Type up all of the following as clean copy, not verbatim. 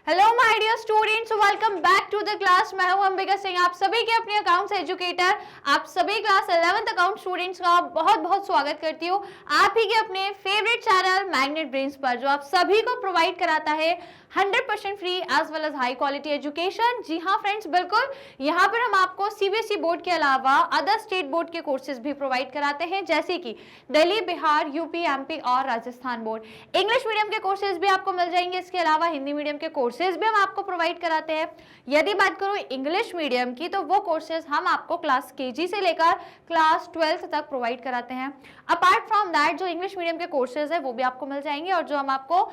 Hello my dear students, welcome back to the class. मैं हूं अंबिका सिंह, आप सभी के अपने अकाउंट्स एजुकेटर, आप सभी क्लास 11th अकाउंट स्टूडेंट्स का बहुत बहुत स्वागत करती हूं आप ही के अपने फेवरेट चैनल मैग्नेट ब्रेन्स पर, जो आप सभी को प्रोवाइड कराता है 100% free as well as high quality education. जी हाँ फ्रेंड्स, बिल्कुल यहाँ पर हम आपको सीबीएसई बोर्ड के अलावा अदर स्टेट बोर्ड के कोर्सेज भी प्रोवाइड कराते हैं, जैसे कि दिल्ली, बिहार, यूपी, एमपी और राजस्थान बोर्ड। इंग्लिश मीडियम के कोर्सेज भी आपको मिल जाएंगे, इसके अलावा हिंदी मीडियम के कोर्सेज भी हम आपको प्रोवाइड कराते हैं। यदि बात करूं इंग्लिश मीडियम की, तो वो कोर्सेज हम आपको क्लास केजी से लेकर क्लास 12th तक प्रोवाइड कराते हैं। अपार्ट फ्रॉम दैट जो इंग्लिश मीडियम के कोर्सेज है वो भी आपको मिल जाएंगे, और जो हम आपको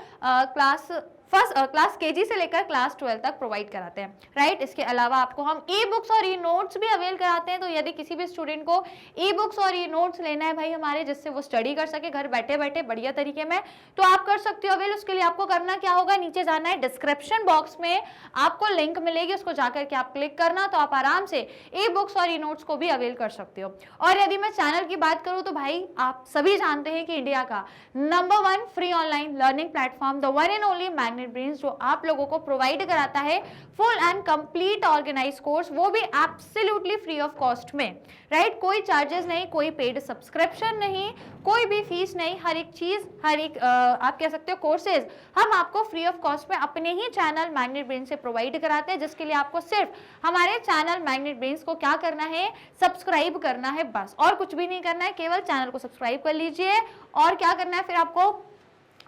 क्लास केजी से लेकर क्लास 12 तक प्रोवाइड कराते हैं, राइट। इसके अलावा आपको हम ई बुक्स और ई नोट्स भी अवेल कराते हैं। तो यदि किसी भी स्टूडेंट को ई बुक्स और ई नोट्स लेना है भाई हमारे, जिससे वो स्टडी कर सके घर बैठे बैठे बढ़िया तरीके में, तो आप कर सकते हो अवेल। उसके लिए आपको करना क्या होगा, नीचे जाना है, डिस्क्रिप्शन बॉक्स में आपको लिंक मिलेगी, उसको जाकर के आप क्लिक करना, तो आप आराम से ई बुक्स और ई नोट्स को भी अवेल कर सकते हो। और यदि मैं चैनल की बात करूं तो भाई आप सभी जानते हैं कि इंडिया का number 1 free online learning platform, the one and only Magnet Brains, जो आप लोगों को प्रोवाइड कराता है full and complete organise course, वो भी एब्सोल्युटली फ्री ऑफ कॉस्ट में, राइट। कोई चार्जेस नहीं, कोई पेड सब्सक्रिप्शन नहीं, कोई भी फीस नहीं। हर एक चीज, हर एक आप कह सकते हो कोर्सेज हम आपको फ्री ऑफ कॉस्ट में अपने ही चैनल मैग्नेट ब्रेन्स से प्रोवाइड कराते हैं, जिसके लिए आपको सिर्फ हमारे चैनल मैग्नेट ब्रेन्स को क्या करना है, सब्सक्राइब करना है, बस और कुछ भी नहीं करना है। केवल चैनल को सब्सक्राइब कर लीजिए, और क्या करना है फिर आपको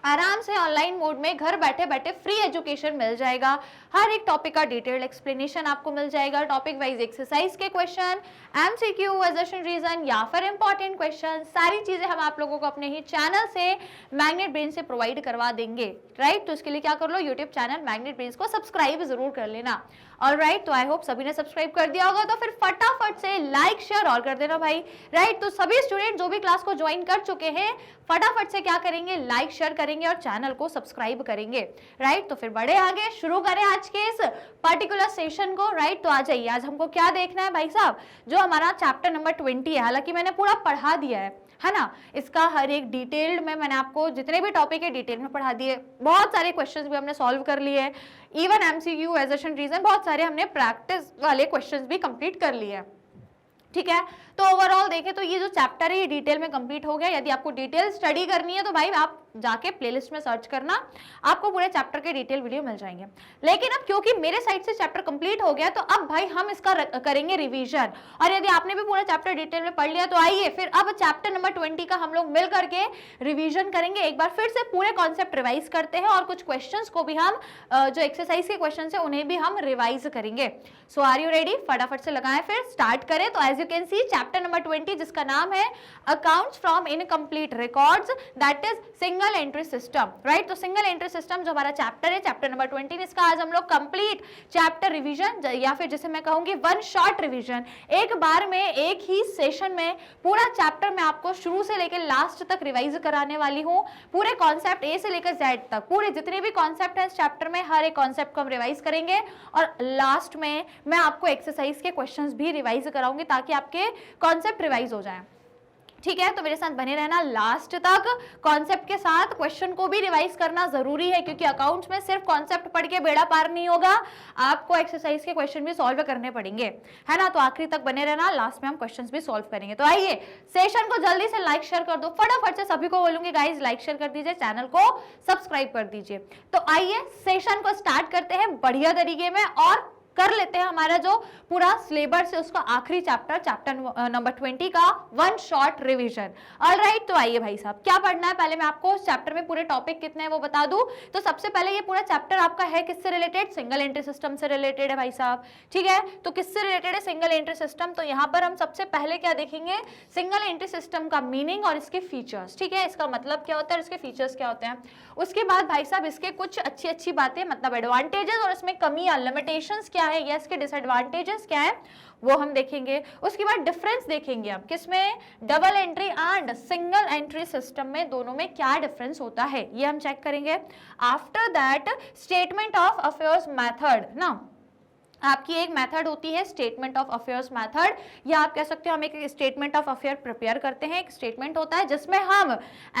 आराम से ऑनलाइन मोड में घर बैठे बैठे फ्री एजुकेशन मिल जाएगा। हर एक टॉपिक का डिटेल्ड एक्सप्लेनेशन आपको मिल जाएगा, टॉपिक वाइज एक्सरसाइज के क्वेश्चन, एमसीक्यू, अजर्शन रीजन या फिर इंपॉर्टेंट क्वेश्चन, सारी चीजें हम आप लोगों को अपने ही चैनल से मैग्नेट ब्रेन से प्रोवाइड करवा देंगे, राइट। तो इसके लिए क्या कर लो, यूट्यूब चैनल मैग्नेट ब्रेन को सब्सक्राइब जरूर कर लेना। ऑलराइट, तो आई होप सभी ने सब्सक्राइब कर दिया होगा, तो फिर फटाफट से लाइक शेयर और कर देना भाई, राइट। तो सभी स्टूडेंट जो भी क्लास को ज्वाइन कर चुके हैं फटाफट से क्या करेंगे, लाइक शेयर करेंगे और चैनल को सब्सक्राइब करेंगे, राइट। तो फिर बढ़े आगे, शुरू करें आज के इस पर्टिकुलर सेशन को, राइट। तो आ जाइए, आज हमको क्या देखना है भाई साहब, जो हमारा चैप्टर नंबर 20 है, हालांकि मैंने पूरा पढ़ा दिया है ना, इसका हर एक डिटेल्ड में मैंने आपको जितने भी टॉपिक है डिटेल में पढ़ा दिए, बहुत सारे क्वेश्चंस भी हमने सॉल्व कर लिए, इवन एमसीक्यू, अजर्शन रीजन, बहुत सारे हमने प्रैक्टिस वाले क्वेश्चंस भी कंप्लीट कर लिए, ठीक है। तो ओवरऑल देखें तो ये जो चैप्टर है ये डिटेल में कंप्लीट हो गया। यदि आपको डिटेल स्टडी करनी है तो भाई आप जाके प्लेलिस्ट में सर्च करना, आपको पूरे चैप्टर के डिटेल वीडियो मिल जाएंगे। लेकिन अब क्योंकि मेरे साइड से चैप्टर कंप्लीट हो गया, तो अब भाई हम इसका करेंगे रिवीजन। और यदि आपने भी पूरा चैप्टर डिटेल में पढ़ लिया, तो आइए फिर अब चैप्टर नंबर 20 का हम लोग मिल करके रिवीजन करेंगे, एक बार फिर से पूरे कॉन्सेप्ट रिवाइज करते हैं, और कुछ क्वेश्चंस को भी हम जो एक्सरसाइज के क्वेश्चन है उन्हें भी हम रिवाइज करेंगे। सो आर यू रेडी, फटाफट से लगाएं, फिर स्टार्ट करें। तो as you can see chapter number 20, जिसका नाम है accounts from incomplete records, that is single entry system, right. तो सिंगल एंट्री सिस्टम जो हमारा चैप्टर है, चैप्टर नंबर 20, इसका आज हम लोग कंप्लीट चैप्टर रिवीजन, या फिर जैसे मैं कहूंगी वन शॉट रिवीजन, एक बार में एक ही सेशन में पूरा चैप्टर मैं आपको शुरू से लेकर लास्ट तक रिवाइज कराने वाली हूं। पूरे कॉन्सेप्ट ए से लेकर जेड तक, पूरे जितने भी कॉन्सेप्ट है इस चैप्टर में, हर एक कॉन्सेप्ट को हम रिवाइज करेंगे, और लास्ट में मैं आपको एक्सरसाइज के क्वेश्चंस भी रिवाइज कराऊंगी, ताकि आपके कॉन्सेप्ट रिवाइज हो जाए, ठीक है। तो मेरे साथ बने रहना लास्ट तक, कॉन्सेप्ट के साथ क्वेश्चन को भी रिवाइज करना जरूरी है, क्योंकि अकाउंट्स में सिर्फ कॉन्सेप्ट पढ़ के बेड़ा पार नहीं होगा, आपको एक्सरसाइज के क्वेश्चन भी सॉल्व करने पड़ेंगे, है ना। तो आखिरी तक बने रहना, लास्ट में हम क्वेश्चंस भी सॉल्व करेंगे। तो आइए सेशन को जल्दी से लाइक शेयर कर दो, फटाफट से सभी को बोलूंगी गाइज लाइक शेयर कर दीजिए, चैनल को सब्सक्राइब कर दीजिए। तो आइए सेशन को स्टार्ट करते हैं बढ़िया तरीके में, और कर लेते हैं हमारा जो पूरा सिलेबस है उसका आखिरी चैप्टर नंबर 20 का वन शॉट रिवीजन। ऑलराइट, तो आइए भाई साहब, क्या पढ़ना है, पहले मैं आपको उस चैप्टर में पूरे टॉपिक कितने हैं वो बता दूं। तो सबसे पहले ये पूरा चैप्टर आपका है किससे रिलेटेड, सिंगल एंट्री सिस्टम से रिलेटेड है भाई साहब, ठीक है। तो किससे रिलेटेड है, सिंगल एंट्री सिस्टम। तो यहाँ पर हम सबसे पहले क्या देखेंगे, सिंगल एंट्री सिस्टम का मीनिंग और इसके फीचर्स, ठीक है, इसका मतलब क्या होता है और इसके फीचर्स क्या होते हैं। उसके बाद भाई साहब इसके कुछ अच्छी अच्छी बातें, मतलब एडवांटेजेस, और इसमें कमियां, लिमिटेशंस क्या है, या इसके डिसएडवांटेजेस क्या है, वो हम देखेंगे। उसके बाद डिफरेंस देखेंगे हम किसमें, double entry and single entry system में, दोनों में क्या डिफरेंस होता है ये हम चेक करेंगे। After that statement of affairs method ना, आपकी एक मेथड होती है स्टेटमेंट ऑफ अफेयर्स मेथड, या आप कह सकते हो हम एक स्टेटमेंट ऑफ अफेयर प्रिपेयर करते हैं। एक स्टेटमेंट होता है जिसमें हम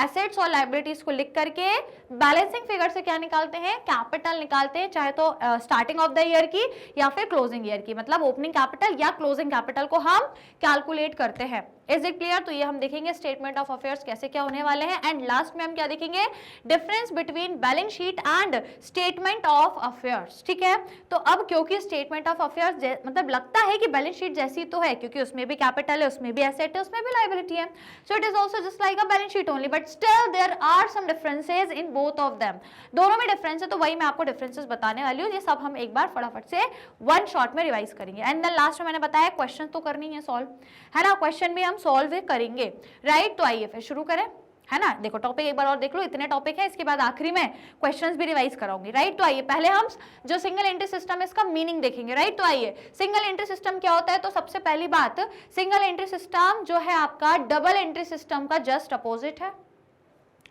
एसेट्स और लायबिलिटीज को लिख करके बैलेंसिंग फिगर से क्या निकालते हैं, कैपिटल निकालते हैं, चाहे तो स्टार्टिंग ऑफ द ईयर की या फिर क्लोजिंग ईयर की, मतलब ओपनिंग कैपिटल या क्लोजिंग कैपिटल को हम कैलकुलेट करते हैं। Is it clear? तो ये हम देखेंगे स्टेटमेंट ऑफ अफेयर्स कैसे क्या होने वाले हैं, एंड लास्ट में हम क्या देखेंगे, difference between balance sheet and statement of affairs. ठीक है, तो अब क्योंकि स्टेटमेंट ऑफ अफेयर्स मतलब लगता है कि बैलेंस शीट जैसी तो है, क्योंकि उसमें भी कैपिटल है, उसमें भी एसेट है, उसमें भी लायबिलिटी है, so it is also just like a balance sheet only, but still there are some differences in both of them. दोनों में डिफरेंस है, तो वही मैं आपको डिफरेंसेस बताने वाली हूँ। ये सब हम एक बार फटाफट से वन शॉट में रिवाइज करेंगे, एंड देन लास्ट में मैंने बताया क्वेश्चन तो करनी है सॉल्व, है ना, क्वेश्चन भी हम सॉल्व करेंगे, राइट। तो आइए फिर शुरू करें, है ना। देखो टॉपिक एक बार और देख लो, इतने टॉपिक है, इसके बाद आखिरी में क्वेश्चंस भी रिवाइज कराऊंगी, राइट। तो आइए पहले हम जो सिंगल एंट्री सिस्टम है इसका मीनिंग देखेंगे, राइट। तो आइए सिंगल एंट्री सिस्टम क्या होता है, तो सबसे पहली बात, सिंगल एंट्री सिस्टम जो है आपका डबल एंट्री सिस्टम का जस्ट अपोजिट है।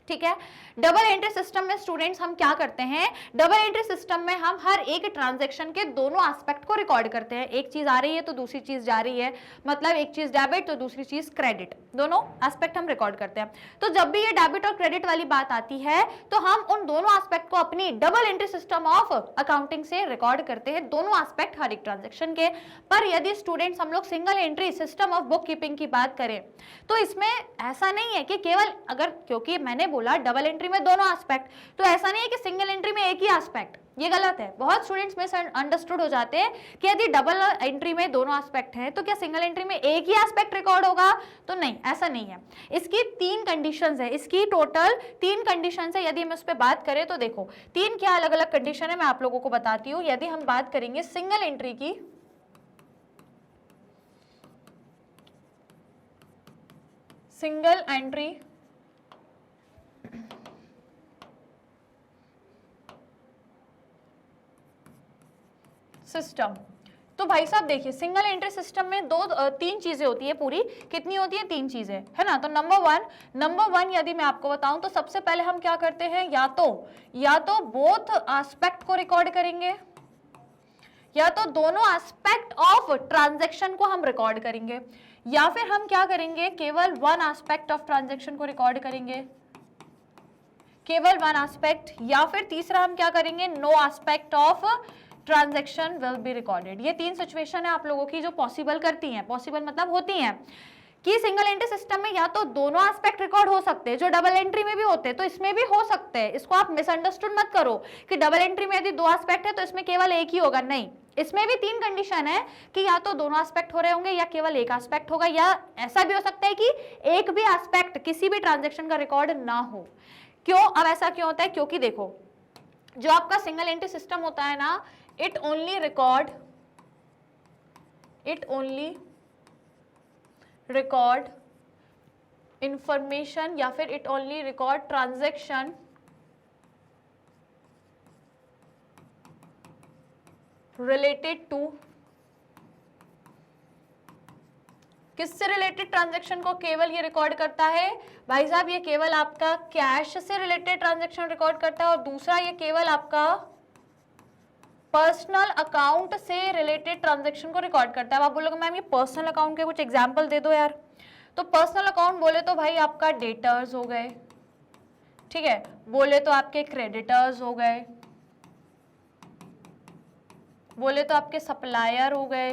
ठीक है, डबल एंट्री सिस्टम में स्टूडेंट्स हम क्या करते हैं, डबल एंट्री सिस्टम में हम हर एक ट्रांजैक्शन के दोनों एस्पेक्ट को रिकॉर्ड करते हैं। एक चीज आ रही है तो दूसरी चीज जा रही है, मतलब एक चीज डेबिट तो दूसरी चीज क्रेडिट, दोनों एस्पेक्ट हम रिकॉर्ड करते हैं। तो जब भी ये डेबिट और क्रेडिट वाली बात आती है तो हम उन दोनों एस्पेक्ट को अपनी double entry system of accounting से रिकॉर्ड करते हैं, दोनों एस्पेक्ट हर एक ट्रांजेक्शन के। पर यदि स्टूडेंट्स हम लोग single entry system of book keeping की बात करें तो इसमें ऐसा नहीं है कि केवल, अगर क्योंकि मैंने बोला डबल एंट्री में दोनों एस्पेक्ट, तो ऐसा नहीं है कि सिंगल एंट्री में एक ही एस्पेक्ट, ये गलत है। बहुत स्टूडेंट्स में अंडरस्टूड हो जाते हैं कि यदि डबल एंट्री में दोनों एस्पेक्ट है तो क्या सिंगल एंट्री में एक ही एस्पेक्ट रिकॉर्ड होगा, तो नहीं, ऐसा नहीं है। इसकी तीन कंडीशंस है, इसकी टोटल तीन कंडीशंस है। यदि हम उस पर बात करें तो देखो तीन क्या अलग अलग कंडीशन है, मैं आप लोगों को बताती हूँ। यदि हम बात करेंगे सिंगल एंट्री की, सिंगल एंट्री सिस्टम, तो भाई साहब देखिए सिंगल एंट्री सिस्टम में तीन चीजें होती है पूरी, कितनी होती है, तीन चीजें, है ना। तो नंबर वन यदि मैं आपको बताऊं तो सबसे पहले हम क्या करते हैं, या तो बोथ एस्पेक्ट को रिकॉर्ड करेंगे, या तो दोनों एस्पेक्ट ऑफ ट्रांजैक्शन को हम रिकॉर्ड करेंगे, या फिर हम क्या करेंगे, केवल वन एस्पेक्ट ऑफ ट्रांजैक्शन को रिकॉर्ड करेंगे, केवल वन एस्पेक्ट, या फिर तीसरा हम क्या करेंगे, no aspect of transaction will be recorded. ये तीन सिचुएशन है आप लोगों की जो पॉसिबल करती हैं, पॉसिबल मतलब होती हैं कि सिंगल एंट्री सिस्टम में या तो दोनों एस्पेक्ट रिकॉर्ड हो सकते हैं जो डबल एंट्री में भी होते हैं, तो इसमें भी हो सकते हैं। इसको आप मिसअंडरस्टूड मत करो कि डबल एंट्री में यदि दो एस्पेक्ट है तो इसमें केवल एक ही होगा, नहीं, इसमें भी तीन कंडीशन है कि या तो दोनों एस्पेक्ट हो रहे होंगे या केवल एक एस्पेक्ट होगा, या ऐसा भी हो सकता है कि एक भी एस्पेक्ट किसी भी ट्रांजैक्शन का रिकॉर्ड ना हो। क्यों, अब ऐसा क्यों होता है, क्योंकि देखो जो आपका सिंगल एंट्री सिस्टम होता है ना, it only record information या फिर it only record transaction related to, किससे रिलेटेड ट्रांजैक्शन को केवल ये रिकॉर्ड करता है भाई साहब, ये केवल आपका कैश से रिलेटेड ट्रांजैक्शन रिकॉर्ड करता है, और दूसरा ये केवल आपका पर्सनल अकाउंट से रिलेटेड ट्रांजैक्शन को रिकॉर्ड करता है। आप बोलोगे मैम ये पर्सनल अकाउंट के कुछ एग्जांपल दे दो यार, तो पर्सनल अकाउंट बोले तो भाई आपका डेटर्स हो गए, ठीक है, बोले तो आपके क्रेडिटर्स हो गए, बोले तो आपके सप्लायर हो गए,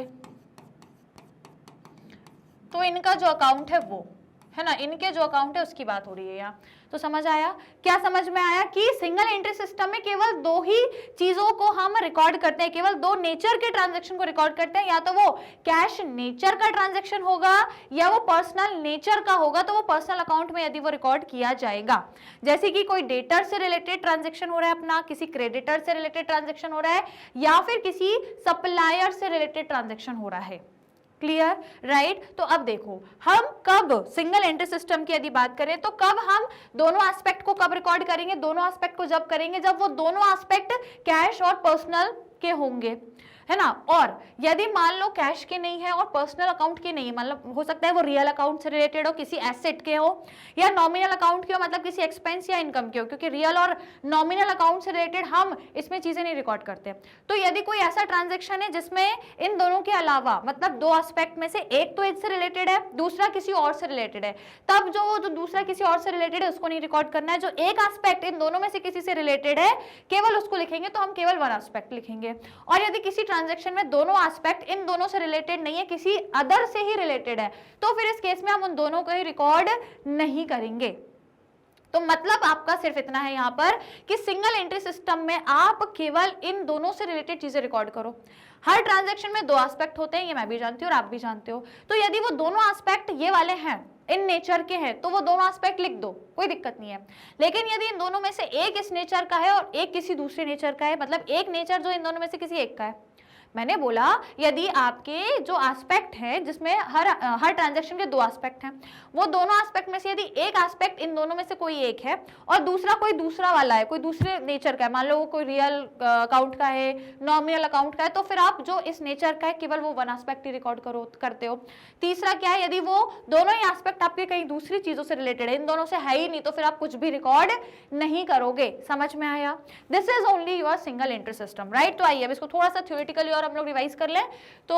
तो इनका जो अकाउंट है वो, है ना, इनके जो अकाउंट है उसकी बात हो रही है यहाँ। तो समझ आया, क्या समझ में आया कि सिंगल एंट्री सिस्टम में केवल दो ही चीजों को हम रिकॉर्ड करते हैं, केवल दो नेचर के ट्रांजैक्शन को रिकॉर्ड करते हैं, या तो वो कैश नेचर का ट्रांजैक्शन होगा या वो पर्सनल नेचर का होगा, तो वो पर्सनल अकाउंट में यदि वो रिकॉर्ड किया जाएगा। जैसे कि कोई डेटर से रिलेटेड ट्रांजेक्शन हो रहा है अपना, किसी क्रेडिटर से रिलेटेड ट्रांजेक्शन हो रहा है, या फिर किसी सप्लायर से रिलेटेड ट्रांजेक्शन हो रहा है। Clear, right. तो अब देखो हम कब सिंगल एंट्री सिस्टम की यदि बात करें तो कब हम दोनों एस्पेक्ट को कब रिकॉर्ड करेंगे, दोनों एस्पेक्ट को जब करेंगे जब वो दोनों एस्पेक्ट कैश और पर्सनल के होंगे, है ना। और यदि मान लो कैश के नहीं है और पर्सनल अकाउंट के नहीं है, मतलब हो सकता है वो रियल अकाउंट से रिलेटेड हो, किसी एसेट के हो, या नॉमिनल अकाउंट के हो, मतलब किसी एक्सपेंस या इनकम के हो, क्योंकि रियल और नॉमिनल अकाउंट से रिलेटेड हम इसमें चीजें नहीं रिकॉर्ड करते। तो यदि कोई ऐसा ट्रांजेक्शन है जिसमें इन दोनों के अलावा मतलब दो एस्पेक्ट में से एक तो इससे रिलेटेड है, दूसरा किसी और से रिलेटेड है, तब जो दूसरा किसी और से रिलेटेड है उसको नहीं रिकॉर्ड करना है। जो एक एस्पेक्ट इन दोनों में से किसी से रिलेटेड है केवल उसको लिखेंगे, तो हम केवल वन एस्पेक्ट लिखेंगे। और यदि किसी ट्रांजैक्शन में दोनों एस्पेक्ट इन दोनों से रिलेटेड नहीं है, किसी अदर से ही रिलेटेड है, तो फिर इस केस में हम उन दोनों को ही रिकॉर्ड नहीं करेंगे। तो मतलब आपका सिर्फ इतना है यहाँ पर कि सिंगल एंट्री सिस्टम में आप केवल इन दोनों से रिलेटेड चीजें रिकॉर्ड करो। हर ट्रांजैक्शन में दो एस्पेक्ट होते हैं, ये मैं भी जानती हूँ और आप भी जानते हो। तो यदि वो दोनों एस्पेक्ट ये वाले हैं, इन नेचर के हैं, तो वो दोनों एस्पेक्ट लिख दो, कोई दिक्कत नहीं है। लेकिन यदि इन दोनों में से एक इस नेचर का है और एक किसी दूसरे नेचर का है, मतलब एक नेचर जो इन दोनों में से किसी एक का है, मैंने बोला यदि आपके जो एस्पेक्ट है जिसमें हर ट्रांजैक्शन के दो एस्पेक्ट हैं, वो दोनों एस्पेक्ट में से यदि एक एस्पेक्ट इन दोनों में से कोई एक है और दूसरा कोई दूसरा वाला है, कोई दूसरे नेचर का है, मान लो वो कोई रियल अकाउंट का है, नॉमिनल अकाउंट का है, तो फिर आप जो इस नेचर का है केवल वो वन एस्पेक्ट ही रिकॉर्ड करते हो। तीसरा क्या है, यदि वो दोनों ही एस्पेक्ट आपके कहीं दूसरी चीजों से रिलेटेड है, इन दोनों से है ही नहीं, तो फिर आप कुछ भी रिकॉर्ड नहीं करोगे। समझ में आया? This is only your single entry system, right. तो आइए अब इसको थोड़ा सा थ्योरेटिकली और हम लोग रिवाइज कर लें। तो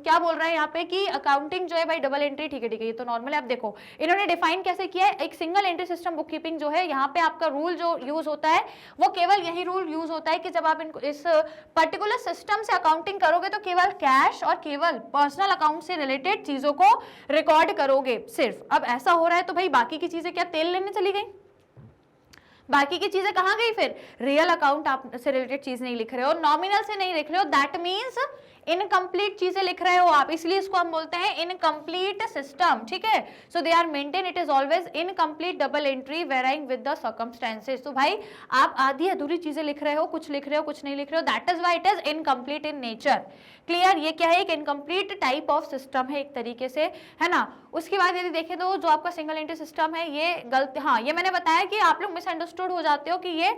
क्या बोल रहा है यहाँ पे कि अकाउंटिंग जो है भाई डबल एंट्री, ठीक है ये तो नॉर्मल है। अब देखो इन्होंने डिफाइन कैसे किया है, एक single entry system book keeping जो है, यहाँ पे आपका रूल जो यूज होता है वो केवल यही रूल यूज होता है कि जब आप इस पर्टिकुलर सिस्टम से अकाउंटिंग करोगे तो केवल कैश और केवल पर्सनल अकाउंट से रिलेटेड चीजों को रिकॉर्ड करोगे सिर्फ। अब ऐसा हो रहा है तो भाई बाकी की चीजें क्या तेल लेने चली गई? बाकी की चीजें कहां गई? फिर रियल अकाउंट आप से रिलेटेड चीज नहीं लिख रहे हो, नॉमिनल से नहीं लिख रहे हो, दैट मींस इनकम्प्लीट चीजें लिख रहे हो आप, इसलिए इसको हम बोलते हैं इनकम्प्लीट सिस्टम, ठीक है। So they are maintain, it is always incomplete double entry varying with the circumstances. तो भाई आप आधी अधूरी चीजें लिख रहे हो, कुछ लिख रहे हो कुछ नहीं लिख रहे हो, that is why it is incomplete in nature. Clear? ये क्या है? एक इनकम्प्लीट टाइप ऑफ सिस्टम है एक तरीके से, है ना। उसके बाद यदि देखें तो जो आपका सिंगल एंट्री सिस्टम है ये गलत, हाँ ये मैंने बताया कि आप लोग मिसअंडरस्टूड हो जाते हो कि ये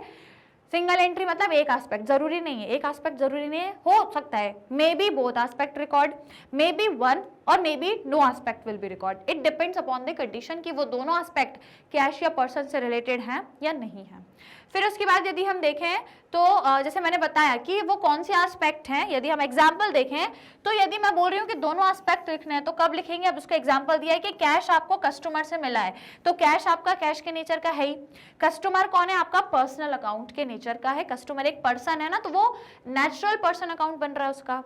सिंगल एंट्री मतलब एक एस्पेक्ट, जरूरी नहीं है, एक एस्पेक्ट जरूरी नहीं है, हो सकता है may be both aspect record, may be one और may be no aspect will be record. It depends upon the condition कि वो दोनों एस्पेक्ट कैश या पर्सन से रिलेटेड हैं या नहीं है। फिर उसके बाद यदि हम देखें तो जैसे मैंने बताया कि वो कौन से एस्पेक्ट हैं, यदि हम एग्जाम्पल देखें तो यदि मैं बोल रही हूँ कि दोनों एस्पेक्ट लिखने हैं तो कब लिखेंगे? अब उसका एग्जाम्पल दिया है कि कैश आपको कस्टमर से मिला है, तो कैश आपका कैश के नेचर का है ही। कस्टमर कौन है? आपका पर्सनल अकाउंट के नेचर का है। कस्टमर एक पर्सन है ना, तो वो नेचुरल पर्सन अकाउंट बन रहा है उसका।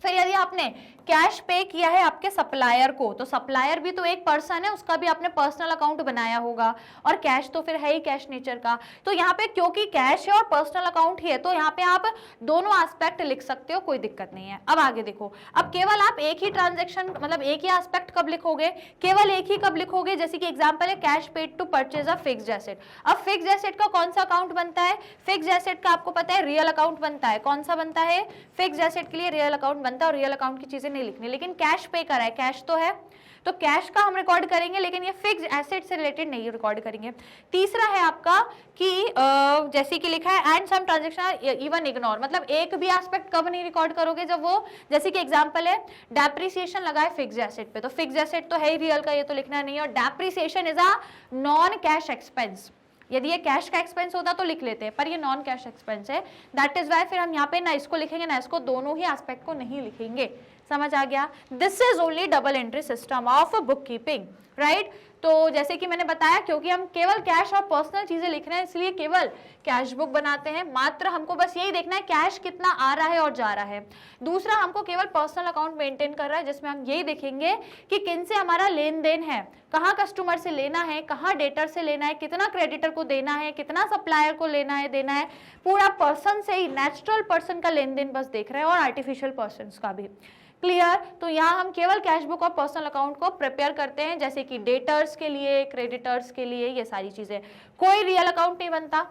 फिर यदि आपने कैश पे किया है आपके सप्लायर को, तो सप्लायर भी तो एक पर्सन है, उसका भी आपने पर्सनल अकाउंट बनाया होगा, और कैश तो फिर है ही कैश नेचर का। तो यहाँ पे क्योंकि कैश है और पर्सनल अकाउंट ही है, तो यहाँ पे आप दोनों एस्पेक्ट लिख सकते हो, कोई दिक्कत नहीं है। अब आगे देखो, अब केवल आप एक ही ट्रांजेक्शन मतलब एक ही एस्पेक्ट कब लिखोगे? केवल एक ही कब लिखोगे? जैसे कि एग्जाम्पल है cash paid to purchase a fixed asset. अब फिक्स्ड एसेट का कौन सा अकाउंट बनता है? फिक्स्ड एसेट का आपको पता है रियल अकाउंट बनता है। कौन सा बनता है? फिक्स्ड एसेट के लिए रियल अकाउंट बनता है, और रियल अकाउंट की चीजें नहीं लिखनी। लेकिन कैश पे करा है, कैश तो है, तो कैश का हम रिकॉर्ड करेंगे, लेकिन ये फिक्स्ड एसेट से रिलेटेड नहीं रिकॉर्ड करेंगे। तीसरा है आपका कि जैसे कि लिखा है and some transaction even ignore, मतलब एक भी एस्पेक्ट कब नहीं रिकॉर्ड करोगे? जब वो, जैसे कि एग्जांपल है डेप्रिसिएशन लगा है फिक्स्ड एसेट पे, तो फिक्स्ड एसेट तो है ही रियल का, ये तो लिखना नहीं है। और depreciation is a non cash expense, यदि ये कैश का एक्सपेंस होता तो लिख लेते हैं, पर ये नॉन कैश एक्सपेंस है, दैट इज वाई फिर हम यहाँ पे ना इसको लिखेंगे ना इसको, दोनों ही एस्पेक्ट को नहीं लिखेंगे। समझ आ गया? This is only double entry system of book keeping, right. तो जैसे कि मैंने बताया क्योंकि हम केवल कैश और पर्सनल चीजें लिख रहे हैं इसलिए केवल कैश बुक बनाते हैं। मात्र हमको बस यही देखना है कैश कितना आ रहा है और जा रहा है। दूसरा हमको केवल पर्सनल अकाउंट मेंटेन कर रहा है, जिसमें हम यही देखेंगे कि किन से हमारा लेन देन है, कहाँ कस्टमर से लेना है, कहाँ डेटर से लेना है, कितना क्रेडिटर को देना है, कितना सप्लायर को लेना है देना है, पूरा पर्सन से ही, नेचुरल पर्सन का लेन देन बस देख रहे हैं, और आर्टिफिशियल पर्सन का भी। क्लियर? तो यहाँ हम केवल कैश बुक और पर्सनल अकाउंट को प्रिपेयर करते हैं, जैसे कि डेटर्स के लिए, क्रेडिटर्स के लिए, ये सारी चीजें। कोई रियल अकाउंट नहीं बनता,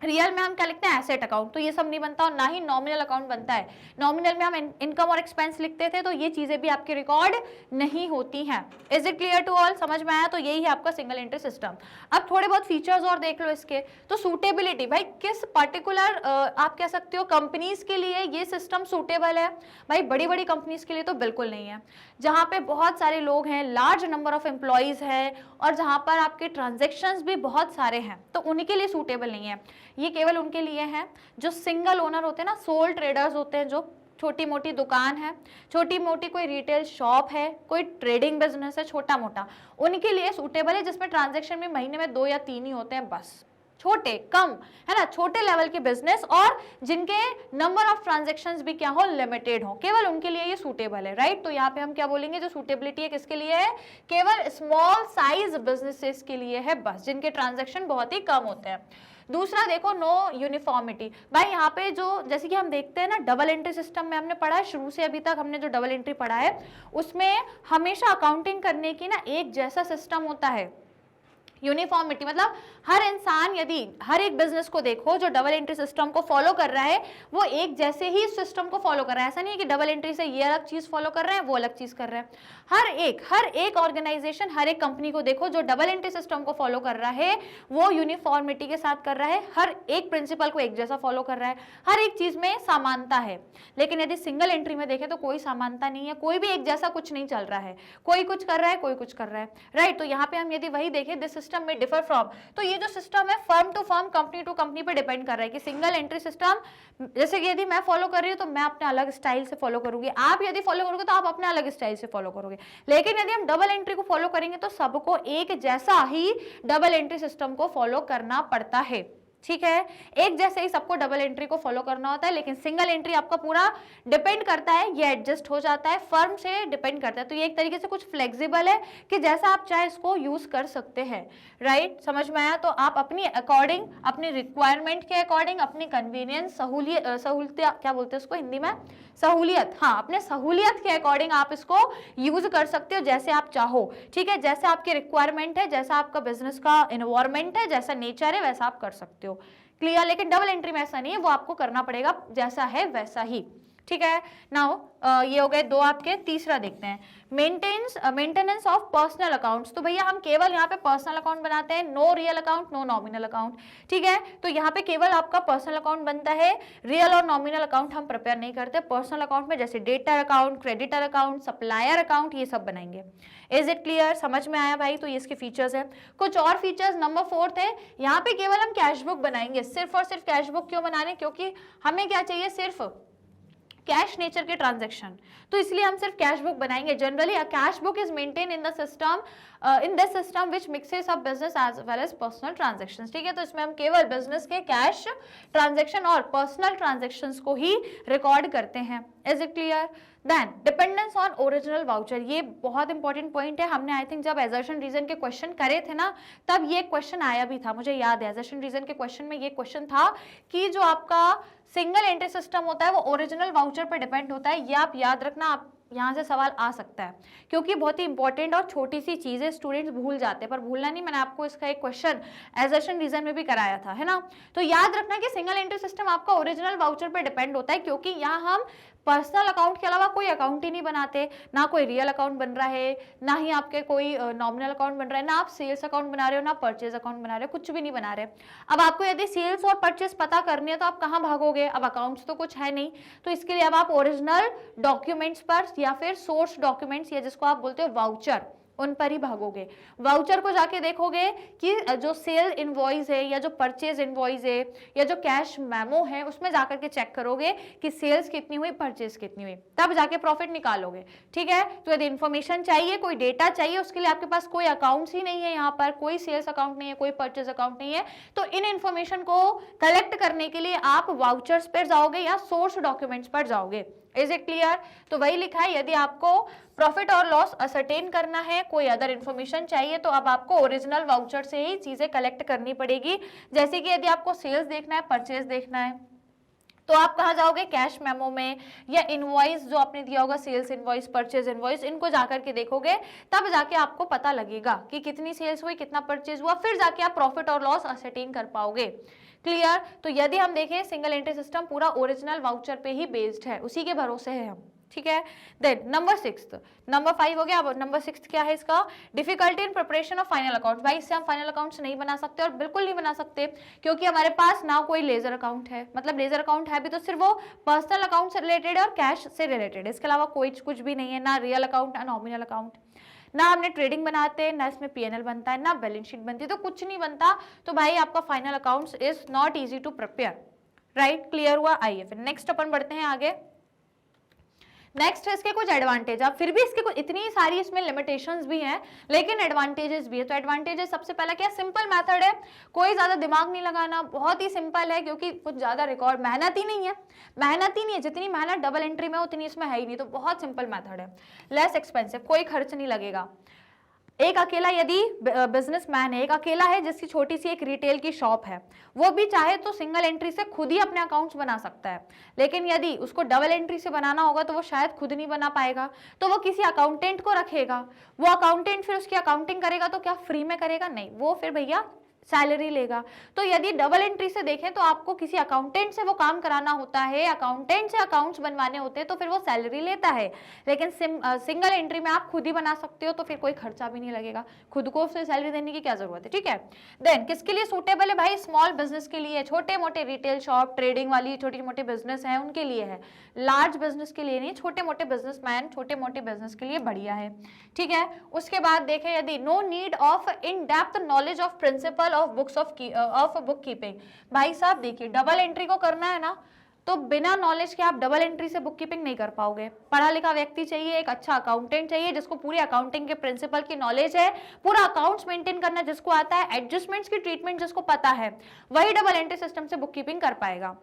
रियल में हम क्या लिखते हैं, एसेट अकाउंट, तो ये सब नहीं बनता और ना ही नॉमिनल अकाउंट बनता है। नॉमिनल में हम इनकम और एक्सपेंस लिखते थे, तो ये चीजें भी आपके रिकॉर्ड नहीं होती हैं। Is it clear to all, समझ में आया? तो यही है आपका सिंगल एंट्री सिस्टम। अब थोड़े बहुत फीचर्स और देख लो इसके। तो सूटेबिलिटी, भाई किस पर्टिकुलर आप कह सकते हो कंपनीज के लिए ये सिस्टम सूटेबल है? भाई बड़ी बड़ी कंपनीज के लिए तो बिल्कुल नहीं है, जहां पे बहुत सारे लोग हैं, लार्ज नंबर ऑफ एम्प्लॉइज है और जहां पर आपके ट्रांजेक्शन्स भी बहुत सारे हैं, तो उनके लिए सूटेबल नहीं है। ये केवल उनके लिए है जो सिंगल ओनर होते हैं ना, सोल ट्रेडर्स होते हैं, जो छोटी मोटी दुकान है, छोटी मोटी कोई रिटेल शॉप है, कोई ट्रेडिंग बिजनेस है छोटा मोटा, उनके लिए सूटेबल है, जिसमें ट्रांजैक्शन में महीने में 2 या 3 ही होते हैं बस, छोटे कम है ना, छोटे लेवल के बिजनेस और जिनके नंबर ऑफ ट्रांजैक्शंस भी क्या हो, लिमिटेड हो, केवल उनके लिए ये सूटेबल है, राइट। तो यहाँ पे हम क्या बोलेंगे, जो सूटेबिलिटी है किसके लिए है, केवल स्मॉल साइज बिजनेसेस के लिए है बस, जिनके ट्रांजैक्शन बहुत ही कम होते हैं। दूसरा देखो, नो यूनिफॉर्मिटी। भाई यहाँ पे जो जैसे कि हम देखते हैं ना, डबल एंट्री सिस्टम में हमने पढ़ा है शुरू से अभी तक, हमने जो डबल एंट्री पढ़ा है उसमें हमेशा अकाउंटिंग करने की ना एक जैसा सिस्टम होता है। यूनिफॉर्मिटी मतलब हर इंसान, यदि हर एक बिजनेस को देखो जो डबल एंट्री सिस्टम को फॉलो कर रहा है, वो एक जैसे ही सिस्टम को फॉलो कर रहा है। ऐसा नहीं है कि डबल एंट्री से ये अलग चीज फॉलो कर रहे हैं, वो अलग चीज कर रहे हैं। हर एक ऑर्गेनाइजेशन, हर एक कंपनी को देखो जो डबल एंट्री सिस्टम को फॉलो कर रहा है, वो यूनिफॉर्मिटी के साथ कर रहा है, हर एक प्रिंसिपल को एक जैसा फॉलो कर रहा है, हर एक चीज में समानता है। लेकिन यदि सिंगल एंट्री में देखें तो कोई समानता नहीं है, कोई भी एक जैसा कुछ नहीं चल रहा है, कोई कुछ कर रहा है, कोई कुछ कर रहा है, राइट। तो यहाँ पे हम यदि वही देखें, दिस सिस्टम में डिफर फ्रॉम, तो ये जो सिस्टम है firm to firm, company to company पे डिपेंड कर रहा है कि सिंगल एंट्री सिस्टम, जैसे कि यदि मैं फॉलो कर रही हूँ तो मैं अपने अलग स्टाइल से फॉलो करूंगी, आप यदि फॉलो करोगे तो आप अपने अलग स्टाइल से फॉलो करोगे। लेकिन यदि हम डबल एंट्री को फॉलो करेंगे तो सबको एक जैसा ही डबल एंट्री सिस्टम को फॉलो करना पड़ता है, ठीक है, एक जैसे ही सबको डबल एंट्री को फॉलो करना होता है। लेकिन सिंगल एंट्री आपका पूरा डिपेंड करता है, ये एडजस्ट हो जाता है, फर्म से डिपेंड करता है। तो ये एक तरीके से कुछ फ्लेक्सिबल है कि जैसा आप चाहे इसको यूज कर सकते हैं, राइट। समझ में आया? तो आप अपनी अकॉर्डिंग, अपनी रिक्वायरमेंट के अकॉर्डिंग, अपनी कन्वीनियंस, सहूलियत क्या बोलते हैं उसको हिंदी में, सहूलियत, हाँ, अपने सहूलियत के अकॉर्डिंग आप इसको यूज कर सकते हो जैसे आप चाहो, ठीक है, जैसे आपकी रिक्वायरमेंट है, जैसा आपका बिजनेस का एनवायरमेंट है, जैसा नेचर है, वैसा आप कर सकते हो, क्लियर। लेकिन डबल एंट्री में ऐसा नहीं है, वो आपको करना पड़ेगा जैसा है वैसा ही, ठीक है। नाउ ये हो गए दो आपके। तीसरा देखते हैं, मेंटेनेंस ऑफ पर्सनल अकाउंट्स। तो भैया हम केवल यहाँ पे पर्सनल अकाउंट बनाते हैं, no real account, no nominal account, ठीक है। तो यहाँ पे केवल आपका पर्सनल अकाउंट बनता है, रियल और नॉमिनल अकाउंट हम प्रिपेयर नहीं करते। पर्सनल अकाउंट में जैसे debtor account, creditor account, supplier account, ये सब बनाएंगे। इज इट क्लियर, समझ में आया भाई? तो ये इसके फीचर्स है। कुछ और फीचर्स, नंबर 4 है, यहाँ पे केवल हम कैश बुक बनाएंगे, सिर्फ और सिर्फ कैश बुक। क्यों बनाने? क्योंकि हमें क्या चाहिए, सिर्फ कैश नेचर के ट्रांजैक्शन, तो इसलिए हम सिर्फ कैश बुक बनाएंगे। Generally a cash book is maintain in the system, in this system which mixes up business as well as personal transactions, ठीक है। तो इसमें हम केवल बिजनेस के कैश ट्रांजैक्शन और पर्सनल ट्रांजैक्शंस को ही रिकॉर्ड करते हैं। Is it clear? Then dependence on original voucher, ये बहुत इंपॉर्टेंट पॉइंट है। हमने आई थिंक जब एजर्शन रीजन के क्वेश्चन करे थे ना, तब ये क्वेश्चन आया भी था, मुझे याद है। एजर्शन रीजन के क्वेश्चन में ये क्वेश्चन था कि जो आपका सिंगल एंट्री सिस्टम होता है वो ओरिजिनल वाउचर पर डिपेंड होता है। ये आप याद रखना, आप यहाँ से सवाल आ सकता है, क्योंकि बहुत ही इंपॉर्टेंट और छोटी सी चीजें स्टूडेंट्स भूल जाते हैं। पर भूलना नहीं, मैंने आपको इसका एक क्वेश्चन एजर्शन रीजन में भी कराया था, है ना। तो याद रखना कि सिंगल एंट्री सिस्टम आपका ओरिजिनल वाउचर पर डिपेंड होता है, क्योंकि यहाँ हम पर्सनल अकाउंट के अलावा कोई अकाउंट ही नहीं बनाते, ना कोई रियल अकाउंट बन रहा है, ना ही आपके कोई नॉमिनल अकाउंट बन रहा है, ना आप सेल्स अकाउंट बना रहे हो, ना परचेज अकाउंट बना रहे हो, कुछ भी नहीं बना रहे। अब आपको यदि सेल्स और परचेज पता करनी है तो आप कहाँ भागोगे? अब अकाउंट्स तो कुछ है नहीं, तो इसके लिए अब आप ओरिजिनल डॉक्यूमेंट्स पर या फिर सोर्स डॉक्यूमेंट्स, या जिसको आप बोलते हो वाउचर, उन पर ही भागोगे। वाउचर को जाके देखोगे कि जो सेल इनवॉइस है या जो परचेज इनवॉइस है या जो कैश मेमो है, उसमें जाकर के चेक करोगे कि सेल्स कितनी हुई, परचेज कितनी हुई, तब जाके प्रॉफिट निकालोगे, ठीक है। तो यदि इन्फॉर्मेशन चाहिए, कोई डेटा चाहिए, उसके लिए आपके पास कोई अकाउंट्स ही नहीं है, यहाँ पर कोई सेल्स अकाउंट नहीं है, कोई परचेज अकाउंट नहीं है, तो इन इन्फॉर्मेशन को कलेक्ट करने के लिए आप वाउचर्स पर जाओगे या सोर्स डॉक्यूमेंट्स पर जाओगे। Is it clear? तो वही लिखा है, यदि आपको प्रॉफिट और लॉस असरटेन करना है, कोई अदर इन्फॉर्मेशन चाहिए, तो अब आपको ओरिजिनल वाउचर से ही चीजें कलेक्ट करनी पड़ेगी। जैसे कि यदि आपको सेल्स देखना है, परचेज देखना है, तो आप कहाँ जाओगे? कैश मेमो में, या इनवॉइस जो आपने दिया होगा, सेल्स इनवॉइस, परचेज इनवॉइस, इनको जाकर के देखोगे, तब जाके आपको पता लगेगा कि कितनी सेल्स हुई, कितना परचेज हुआ, फिर जाके आप प्रॉफिट और लॉस असरटेन कर पाओगे। क्लियर। तो यदि हम देखें सिंगल एंट्री सिस्टम पूरा ओरिजिनल वाउचर पे ही बेस्ड है, उसी के भरोसे है हम, ठीक है। देन नंबर 6, नंबर 5 हो गया। अब नंबर 6 क्या है इसका, difficulty in preparation of final accounts. भाई इससे हम फाइनल अकाउंट्स नहीं बना सकते और बिल्कुल नहीं बना सकते क्योंकि हमारे पास ना कोई लेजर अकाउंट है, मतलब लेजर अकाउंट है भी तो सिर्फ वो पर्सनल अकाउंट से रिलेटेड है और कैश से रिलेटेड है, इसके अलावा कोई कुछ भी नहीं है, ना रियल अकाउंट ना नॉमिनल अकाउंट, ना हमने ट्रेडिंग बनाते हैं, ना इसमें पीएनएल बनता है, ना बैलेंस शीट बनती है, तो कुछ नहीं बनता। तो भाई आपका final accounts is not easy to prepare, right. Clear हुआ। आइए फिर नेक्स्ट अपन बढ़ते हैं आगे। नेक्स्ट है इसके कुछ एडवांटेज। अब फिर भी इसके कुछ इतनी सारी इसमें लिमिटेशंस भी हैं लेकिन एडवांटेजेस भी है। तो एडवांटेजेस सबसे पहला क्या, सिंपल मेथड है, कोई ज्यादा दिमाग नहीं लगाना, बहुत ही सिंपल है क्योंकि कुछ ज्यादा रिकॉर्ड मेहनत ही नहीं है, जितनी मेहनत डबल एंट्री में उतनी इसमें है ही नहीं, तो बहुत सिंपल मेथड है। लेस एक्सपेंसिव, कोई खर्च नहीं लगेगा। एक अकेला यदि बिजनेसमैन है, एक अकेला है जिसकी छोटी सी एक रिटेल की शॉप है, वो भी चाहे तो सिंगल एंट्री से खुद ही अपने अकाउंट्स बना सकता है, लेकिन यदि उसको डबल एंट्री से बनाना होगा तो वो शायद खुद नहीं बना पाएगा, तो वो किसी अकाउंटेंट को रखेगा। वो अकाउंटेंट फिर उसकी अकाउंटिंग करेगा, तो क्या फ्री में करेगा? नहीं, वो फिर भैया सैलरी लेगा। तो यदि डबल एंट्री से देखें तो आपको किसी अकाउंटेंट से वो काम कराना होता है, अकाउंटेंट से अकाउंट्स बनवाने होते हैं, तो फिर वो सैलरी लेता है। लेकिन सिंगल एंट्री में आप खुद ही बना सकते हो, तो फिर कोई खर्चा भी नहीं लगेगा, खुद को उसे सैलरी देने की क्या जरूरत है, ठीक है। देन किसके लिए सूटेबल है भाई, स्मॉल बिजनेस के लिए, छोटे मोटे रिटेल शॉप, ट्रेडिंग वाली छोटी मोटे बिजनेस है उनके लिए है, लार्ज बिजनेस के लिए नहीं, छोटे मोटे बिजनेसमैन छोटे मोटे बिजनेस के लिए बढ़िया है, ठीक है। उसके बाद देखें यदि no need of in depth knowledge of principle of books of book keeping. भाई साहब देखिए, डबल एंट्री को करना है ना, तो बिना नॉलेज के आप डबल एंट्री से बुक कीपिंग नहीं कर पाओगे। पढ़ा लिखा व्यक्ति चाहिए, एक अच्छा अकाउंटेंट चाहिए जिसको पूरी अकाउंटिंग के प्रिंसिपल की नॉलेज है, पूरा अकाउंट्स मेंटेन करना जिसको आता है, एडजस्टमेंट्स की ट्रीटमेंट जिसको पता है, वही डबल एंट्री सिस्टम से बुक कीपिंग कर पाएगा।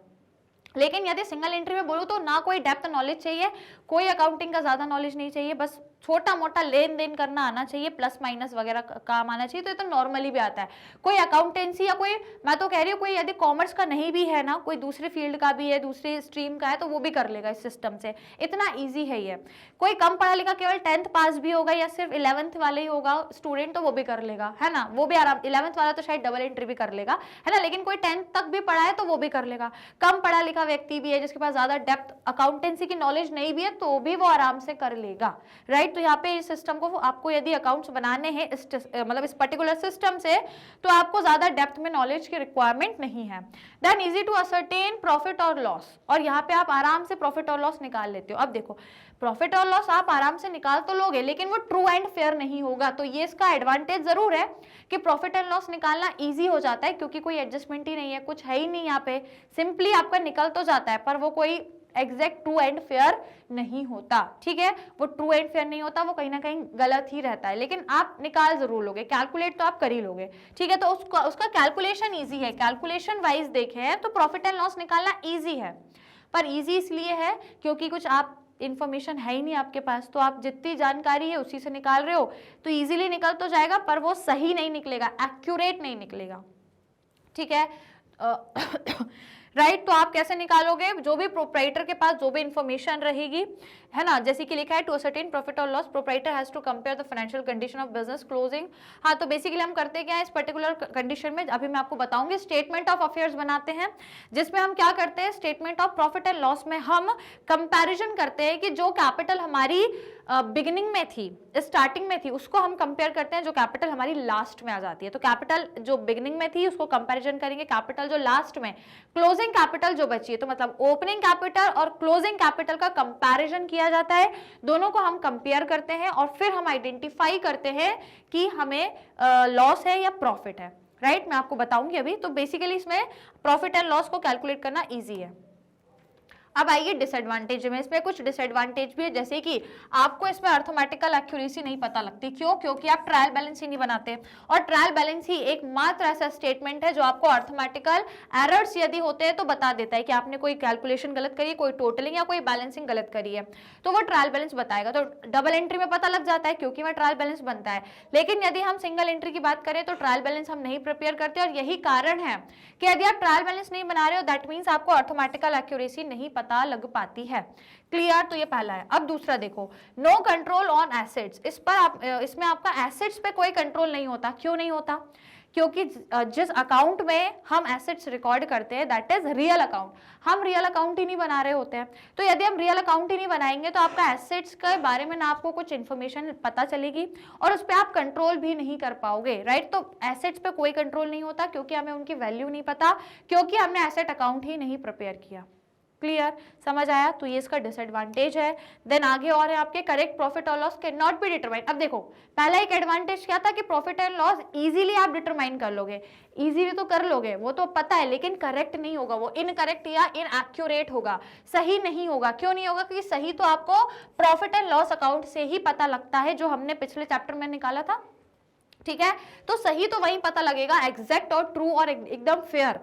लेकिन यदि सिंगल एंट्री में बोलूं तो ना कोई डेप्थ नॉलेज चाहिए, कोई अकाउंटिंग का ज्यादा नॉलेज नहीं चाहिए, बस छोटा मोटा लेन देन करना आना चाहिए, प्लस माइनस वगैरह काम आना चाहिए, तो ये तो नॉर्मली भी आता है। कोई अकाउंटेंसी या कोई, मैं तो कह रही हूँ कोई यदि कॉमर्स का नहीं भी है ना, कोई दूसरे फील्ड का भी है, दूसरी स्ट्रीम का है, तो वो भी कर लेगा इस सिस्टम से, इतना ईजी है ये। कोई कम पढ़ा लिखा केवल 10th पास भी होगा या सिर्फ 11th वाले ही होगा स्टूडेंट, तो वो भी कर लेगा, है ना, वो भी आराम। 11th वाला तो शायद डबल एंट्री भी कर लेगा, है ना, लेकिन कोई 10th तक भी पढ़ा है तो वो भी कर लेगा। कम पढ़ा लिखा व्यक्ति भी है जिसके पास ज्यादा डेप्थ अकाउंटेंसी की नॉलेज नहीं भी है, तो भी वो आराम से कर लेगा, राइट। तो यहाँ पे इस सिस्टम को आपको यदि अकाउंट्स बनाने हैं मतलब इस पर्टिकुलर सिस्टम से, तो आपको ज्यादा डेप्थ में नॉलेज की रिक्वायरमेंट नहीं है। Then easy to ascertain profit और लॉस, और यहाँ पे आप आराम से प्रॉफिट और लॉस निकाल लेते हो। अब देखो, प्रॉफिट और लॉस आप आराम से निकाल तो लोगे, लेकिन वो ट्रू एंड फेयर नहीं होगा। तो ये इसका एडवांटेज जरूर है कि प्रॉफिट एंड लॉस निकालना इजी हो जाता है, क्योंकि कोई एडजस्टमेंट ही नहीं है, कुछ है ही नहीं यहाँ पे, सिंपली आपका निकल तो जाता है, पर वो कोई एग्जैक्ट ट्रू एंड फेयर नहीं होता, ठीक है। वो ट्रू एंड फेयर नहीं होता, वो कहीं ना कहीं गलत ही रहता है, लेकिन आप निकाल जरूर लोगे, कैलकुलेट तो आप कर ही लोगे, ठीक है। तो उसका कैलकुलेशन इजी है, कैलकुलेशन वाइज देखें तो प्रॉफिट एंड लॉस निकालना इजी है, पर इजी इसलिए है क्योंकि कुछ आप इंफॉर्मेशन है ही नहीं आपके पास, तो आप जितनी जानकारी है उसी से निकाल रहे हो, तो इजीली निकल तो जाएगा, पर वो सही नहीं निकलेगा, एक्यूरेट नहीं निकलेगा, ठीक है। राइट, तो आप कैसे निकालोगे, जो भी प्रोप्राइटर के पास जो भी इंफॉर्मेशन रहेगी, है ना, जैसे कि लिखा है टू असर्टेन प्रॉफिट और loss proprietor has to compare the financial condition of business closing. हाँ, तो बेसिकली हम करते क्या है इस पर्टिकुलर कंडीशन में, अभी मैं आपको बताऊंगी। स्टेटमेंट ऑफ अफेयर्स बनाते हैं, जिसमें हम क्या करते हैं, statement of profit and loss में हम कंपैरिजन करते हैं कि जो कैपिटल हमारी बिगिनिंग में थी, स्टार्टिंग में थी, उसको हम कंपेयर करते हैं जो कैपिटल हमारी लास्ट में आ जाती है। तो कैपिटल जो बिगिनिंग में थी उसको कंपैरिजन करेंगे, कैपिटल जो लास्ट में, क्लोजिंग कैपिटल जो बची है, तो मतलब ओपनिंग कैपिटल और क्लोजिंग कैपिटल का कंपैरिजन किया जाता है, दोनों को हम कंपेयर करते हैं और फिर हम आइडेंटिफाई करते हैं कि हमें लॉस है या प्रॉफिट है, राइट। मैं आपको बताऊंगी अभी। तो बेसिकली इसमें प्रॉफिट एंड लॉस को कैलकुलेट करना ईजी है। अब आइए डिसएडवांटेज में, इसमें कुछ डिसएडवांटेज भी है, जैसे कि आपको इसमें अर्थमेटिकल एक्यूरेसी नहीं पता लगती, क्यों, क्योंकि आप ट्रायल बैलेंस ही नहीं बनाते, और ट्रायल बैलेंस ही एकमात्र ऐसा स्टेटमेंट है जो आपको अर्थमेटिकल एरर्स यदि होते हैं तो बता देता है कि आपने कोई कैलकुलेशन गलत करी है, कोई टोटलिंग या कोई बैलेंसिंग गलत करी है, तो वो ट्रायल बैलेंस बताएगा। तो डबल एंट्री में पता लग जाता है क्योंकि वह ट्रायल बैलेंस बनता है, लेकिन यदि हम सिंगल एंट्री की बात करें तो ट्रायल बैलेंस हम नहीं प्रिपेयर करते, और यही कारण है कि यदि आप ट्रायल बैलेंस नहीं बना रहे हो, दैट मीन्स आपको अर्थमेटिकल एक्यूरेसी नहीं पता लग पाती है, क्लियर। तो ये पहला है। अब दूसरा देखो, नो कंट्रोल ऑन एसेट्स, इसमें आपका एसेट्स पे कोई कंट्रोल नहीं होता। क्यों नहीं होता, क्योंकि जिस अकाउंट में हम एसेट्स रिकॉर्ड करते हैं दैट इज रियल अकाउंट, हम रियल अकाउंट ही नहीं बना रहे होते हैं। तो यदि हम रियल अकाउंट ही नहीं बनाएंगे तो आपका एसेट्स के बारे में ना आपको कुछ इन्फॉर्मेशन पता चलेगी और उस पर आप कंट्रोल भी नहीं कर पाओगे, राइट। तो एसेट्स पे कोई कंट्रोल नहीं होता क्योंकि हमें उनकी वैल्यू नहीं पता, क्योंकि हमने एसेट अकाउंट ही नहीं प्रिपेयर किया। क्लियर, समझ आया? तो ये इसका डिसएडवांटेज है। देन आगे और है आपके, करेक्ट प्रॉफिट और loss can not be determined. अब देखो पहला एक एडवांटेज क्या था कि प्रॉफिट एंड लॉस इजीली आप डिटरमाइन कर लोगे, इजीली तो कर लोगे, वो तो पता है, लेकिन करेक्ट नहीं होगा, वो इनकरेक्ट या इनएक्यूरेट होगा, सही नहीं होगा। क्यों नहीं होगा? क्योंकि सही तो आपको प्रॉफिट एंड लॉस अकाउंट से ही पता लगता है, जो हमने पिछले चैप्टर में निकाला था, ठीक है। तो सही तो वही पता लगेगा, एग्जैक्ट और ट्रू और एकदम फेयर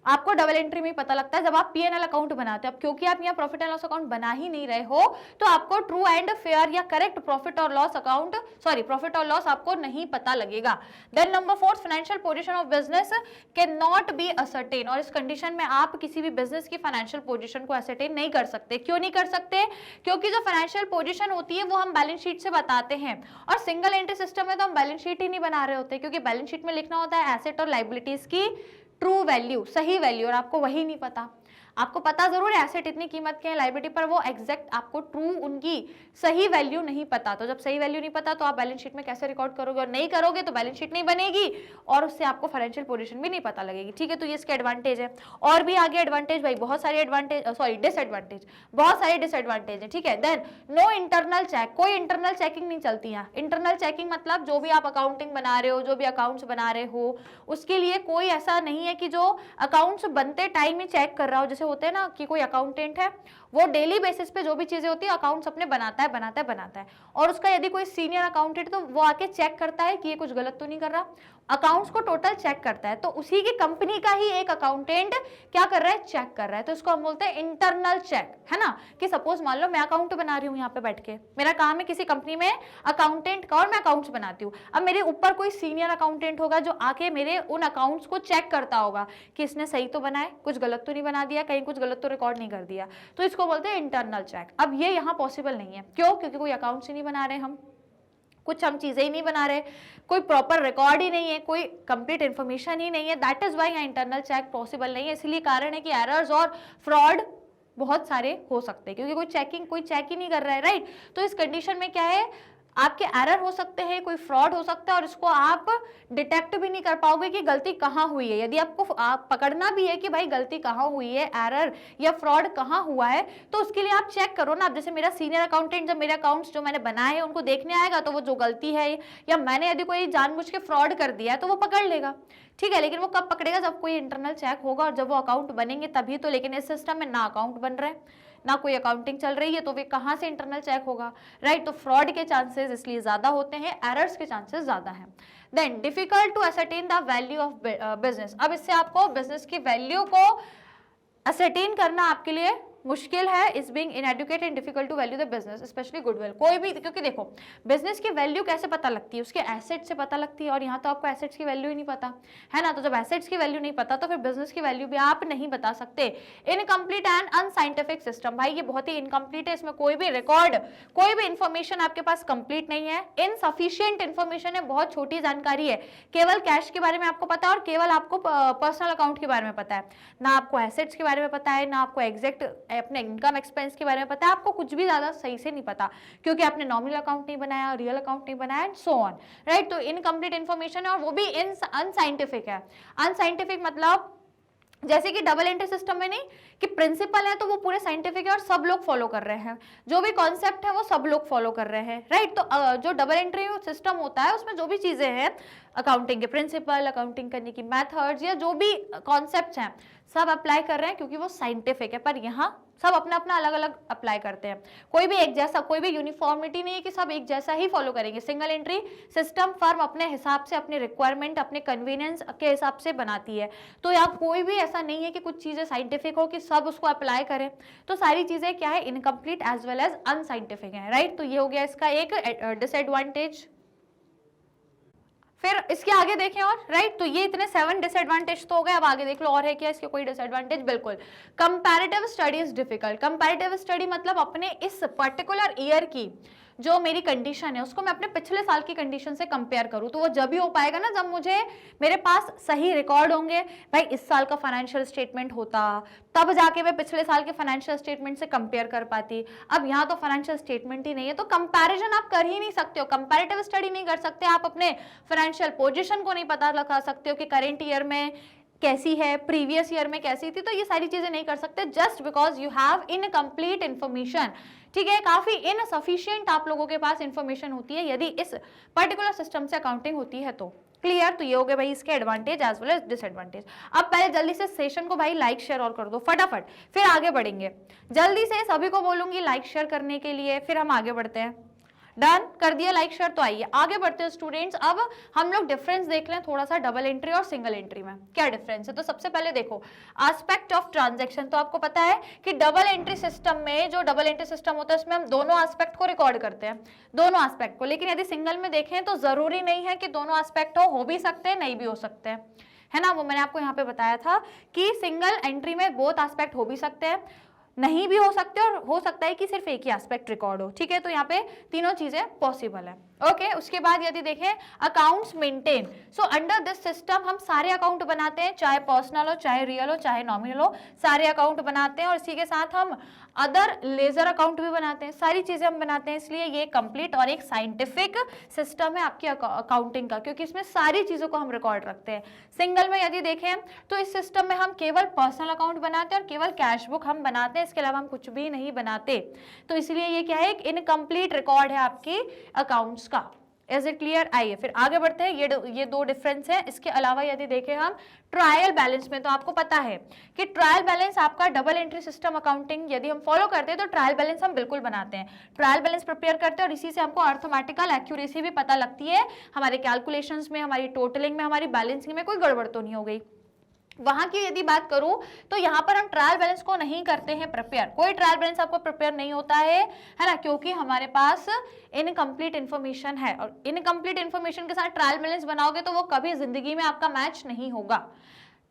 आपको डबल एंट्री में पता लगता है जब आप P&L अकाउंट बनाते हो। अब क्योंकि आप यहाँ प्रॉफिट एंड लॉस अकाउंट बना ही नहीं रहे हो तो आपको ट्रू एंड फेयर या करेक्ट प्रॉफिट और लॉस अकाउंट, सॉरी प्रॉफिट और लॉस आपको नहीं पता लगेगा। Then number 4, financial position of business can not be ascertain. और इस कंडीशन में आप किसी भी बिजनेस की फाइनेंशियल पोजीशन को असर्टेन नहीं कर सकते। क्यों नहीं कर सकते? क्योंकि जो फाइनेंशियल पोजीशन होती है वो हम बैलेंस शीट से बताते हैं, और सिंगल एंट्री सिस्टम में तो हम बैलेंस शीट ही नहीं बना रहे होते, क्योंकि बैलेंस शीट में लिखना होता है एसेट और लायबिलिटीज की ट्रू वैल्यू, सही वैल्यू, और आपको वही नहीं पता। आपको पता जरूर है एसेट इतनी कीमत के हैं, लायबिलिटी पर वो एग्जैक्ट आपको ट्रू उनकी सही वैल्यू नहीं पता। तो जब सही वैल्यू नहीं पता तो आप बैलेंस शीट में कैसे रिकॉर्ड करोगे, और नहीं करोगे तो बैलेंस शीट नहीं बनेगी और उससे आपको फाइनेंशियल पोजीशन भी नहीं पता लगेगी, ठीक है। तो ये इसके एडवांटेज है। और भी आगे एडवांटेज भाई बहुत सारे एडवांटेज, सॉरी डिसएडवांटेज, बहुत सारे डिसएडवांटेज है, ठीक है। देन नो इंटरनल चेक, कोई इंटरनल चेकिंग नहीं चलती है। इंटरनल चेकिंग मतलब जो भी आप अकाउंटिंग बना रहे हो, जो भी अकाउंट्स बना रहे हो, उसके लिए कोई ऐसा नहीं है कि जो अकाउंट्स बनते टाइम ही चेक कर रहा हो। जैसे होते हैं ना कि कोई अकाउंटेंट है वो डेली बेसिस पे जो भी चीजें होती है अकाउंट्स अपने बनाता है, और उसका यदि कोई सीनियर अकाउंटेंट तो वो आके चेक करता है कि ये कुछ गलत तो नहीं कर रहा, अकाउंट्स को टोटल चेक करता है। तो उसी की कंपनी का ही एक अकाउंटेंट क्या कर रहा है, चेक कर रहा है। तो इसको हम बोलते हैं इंटरनल चेक, है ना। कि सपोज मान लो मैं अकाउंट बना रही हूँ यहाँ पे बैठ के, मेरा काम है किसी कंपनी में अकाउंटेंट का, और मैं अकाउंट्स बनाती हूँ। अब मेरे ऊपर कोई सीनियर अकाउंटेंट होगा जो आके मेरे उन अकाउंट्स को चेक करता होगा कि इसने सही तो बनाए, कुछ गलत तो नहीं बना दिया, कहीं कुछ गलत तो रिकॉर्ड नहीं कर दिया। तो इसको बोलते हैं इंटरनल चेक। अब ये यहाँ पॉसिबल नहीं है। क्यों? क्योंकि कोई अकाउंट्स ही नहीं बना रहे हम, कुछ हम चीजें ही नहीं बना रहे, कोई प्रॉपर रिकॉर्ड ही नहीं है, कोई कंप्लीट इंफॉर्मेशन ही नहीं है। That is why internal check possible नहीं है। इसलिए कारण है कि एरर्स और फ्रॉड बहुत सारे हो सकते हैं, क्योंकि कोई चेक ही नहीं कर रहा है, राइट। तो इस कंडीशन में क्या है, आपके एरर हो सकते हैं, कोई फ्रॉड हो सकता है, और इसको आप डिटेक्ट भी नहीं कर पाओगे कि गलती कहाँ हुई है। यदि आपको आप पकड़ना भी है कि भाई गलती कहाँ हुई है, एरर या फ्रॉड कहाँ हुआ है, तो उसके लिए आप चेक करो ना। अब जैसे मेरा सीनियर अकाउंटेंट जब मेरे अकाउंट्स जो मैंने बनाए हैं उनको देखने आएगा तो वो जो गलती है या मैंने यदि कोई जानबूझ के फ्रॉड कर दिया है तो वो पकड़ लेगा, ठीक है। लेकिन वो कब पकड़ेगा? जब कोई इंटरनल चेक होगा और जब वो अकाउंट बनेंगे तभी तो। लेकिन इस सिस्टम में ना अकाउंट बन रहे हैं, ना कोई अकाउंटिंग चल रही है, तो वे कहां से इंटरनल चेक होगा, राइट। तो फ्रॉड के चांसेस इसलिए ज्यादा होते हैं, एरर्स के चांसेस ज्यादा हैं। Then difficult to ascertain the value of business. अब इससे आपको बिजनेस की वैल्यू को असरटेन करना आपके लिए मुश्किल है। Is being inadequate and difficult to value the business specially goodwill. कोई भी, क्योंकि देखो बिजनेस की वैल्यू कैसे पता लगती है, उसके एसेट से पता लगती है, और यहाँ तो आपको एसेट्स की वैल्यू ही नहीं पता है ना। तो जब एसेट्स की वैल्यू नहीं पता तो फिर बिजनेस की वैल्यू भी आप नहीं बता सकते। इनकम्प्लीट एंड अनसाइंटिफिक सिस्टम, भाई ये बहुत ही इनकम्प्लीट है, इसमें कोई भी रिकॉर्ड, कोई भी इंफॉर्मेशन आपके पास कंप्लीट नहीं है। इनसफिशिएंट इंफॉर्मेशन है, बहुत छोटी जानकारी है, केवल कैश के बारे में आपको पता है और केवल आपको पर्सनल अकाउंट के बारे में पता है, ना आपको एसेट्स के बारे में पता है, ना आपको एग्जैक्ट अपने इनकम एक्सपेंस के बारे में पता है। आपको कुछ भी ज्यादा सही से नहीं पता क्योंकि आपने नॉमिनल अकाउंट नहीं बनाया, रियल अकाउंट नहीं बनाया एंड सो ऑन, राइट। तो इनकम्प्लीट इंफॉर्मेशन है और वो भी अनसाइंटिफिक है। अनसाइंटिफिक मतलब जैसे कि डबल एंट्री सिस्टम में नहीं कि प्रिंसिपल है तो वो पूरे साइंटिफिक है और सब लोग फॉलो कर रहे हैं, जो भी कॉन्सेप्ट है वो सब लोग फॉलो कर रहे हैं, राइट। तो जो डबल एंट्री सिस्टम होता है उसमें जो भी चीजें हैं, अकाउंटिंग के प्रिंसिपल, अकाउंटिंग करने की मेथड्स या जो भी कॉन्सेप्ट्स हैं सब अप्लाई कर रहे हैं क्योंकि वो साइंटिफिक है। पर यहाँ सब अपना अपना अलग अलग अप्लाई करते हैं, कोई भी एक जैसा, कोई भी यूनिफॉर्मिटी नहीं है कि सब एक जैसा ही फॉलो करेंगे। सिंगल एंट्री सिस्टम फर्म अपने हिसाब से, अपने रिक्वायरमेंट, अपने कन्वीनियंस के हिसाब से बनाती है। तो यहाँ कोई भी ऐसा नहीं है कि कुछ चीजें साइंटिफिक हो कि सब उसको अप्लाई करें। तो सारी चीजें क्या है, incomplete as well as unscientific है, राइट। तो ये हो गया इसका एक डिसएडवांटेज। फिर इसके आगे देखें और, राइट। तो ये इतने 7 डिसएडवांटेज तो हो गए। अब आगे देख लो और है क्या इसके कोई डिसएडवांटेज। बिल्कुल, comparative study is difficult. Comparative study मतलब अपने इस पर्टिकुलर ईयर की जो मेरी कंडीशन है उसको मैं अपने पिछले साल की कंडीशन से कंपेयर करूं, तो वो जब ही हो पाएगा ना जब मुझे मेरे पास सही रिकॉर्ड होंगे। भाई इस साल का फाइनेंशियल स्टेटमेंट होता, तब जाके मैं पिछले साल के फाइनेंशियल स्टेटमेंट से कंपेयर कर पाती। अब यहाँ तो फाइनेंशियल स्टेटमेंट ही नहीं है, तो कंपैरिजन आप कर ही नहीं सकते हो, कंपैरेटिव स्टडी नहीं कर सकते, आप अपने फाइनेंशियल पोजीशन को नहीं पता लगा सकते हो कि करेंट ईयर में कैसी है, प्रीवियस ईयर में कैसी थी। तो ये सारी चीजें नहीं कर सकते just because you have incomplete information. ठीक है, काफी इनसफिशिएंट आप लोगों के पास इंफॉर्मेशन होती है यदि इस पर्टिकुलर सिस्टम से अकाउंटिंग होती है तो। क्लियर? तो ये हो गए भाई इसके advantage as well as disadvantage. अब पहले जल्दी से सेशन को भाई लाइक शेयर और कर दो फटाफट, फिर आगे बढ़ेंगे। जल्दी से सभी को बोलूंगी लाइक शेयर करने के लिए, फिर हम आगे बढ़ते हैं। डन कर दिया लाइक शेयर? तो आइए आगे बढ़ते हैं स्टूडेंट्स। अब हम लोग डिफरेंस देख लें थोड़ा सा डबल एंट्री और सिंगल एंट्री में क्या डिफरेंस है। तो सबसे पहले देखो एस्पेक्ट ऑफ ट्रांजैक्शन। तो आपको पता है कि डबल एंट्री सिस्टम में, जो डबल एंट्री सिस्टम होता है उसमें हम दोनों एस्पेक्ट को रिकॉर्ड करते हैं, दोनों एस्पेक्ट को। लेकिन यदि सिंगल में देखें तो जरूरी नहीं है कि दोनों एस्पेक्ट हो भी सकते हैं, नहीं भी हो सकते हैं, है ना। वो मैंने आपको यहाँ पे बताया था कि सिंगल एंट्री में बोथ एस्पेक्ट हो भी सकते हैं, नहीं भी हो सकते, और हो सकता है कि सिर्फ एक ही एस्पेक्ट रिकॉर्ड हो। ठीक है, तो यहाँ पे तीनों चीजें पॉसिबल है। ओके, उसके बाद यदि देखें accounts maintain. So under this system हम सारे अकाउंट बनाते हैं, चाहे पर्सनल हो, चाहे रियल हो, चाहे नॉमिनल हो, सारे अकाउंट बनाते हैं। और इसी के साथ हम अदर लेजर अकाउंट भी बनाते हैं, सारी चीजें हम बनाते हैं। इसलिए ये कंप्लीट और एक साइंटिफिक सिस्टम है आपकी अकाउंटिंग का, क्योंकि इसमें सारी चीजों को हम रिकॉर्ड रखते हैं। सिंगल में यदि देखें तो इस सिस्टम में हम केवल पर्सनल अकाउंट बनाते हैं और केवल कैश बुक हम बनाते हैं, इसके अलावा हम कुछ भी नहीं बनाते। तो इसलिए ये क्या है, एक इनकम्प्लीट रिकॉर्ड है आपकी अकाउंट्स का। Is it clear? आइए फिर आगे बढ़ते हैं। ये दो डिफरेंस है। इसके अलावा यदि देखें हम ट्रायल बैलेंस में, तो आपको पता है कि ट्रायल बैलेंस आपका डबल एंट्री सिस्टम अकाउंटिंग यदि हम फॉलो करते हैं तो ट्रायल बैलेंस हम बिल्कुल बनाते हैं, ट्रायल बैलेंस प्रिपेयर करते हैं, और इसी से हमको अर्थमेटिकल एक्यूरेसी भी पता लगती है, हमारे कैलकुलेशंस में, हमारी टोटलिंग में, हमारी बैलेंसिंग में कोई गड़बड़ तो नहीं हो गई। वहां की यदि बात करूं तो यहाँ पर हम ट्रायल बैलेंस को नहीं करते हैं प्रिपेयर, कोई ट्रायल बैलेंस आपको प्रिपेयर नहीं होता है ना, क्योंकि हमारे पास इनकम्प्लीट इन्फॉर्मेशन है, और इनकम्प्लीट इन्फॉर्मेशन के साथ ट्रायल बैलेंस बनाओगे तो वो कभी जिंदगी में आपका मैच नहीं होगा।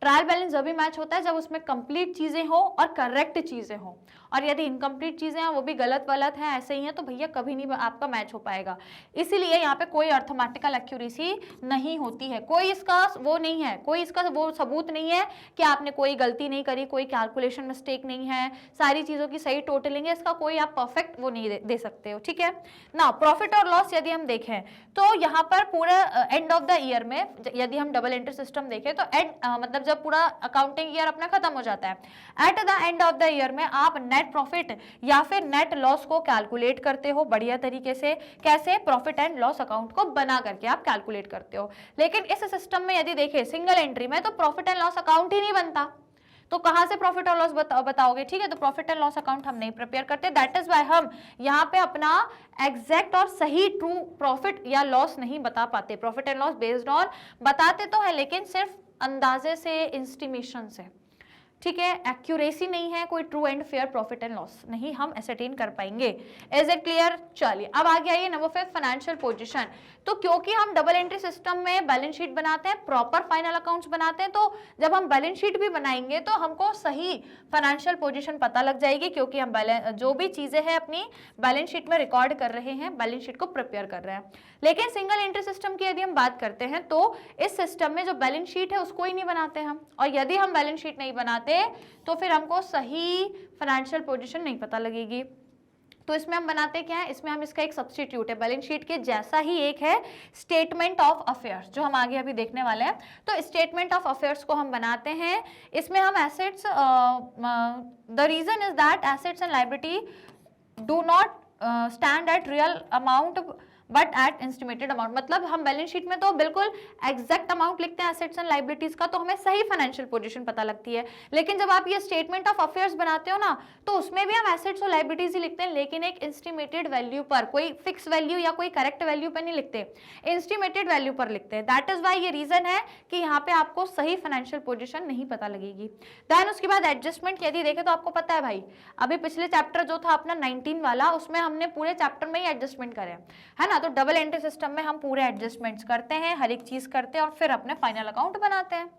ट्रायल बैलेंस जब भी मैच होता है जब उसमें कंप्लीट चीजें हो और करेक्ट चीजें हो, और यदि इनकम्प्लीट चीजें हैं वो भी गलत वलत है, ऐसे ही है, तो भैया कभी नहीं आपका मैच हो पाएगा। इसीलिए यहाँ पे कोई अर्थमेटिकल एक्यूरेसी नहीं होती है, कोई इसका वो नहीं है, कोई इसका वो सबूत नहीं है कि आपने कोई गलती नहीं करी, कोई कैलकुलेशन मिस्टेक नहीं है, सारी चीजों की सही टोटलिंग है, इसका कोई आप परफेक्ट वो नहीं दे सकते हो। ठीक है ना। प्रॉफिट और लॉस यदि हम देखें तो यहाँ पर पूरा एंड ऑफ द ईयर में यदि हम डबल एंट्री सिस्टम देखें तो मतलब जब पूरा अकाउंटिंग ईयर अपना खत्म हो जाता है, eight the end of the year में आप नेट प्रॉफिट या फिर नेट लॉस को कैलकुलेट करते हो बढ़िया तरीके से। कैसे? प्रॉफिट एंड लॉस अकाउंट को बना करके आप कैलकुलेट करते हो। लेकिन इस सिस्टम में यदि देखें सिंगल एंट्री में तो प्रॉफिट एंड लॉस अकाउंट ही नहीं बनता, तो कहां से प्रॉफिट और लॉस बताओगे। ठीक है, तो प्रॉफिट एंड लॉस अकाउंट हम नहीं प्रिपेयर करते, दैट इज व्हाई हम यहाँ पे अपना एग्जैक्ट और सही ट्रू प्रॉफिट या लॉस नहीं बता पाते। Profit and loss based on बताते तो है लेकिन सिर्फ अंदाजे से, इंस्टीमेशन से। ठीक है, एक्यूरेसी नहीं है, कोई true and fair profit and loss नहीं हम एसरटेन कर पाएंगे। Is it clear? चलिए अब आगे आइए नंबर 5 फाइनेंशियल पोजीशन। तो क्योंकि हम डबल एंट्री सिस्टम में बैलेंस शीट बनाते हैं, प्रॉपर फाइनल अकाउंट्स बनाते हैं, तो जब हम बैलेंस शीट भी बनाएंगे तो हमको सही फाइनेंशियल पोजीशन पता लग जाएगी, क्योंकि हम जो भी चीजें हैं अपनी बैलेंस शीट में रिकॉर्ड कर रहे हैं, बैलेंस शीट को प्रिपेयर कर रहे हैं। लेकिन सिंगल एंट्री सिस्टम की यदि हम बात करते हैं तो इस सिस्टम में जो बैलेंस शीट है उसको ही नहीं बनाते हम, और यदि हम बैलेंस शीट नहीं बनाते तो फिर हमको सही फाइनेंशियल पोजीशन नहीं पता लगेगी। तो इसमें हम बनाते क्या है, इसमें हम इसका एक सब्स्टिट्यूट है, बैलेंस शीट के जैसा ही एक है स्टेटमेंट ऑफ अफेयर्स, जो हम आगे अभी देखने वाले हैं। तो स्टेटमेंट ऑफ अफेयर्स को हम बनाते हैं, इसमें हम assets, the reason is that assets and liability do not stand at real amount but at estimated amount. मतलब हम बैलेंस शीट में तो बिल्कुल एग्जैक्ट अमाउंट लिखते हैं एसेट्स एंड लायबिलिटीज का, तो हमें सही फाइनेंशियल पोजीशन पता लगती है। लेकिन जब आप ये स्टेटमेंट ऑफ अफेयर्स बनाते हो ना, तो उसमें भी हम एसेट्स और लायबिलिटीज ही लिखते हैं, लेकिन एक एस्टिमेटेड वैल्यू पर, कोई फिक्स वैल्यू या कोई करेक्ट वैल्यू पर नहीं लिखते, एस्टिमेटेड वैल्यू पर लिखते हैं। दैट इज वाई ये रीजन है कि यहाँ पे आपको सही फाइनेंशियल पोजीशन नहीं पता लगेगी। देन उसके बाद एडजस्टमेंट यदि देखें तो आपको पता है भाई, अभी पिछले चैप्टर जो था अपना 19 वाला, उसमें हमने पूरे चैप्टर में ही एडजस्टमेंट करे है ना। तो डबल एंट्री सिस्टम में हम पूरे एडजस्टमेंट्स करते हैं, हर एक चीज करते हैं और फिर अपने फाइनल अकाउंट बनाते हैं।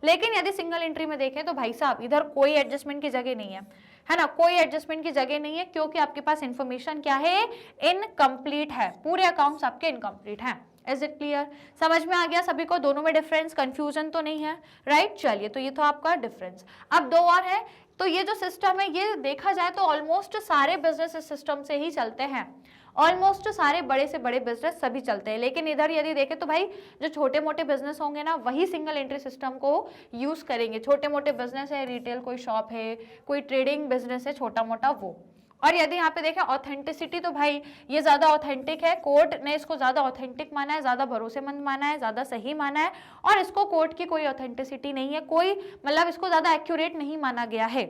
लेकिन यदि सिंगल एंट्री में देखें तो भाई साहब इधर कोई एडजस्टमेंट की जगह नहीं है, है ना, कोई एडजस्टमेंट की जगह नहीं है, क्योंकि आपके पास इंफॉर्मेशन क्या है, इनकम्प्लीट है, पूरे अकाउंट्स आपके इनकम्प्लीट हैं। Is it clear? समझ में आ गया सभी को? दोनों में डिफरेंस, कंफ्यूजन तो नहीं है, राइट? चलिए, तो ये तो आपका डिफरेंस। अब दो और है। तो ये जो सिस्टम है, ये देखा जाए तो ऑलमोस्ट सारे बिजनेस इस सिस्टम से ही चलते हैं, ऑलमोस्ट सारे बड़े से बड़े बिजनेस सभी चलते हैं। लेकिन इधर यदि देखें तो भाई जो छोटे मोटे बिजनेस होंगे ना, वही सिंगल एंट्री सिस्टम को यूज करेंगे। छोटे मोटे बिजनेस है, रिटेल कोई शॉप है, कोई ट्रेडिंग बिजनेस है छोटा मोटा, वो। और यदि यहाँ पे देखें ऑथेंटिसिटी, तो भाई ये ज्यादा ऑथेंटिक है, कोर्ट ने इसको ज्यादा ऑथेंटिक माना है, ज्यादा भरोसेमंद माना है, ज्यादा सही माना है। और इसको कोर्ट की कोई ऑथेंटिसिटी नहीं है, कोई मतलब इसको ज्यादा एक्यूरेट नहीं माना गया है,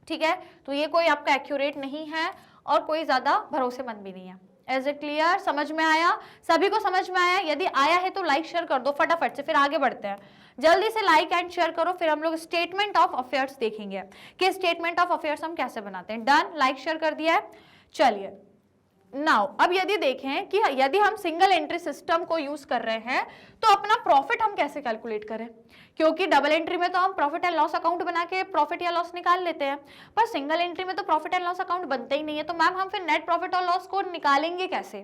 ठीक है? तो ये कोई आपका एक्यूरेट नहीं है और कोई ज्यादा भरोसेमंद भी नहीं है। Is it clear? समझ में आया? सभी को समझ में आया? यदि आया है तो लाइक शेयर कर दो फटाफट से, फिर आगे बढ़ते हैं। जल्दी से लाइक एंड शेयर करो, फिर हम लोग स्टेटमेंट ऑफ अफेयर्स देखेंगे कि स्टेटमेंट ऑफ अफेयर्स हम कैसे बनाते हैं। डन? लाइक शेयर कर दिया है? चलिए नाउ अब यदि देखें कि यदि हम सिंगल एंट्री सिस्टम को यूज कर रहे हैं तो अपना प्रॉफिट हम कैसे कैलकुलेट करें, क्योंकि डबल एंट्री में तो हम प्रॉफिट एंड लॉस अकाउंट बना के प्रॉफिट या लॉस निकाल लेते हैं, पर सिंगल एंट्री में तो प्रॉफिट एंड लॉस अकाउंट बनता ही नहीं है। तो मैम हम फिर नेट प्रॉफिट और लॉस को निकालेंगे कैसे?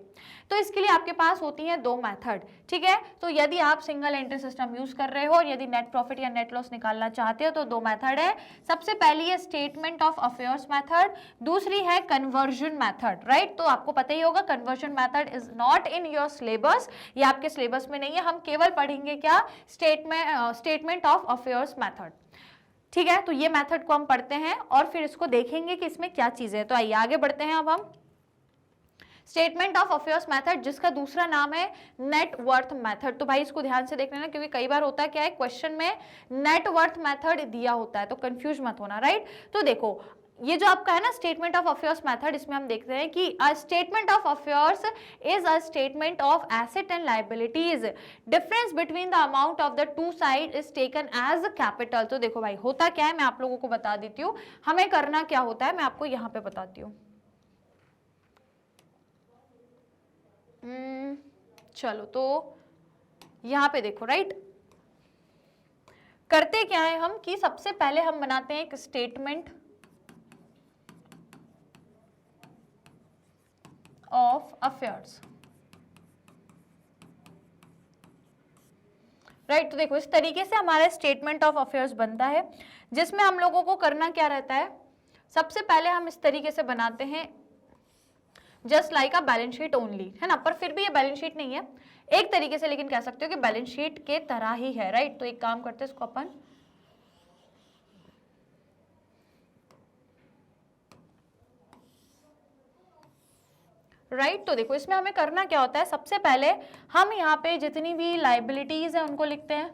तो इसके लिए आपके पास होती है दो मेथड, ठीक है? तो यदि आप सिंगल एंट्री सिस्टम यूज कर रहे हो और यदि नेट प्रॉफिट या नेट लॉस निकालना चाहते हो तो दो मेथड है। सबसे पहली है स्टेटमेंट ऑफ अफेयर्स मेथड, दूसरी है कन्वर्जन मेथड, राइट? तो आपको पता ही होगा conversion method is not in your syllabus, ये आपके सिलेबस में नहीं है। हम केवल पढ़ेंगे क्या? स्टेटमेंट ऑफ अफेयर्स मेथड, ठीक है? तो ये मेथड को हम पढ़ते हैं और फिर इसको देखेंगे कि इसमें क्या चीजें है। तो आइए आगे बढ़ते हैं। अब हम स्टेटमेंट ऑफ अफेयर्स मेथड, जिसका दूसरा नाम है नेट वर्थ मेथड। तो भाई इसको ध्यान से देख लेना, क्योंकि कई बार होता है क्या है, क्वेश्चन में नेट वर्थ मेथड दिया होता है, तो कंफ्यूज मत होना, राइट? तो देखो ये जो आपका है ना स्टेटमेंट ऑफ अफेयर्स मेथड, इसमें हम देखते हैं कि a statement of affairs is a statement of asset and liabilities, difference between the amount of the two side is taken as capital. तो देखो भाई होता क्या है, मैं आप लोगों को बता देती हूँ, हमें करना क्या होता है, मैं आपको यहाँ पे बताती हूँ। चलो तो यहाँ पे देखो, राइट? करते क्या है हम कि सबसे पहले हम बनाते हैं एक स्टेटमेंट ऑफ अफेयर्स, राइट? तो देखो इस तरीके से हमारा स्टेटमेंट ऑफ अफेयर्स बनता है, जिसमें हम लोगों को करना क्या रहता है, सबसे पहले हम इस तरीके से बनाते हैं just like a balance sheet only, है ना? पर फिर भी ये बैलेंस शीट नहीं है एक तरीके से, लेकिन कह सकते हो कि बैलेंस शीट के तरह ही है, राइट? तो एक काम करते हैं, इसको अपन राइट तो देखो इसमें हमें करना क्या होता है, सबसे पहले हम यहाँ पे जितनी भी लाइबिलिटीज है उनको लिखते हैं,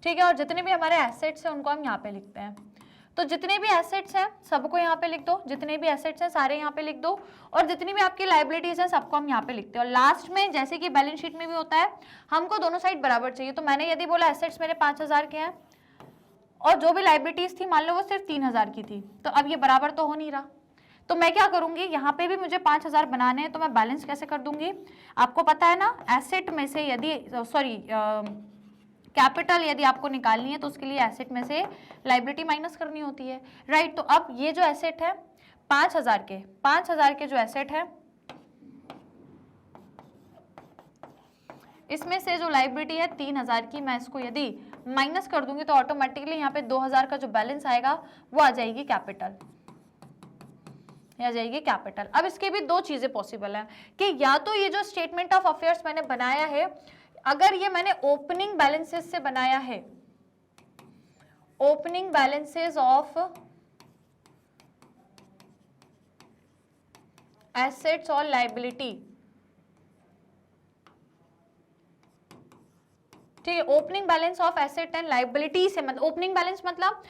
ठीक है? और जितने भी हमारे एसेट्स हैं उनको हम यहाँ पे लिखते हैं। तो जितने भी एसेट्स हैं सबको यहाँ पे लिख दो, जितने भी एसेट्स हैं सारे यहाँ पे लिख दो, और जितनी भी आपकी लाइबिलिटीज हैं सबको हम यहाँ पे लिखते हैं। और लास्ट में जैसे कि बैलेंस शीट में भी होता है, हमको दोनों साइड बराबर चाहिए। तो मैंने यदि बोला एसेट्स मेरे 5000 के हैं और जो भी लाइबिलिटीज थी मान लो वो सिर्फ 3000 की थी, तो अब ये बराबर तो हो नहीं रहा। तो मैं क्या करूंगी, यहाँ पे भी मुझे 5000 बनाने हैं, तो मैं बैलेंस कैसे कर दूंगी? आपको पता है ना, एसेट में से यदि कैपिटल यदि आपको निकालनी है तो उसके लिए एसेट में से लाइबिलिटी माइनस करनी होती है, राइट? तो अब ये जो एसेट है 5000 के जो एसेट है, इसमें से जो लाइबिलिटी है 3000 की, मैं इसको यदि माइनस कर दूंगी तो ऑटोमेटिकली यहाँ पे 2000 का जो बैलेंस आएगा वो आ जाएगी कैपिटल, आ जाएगी कैपिटल। अब इसके भी दो चीजें पॉसिबल है कि या तो ये जो स्टेटमेंट ऑफ अफेयर्स मैंने बनाया है, अगर ये मैंने ओपनिंग बैलेंसेस से बनाया है, ओपनिंग बैलेंसेस ऑफ एसेट्स और लाइबिलिटी, ठीक है? Opening balance of asset and liability से मतलब ओपनिंग बैलेंस मतलब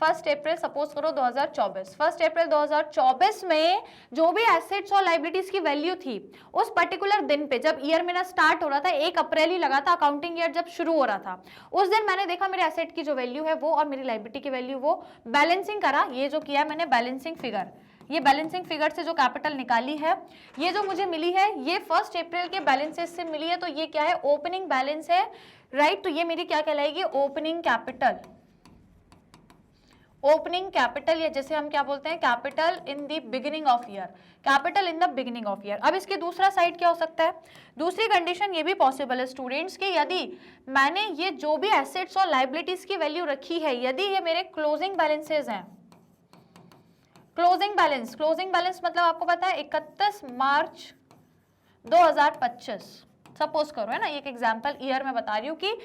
1 अप्रैल सपोज करो 2024, 1 अप्रैल 2024 में जो भी एसेट्स और लाइबिलिटीज की वैल्यू थी उस पर्टिकुलर दिन पे, जब ईयर मेरा स्टार्ट हो रहा था, 1 अप्रैल ही लगा था, अकाउंटिंग ईयर जब शुरू हो रहा था, उस दिन मैंने देखा मेरे एसेट की जो वैल्यू है वो और मेरी लाइबिलिटी की वैल्यू वो बैलेंसिंग करा। ये जो किया मैंने बैलेंसिंग फिगर, ये बैलेंसिंग फिगर से जो कैपिटल निकाली है, ये जो मुझे मिली है ये 1 अप्रैल के बैलेंसेस से मिली है। तो ये क्या है, ओपनिंग बैलेंस है राइट। तो ये मेरी क्या कहलाएगी, ओपनिंग कैपिटल। ओपनिंग कैपिटल, या जैसे हम क्या बोलते हैं, capital in the beginning of year, capital in the beginning of year. अब इसके दूसरा साइड क्या हो सकता है, दूसरी कंडीशन ये भी पॉसिबल है स्टूडेंट्स कि यदि मैंने ये जो भी एसेट्स और लाइबिलिटीज की वैल्यू रखी है, यदि ये मेरे क्लोजिंग बैलेंसेज हैं, क्लोजिंग बैलेंस मतलब आपको पता है 31 मार्च 2025 सपोज करो, है ना, एक एग्जांपल ईयर में बता रही हूँ कि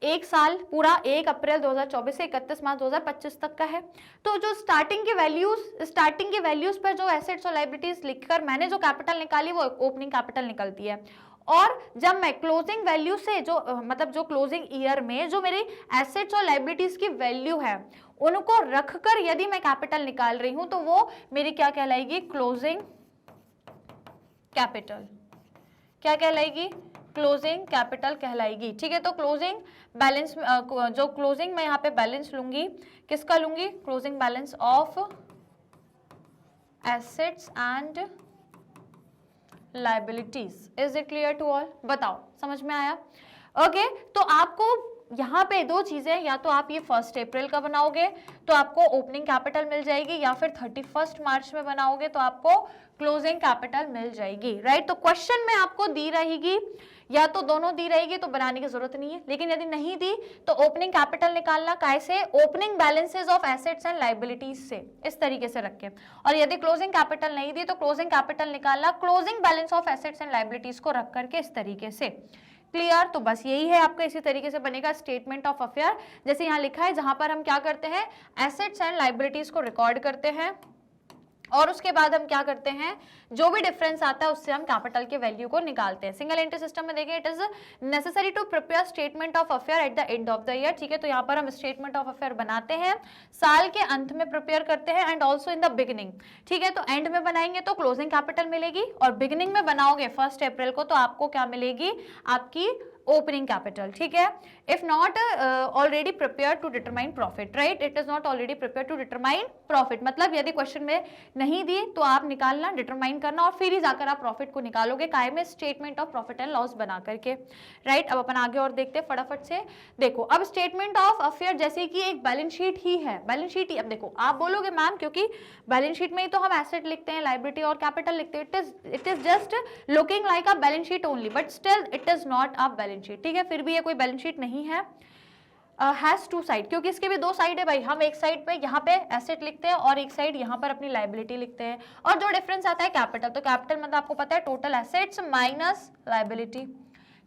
एक साल पूरा 1 अप्रैल 2024 से 31 मार्च 2025 तक का है। तो जो स्टार्टिंग के वैल्यूज पर जो एसेट्स और लायबिलिटीज लिखकर मैंने जो कैपिटल निकाली वो ओपनिंग कैपिटल निकलती है। और जब मैं क्लोजिंग वैल्यू से जो मतलब जो क्लोजिंग ईयर में जो मेरी एसेट्स और लायबिलिटीज की वैल्यू है उनको रखकर यदि मैं कैपिटल निकाल रही हूं तो वो मेरी क्या कहलाएगी, क्लोजिंग कैपिटल। क्या कहलाएगी, क्लोजिंग कैपिटल कहलाएगी। ठीक है, तो क्लोजिंग बैलेंस जो क्लोजिंग मैं यहाँ पे बैलेंस लूंगी, किसका लूंगी, closing balance of assets and liabilities. Is it clear to all, बताओ समझ में आया। ओके, तो आपको यहाँ पे दो चीजें, या तो आप ये 1 अप्रैल का बनाओगे तो आपको ओपनिंग कैपिटल मिल जाएगी, या फिर 31 मार्च में बनाओगे तो आपको क्लोजिंग कैपिटल मिल जाएगी। राइट, तो क्वेश्चन में आपको दी रहेगी या तो दोनों दी रहेगी तो बनाने की जरूरत नहीं है, लेकिन यदि नहीं दी तो ओपनिंग कैपिटल निकालना कैसे, opening balances of assets and liabilities से, इस तरीके से रख के। और यदि क्लोजिंग कैपिटल नहीं दी तो क्लोजिंग कैपिटल निकालना closing balance of assets and liabilities को रख करके, इस तरीके से। क्लियर, तो बस यही है आपका, इसी तरीके से बनेगा स्टेटमेंट ऑफ अफेयर, जैसे यहाँ लिखा है, जहां पर हम क्या करते हैं, एसेट्स एंड लायबिलिटीज को रिकॉर्ड करते हैं और उसके बाद हम क्या करते हैं, जो भी डिफरेंस आता है उससे हम कैपिटल के वैल्यू को निकालते हैं। सिंगल एंट्री सिस्टम में देखिए, it is necessary to prepare statement of affair at the end of the year. ठीक है, तो यहाँ पर हम स्टेटमेंट ऑफ अफेयर बनाते हैं, साल के अंत में प्रिपेयर करते हैं, and also in the beginning. ठीक है, तो एंड में बनाएंगे तो क्लोजिंग कैपिटल मिलेगी, और बिगिनिंग में बनाओगे 1 अप्रैल को तो आपको क्या मिलेगी, आपकी ओपनिंग कैपिटल। ठीक है, if not already prepare to determine profit, right, it is not already prepare to determine profit, मतलब यदि क्वेश्चन में नहीं दी तो आप निकालना, डिटरमाइन करना, और फिर ही जाकर आप प्रॉफिट को निकालोगे, काय में, statement of profit and loss बना करके। राइट, अब अपन आगे और देखते हैं फटाफट से। देखो, अब स्टेटमेंट ऑफ अफेयर जैसे कि एक बैलेंस शीट ही है, बैलेंस शीट ही। अब देखो, आप बोलोगे मैम क्योंकि बैलेंस शीट में ही तो हम एसेट लिखते हैं, लायबिलिटी और कैपिटल लिखते हैं, it is just looking like a balance sheet only, but still it is not a balance sheet. ठीक है, फिर भी ये कोई बैलेंस शीट नहीं है, हैज 2 साइड, क्योंकि इसके भी 2 साइड है भाई। हम एक साइड पे यहाँ पे एसेट लिखते हैं और एक साइड यहाँ पर अपनी लायबिलिटी लिखते हैं, और जो डिफरेंस आता है कैपिटल, तो कैपिटल मतलब आपको पता है total assets minus liability.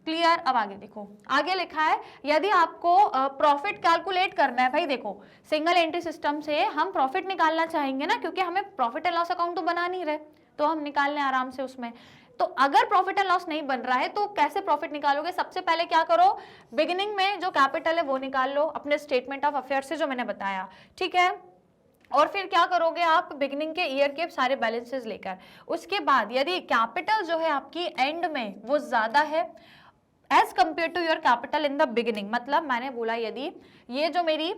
Clear, अब आगे देखो, आगे लिखा है यदि आपको प्रॉफिट कैलकुलेट करना है, भाई देखो सिंगल एंट्री सिस्टम से हम प्रॉफिट निकालना चाहेंगे ना, क्योंकि हमें प्रॉफिट एंड लॉस अकाउंट तो बना नहीं रहे, तो हम निकाल लें आराम से उसमें। तो अगर प्रॉफिट एंड लॉस नहीं बन रहा है तो कैसे प्रॉफिट निकालोगे, सबसे पहले क्या करो, बिगिनिंग में जो कैपिटल है वो निकाल लो अपने स्टेटमेंट ऑफ अफेयर से, जो मैंने बताया। ठीक है, और फिर क्या करोगे आप, बिगिनिंग के ईयर के सारे बैलेंसेस लेकर, उसके बाद यदि कैपिटल जो है आपकी एंड में वो ज्यादा है as compare to your capital in the beginning, मतलब मैंने बोला यदि ये जो मेरी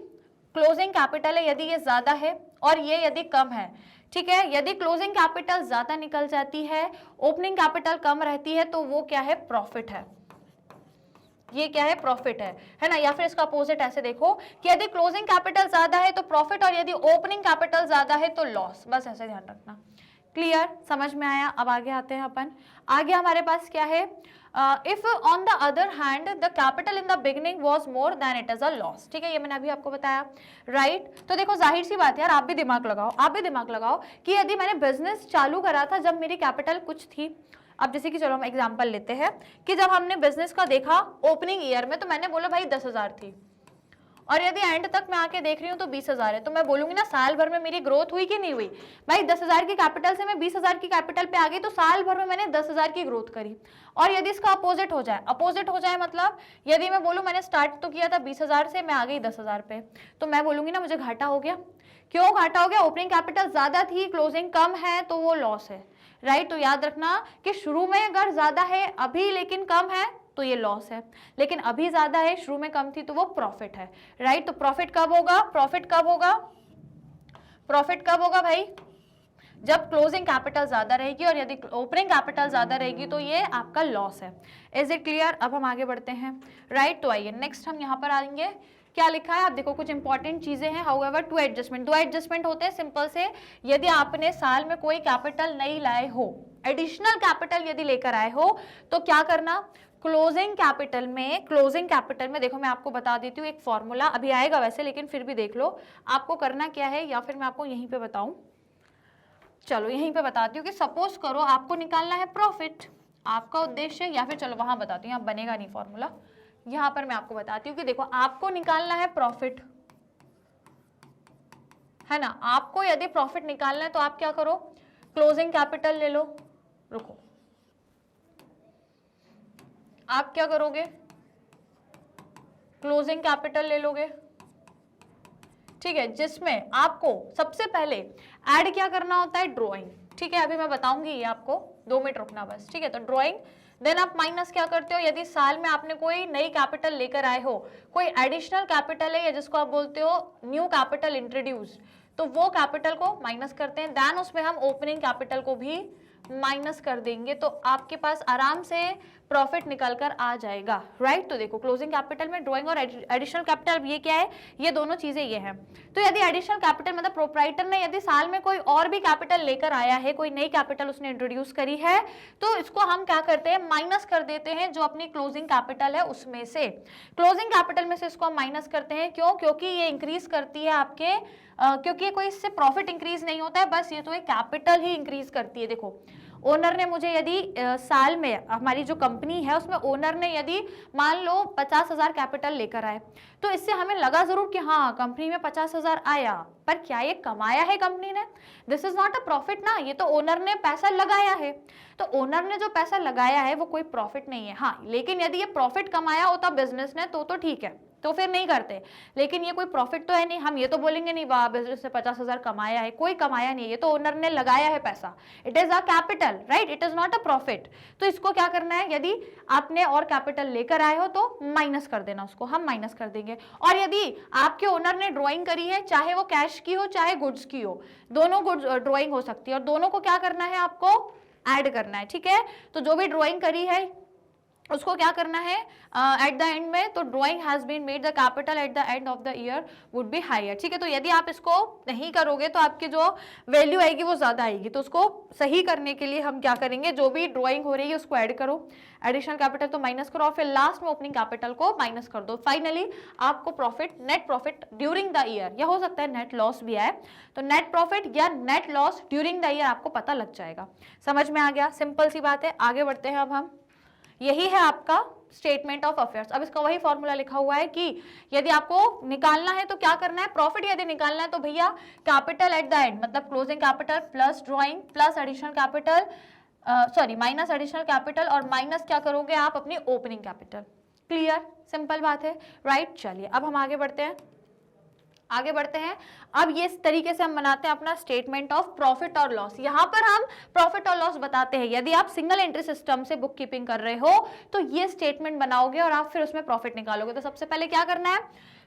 क्लोजिंग कैपिटल है यदि ये ज्यादा है और ये यदि कम है, ठीक है, यदि क्लोजिंग कैपिटल ज्यादा निकल जाती है, ओपनिंग कैपिटल कम रहती है, तो वो क्या है, प्रॉफिट है, ये क्या है, प्रॉफिट है ना। या फिर इसका अपोजिट ऐसे देखो कि यदि क्लोजिंग कैपिटल ज्यादा है तो प्रॉफिट, और यदि ओपनिंग कैपिटल ज्यादा है तो लॉस, बस ऐसे ध्यान रखना। क्लियर, समझ में आया। अब आगे आते हैं अपन, आगे हमारे पास क्या है, if on the other hand the capital in the beginning was more than it is a loss. ठीक है, ये मैंने अभी आपको बताया। राइट, तो देखो जाहिर सी बात है यार, आप भी दिमाग लगाओ कि यदि मैंने बिजनेस चालू करा था जब मेरी कैपिटल कुछ थी, अब जैसे कि चलो हम एग्जांपल लेते हैं कि जब हमने बिजनेस का देखा ओपनिंग ईयर में, तो मैंने बोला भाई 10,000 थी, और यदि एंड तक मैं आके देख रही हूँ तो 20,000 है, तो मैं बोलूंगी ना साल भर में मेरी ग्रोथ हुई कि नहीं हुई। भाई 10,000 की कैपिटल से मैं 20,000 की कैपिटल पे आ गई, तो साल भर में मैंने 10,000 की ग्रोथ करी। और यदि इसका अपोजिट हो जाए मतलब यदि मैं बोलूँ मैंने स्टार्ट तो किया था 20,000 से, मैं आ गई 10,000 पे, तो मैं बोलूंगी ना मुझे घाटा हो गया। क्यों घाटा हो गया, ओपनिंग कैपिटल ज्यादा थी, क्लोजिंग कम है, तो वो लॉस है। राइट, तो याद रखना कि शुरू में अगर ज्यादा है अभी लेकिन कम है तो ये लॉस है, लेकिन अभी ज्यादा है शुरू में कम थी तो वो प्रॉफिट है। राइट, तो प्रॉफिट कब होगा भाई, जब क्लोजिंग कैपिटल ज्यादा रहेगी और यदि ओपनिंग कैपिटल ज्यादा रहेगी तो ये आपका लॉस है। Is it clear? अब हम आगे बढ़ते हैं, राइट। तो आइए नेक्स्ट हम यहाँ पर आएंगे, क्या लिखा है आप देखो, कुछ इंपॉर्टेंट चीजें हैं। हाउएवर टू एडजस्टमेंट, दो एडजस्टमेंट होते हैं सिंपल से, यदि आपने साल में कोई कैपिटल नहीं लाए हो, एडिशनल कैपिटल यदि लेकर आए हो तो क्या करना, क्लोजिंग कैपिटल में देखो मैं आपको बता देती हूँ एक फॉर्मूला, अभी आएगा वैसे लेकिन फिर भी देख लो आपको करना क्या है, या फिर मैं आपको यहीं पे बताऊं, चलो यहीं पे बताती हूँ कि सपोज करो आपको निकालना है प्रॉफिट, आपका उद्देश्य, या फिर चलो वहां बताती हूँ, यहाँ बनेगा नहीं फॉर्मूला, यहां पर मैं आपको बताती हूँ कि देखो आपको निकालना है प्रॉफिट, है ना। आपको यदि प्रॉफिट निकालना है तो आप क्या करो, क्लोजिंग कैपिटल ले लो, रुको, आप क्या करोगे, क्लोजिंग कैपिटल ले लोगे, ठीक है, जिसमें आपको सबसे पहले ऐड क्या करना होता है, ड्राइंग, ठीक है, अभी मैं बताऊंगी ये आपको, 2 मिनट रुकना बस, ठीक है। तो ड्राइंग, देन आप माइनस क्या करते हो, यदि साल में आपने कोई नई कैपिटल लेकर आए हो, कोई एडिशनल कैपिटल है या जिसको आप बोलते हो न्यू कैपिटल इंट्रोड्यूस, तो वो कैपिटल को माइनस करते हैं, देन उसमें हम ओपनिंग कैपिटल को भी माइनस कर देंगे, तो आपके पास आराम से प्रॉफिट निकल कर आ जाएगा, राइट। तो देखो क्लोजिंग कैपिटल में ड्राइंग और एडिशनल कैपिटल ये क्या है, ये दोनों चीजें ये हैं। तो यदि एडिशनल कैपिटल मतलब प्रोप्राइटर ने यदि साल में कोई और भी कैपिटल लेकर आया है, कोई नई कैपिटल उसने इंट्रोड्यूस करी है, तो इसको हम क्या करते हैं, माइनस कर देते हैं जो अपनी क्लोजिंग कैपिटल है उसमें से, क्लोजिंग कैपिटल में से इसको हम माइनस करते हैं, क्यों, क्योंकि ये इंक्रीज करती है आपके क्योंकि कोई इससे प्रॉफिट इंक्रीज नहीं होता है, बस ये तो एक कैपिटल ही इंक्रीज करती है। देखो ओनर ने मुझे यदि साल में, हमारी जो कंपनी है उसमें ओनर ने यदि मान लो 50,000 कैपिटल लेकर आए, तो इससे हमें लगा जरूर कि हाँ कंपनी में 50,000 आया, पर क्या ये कमाया है कंपनी ने, this is not a profit ना, ये तो ओनर ने पैसा लगाया है, तो ओनर ने जो पैसा लगाया है वो कोई प्रॉफिट नहीं है। हाँ लेकिन यदि ये प्रॉफिट कमाया होता बिजनेस ने तो ठीक है, तो फिर नहीं करते, लेकिन ये कोई प्रॉफिट तो है नहीं, हम ये तो बोलेंगे नहीं वाह बिजनेस ने 50,000 कमाया है, कोई कमाया नहीं, ये तो ओनर ने लगाया है पैसा, it is a capital, right, it is not a profit. तो इसको क्या करना है, यदि आपने और कैपिटल लेकर आए हो तो माइनस कर देना, उसको हम माइनस कर देंगे। और यदि आपके ओनर ने ड्रॉइंग करी है, चाहे वो कैश की हो चाहे गुड्स की हो, दोनों गुड्स ड्रॉइंग हो सकती है, और दोनों को क्या करना है, आपको ऐड करना है, ठीक है। तो जो भी ड्रॉइंग करी है उसको क्या करना है एट द एंड में, तो drawing has been made the capital at the end of the year would be higher, ठीक है। तो यदि आप इसको नहीं करोगे तो आपकी जो वैल्यू आएगी वो ज्यादा आएगी, तो उसको सही करने के लिए हम क्या करेंगे, जो भी ड्रॉइंग हो रही है उसको ऐड करो, एडिशनल कैपिटल तो माइनस करो, और फिर लास्ट में ओपनिंग कैपिटल को माइनस कर दो, फाइनली आपको profit, net profit during the year, या हो सकता है नेट लॉस भी आए, तो नेट प्रॉफिट या net loss during the year आपको पता लग जाएगा। समझ में आ गया, सिंपल सी बात है। आगे बढ़ते हैं अब हम, यही है आपका स्टेटमेंट ऑफ अफेयर्स। अब इसका वही फॉर्मूला लिखा हुआ है कि यदि आपको निकालना है तो क्या करना है, प्रॉफिट यदि निकालना है तो भैया कैपिटल एट द एंड, मतलब closing capital plus drawing plus additional capital, sorry minus additional capital, और माइनस क्या करोगे आप, अपनी ओपनिंग कैपिटल। क्लियर, सिंपल बात है, राइट। चलिए अब हम आगे बढ़ते हैं, अब ये इस तरीके से हम बनाते हैं अपना स्टेटमेंट ऑफ प्रॉफिट और लॉस। यहां पर हम प्रॉफिट और लॉस बताते हैं, यदि आप सिंगल एंट्री सिस्टम से बुक कीपिंग कर रहे हो तो ये स्टेटमेंट बनाओगे और आप फिर उसमें प्रॉफिट निकालोगे। तो सबसे पहले क्या करना है,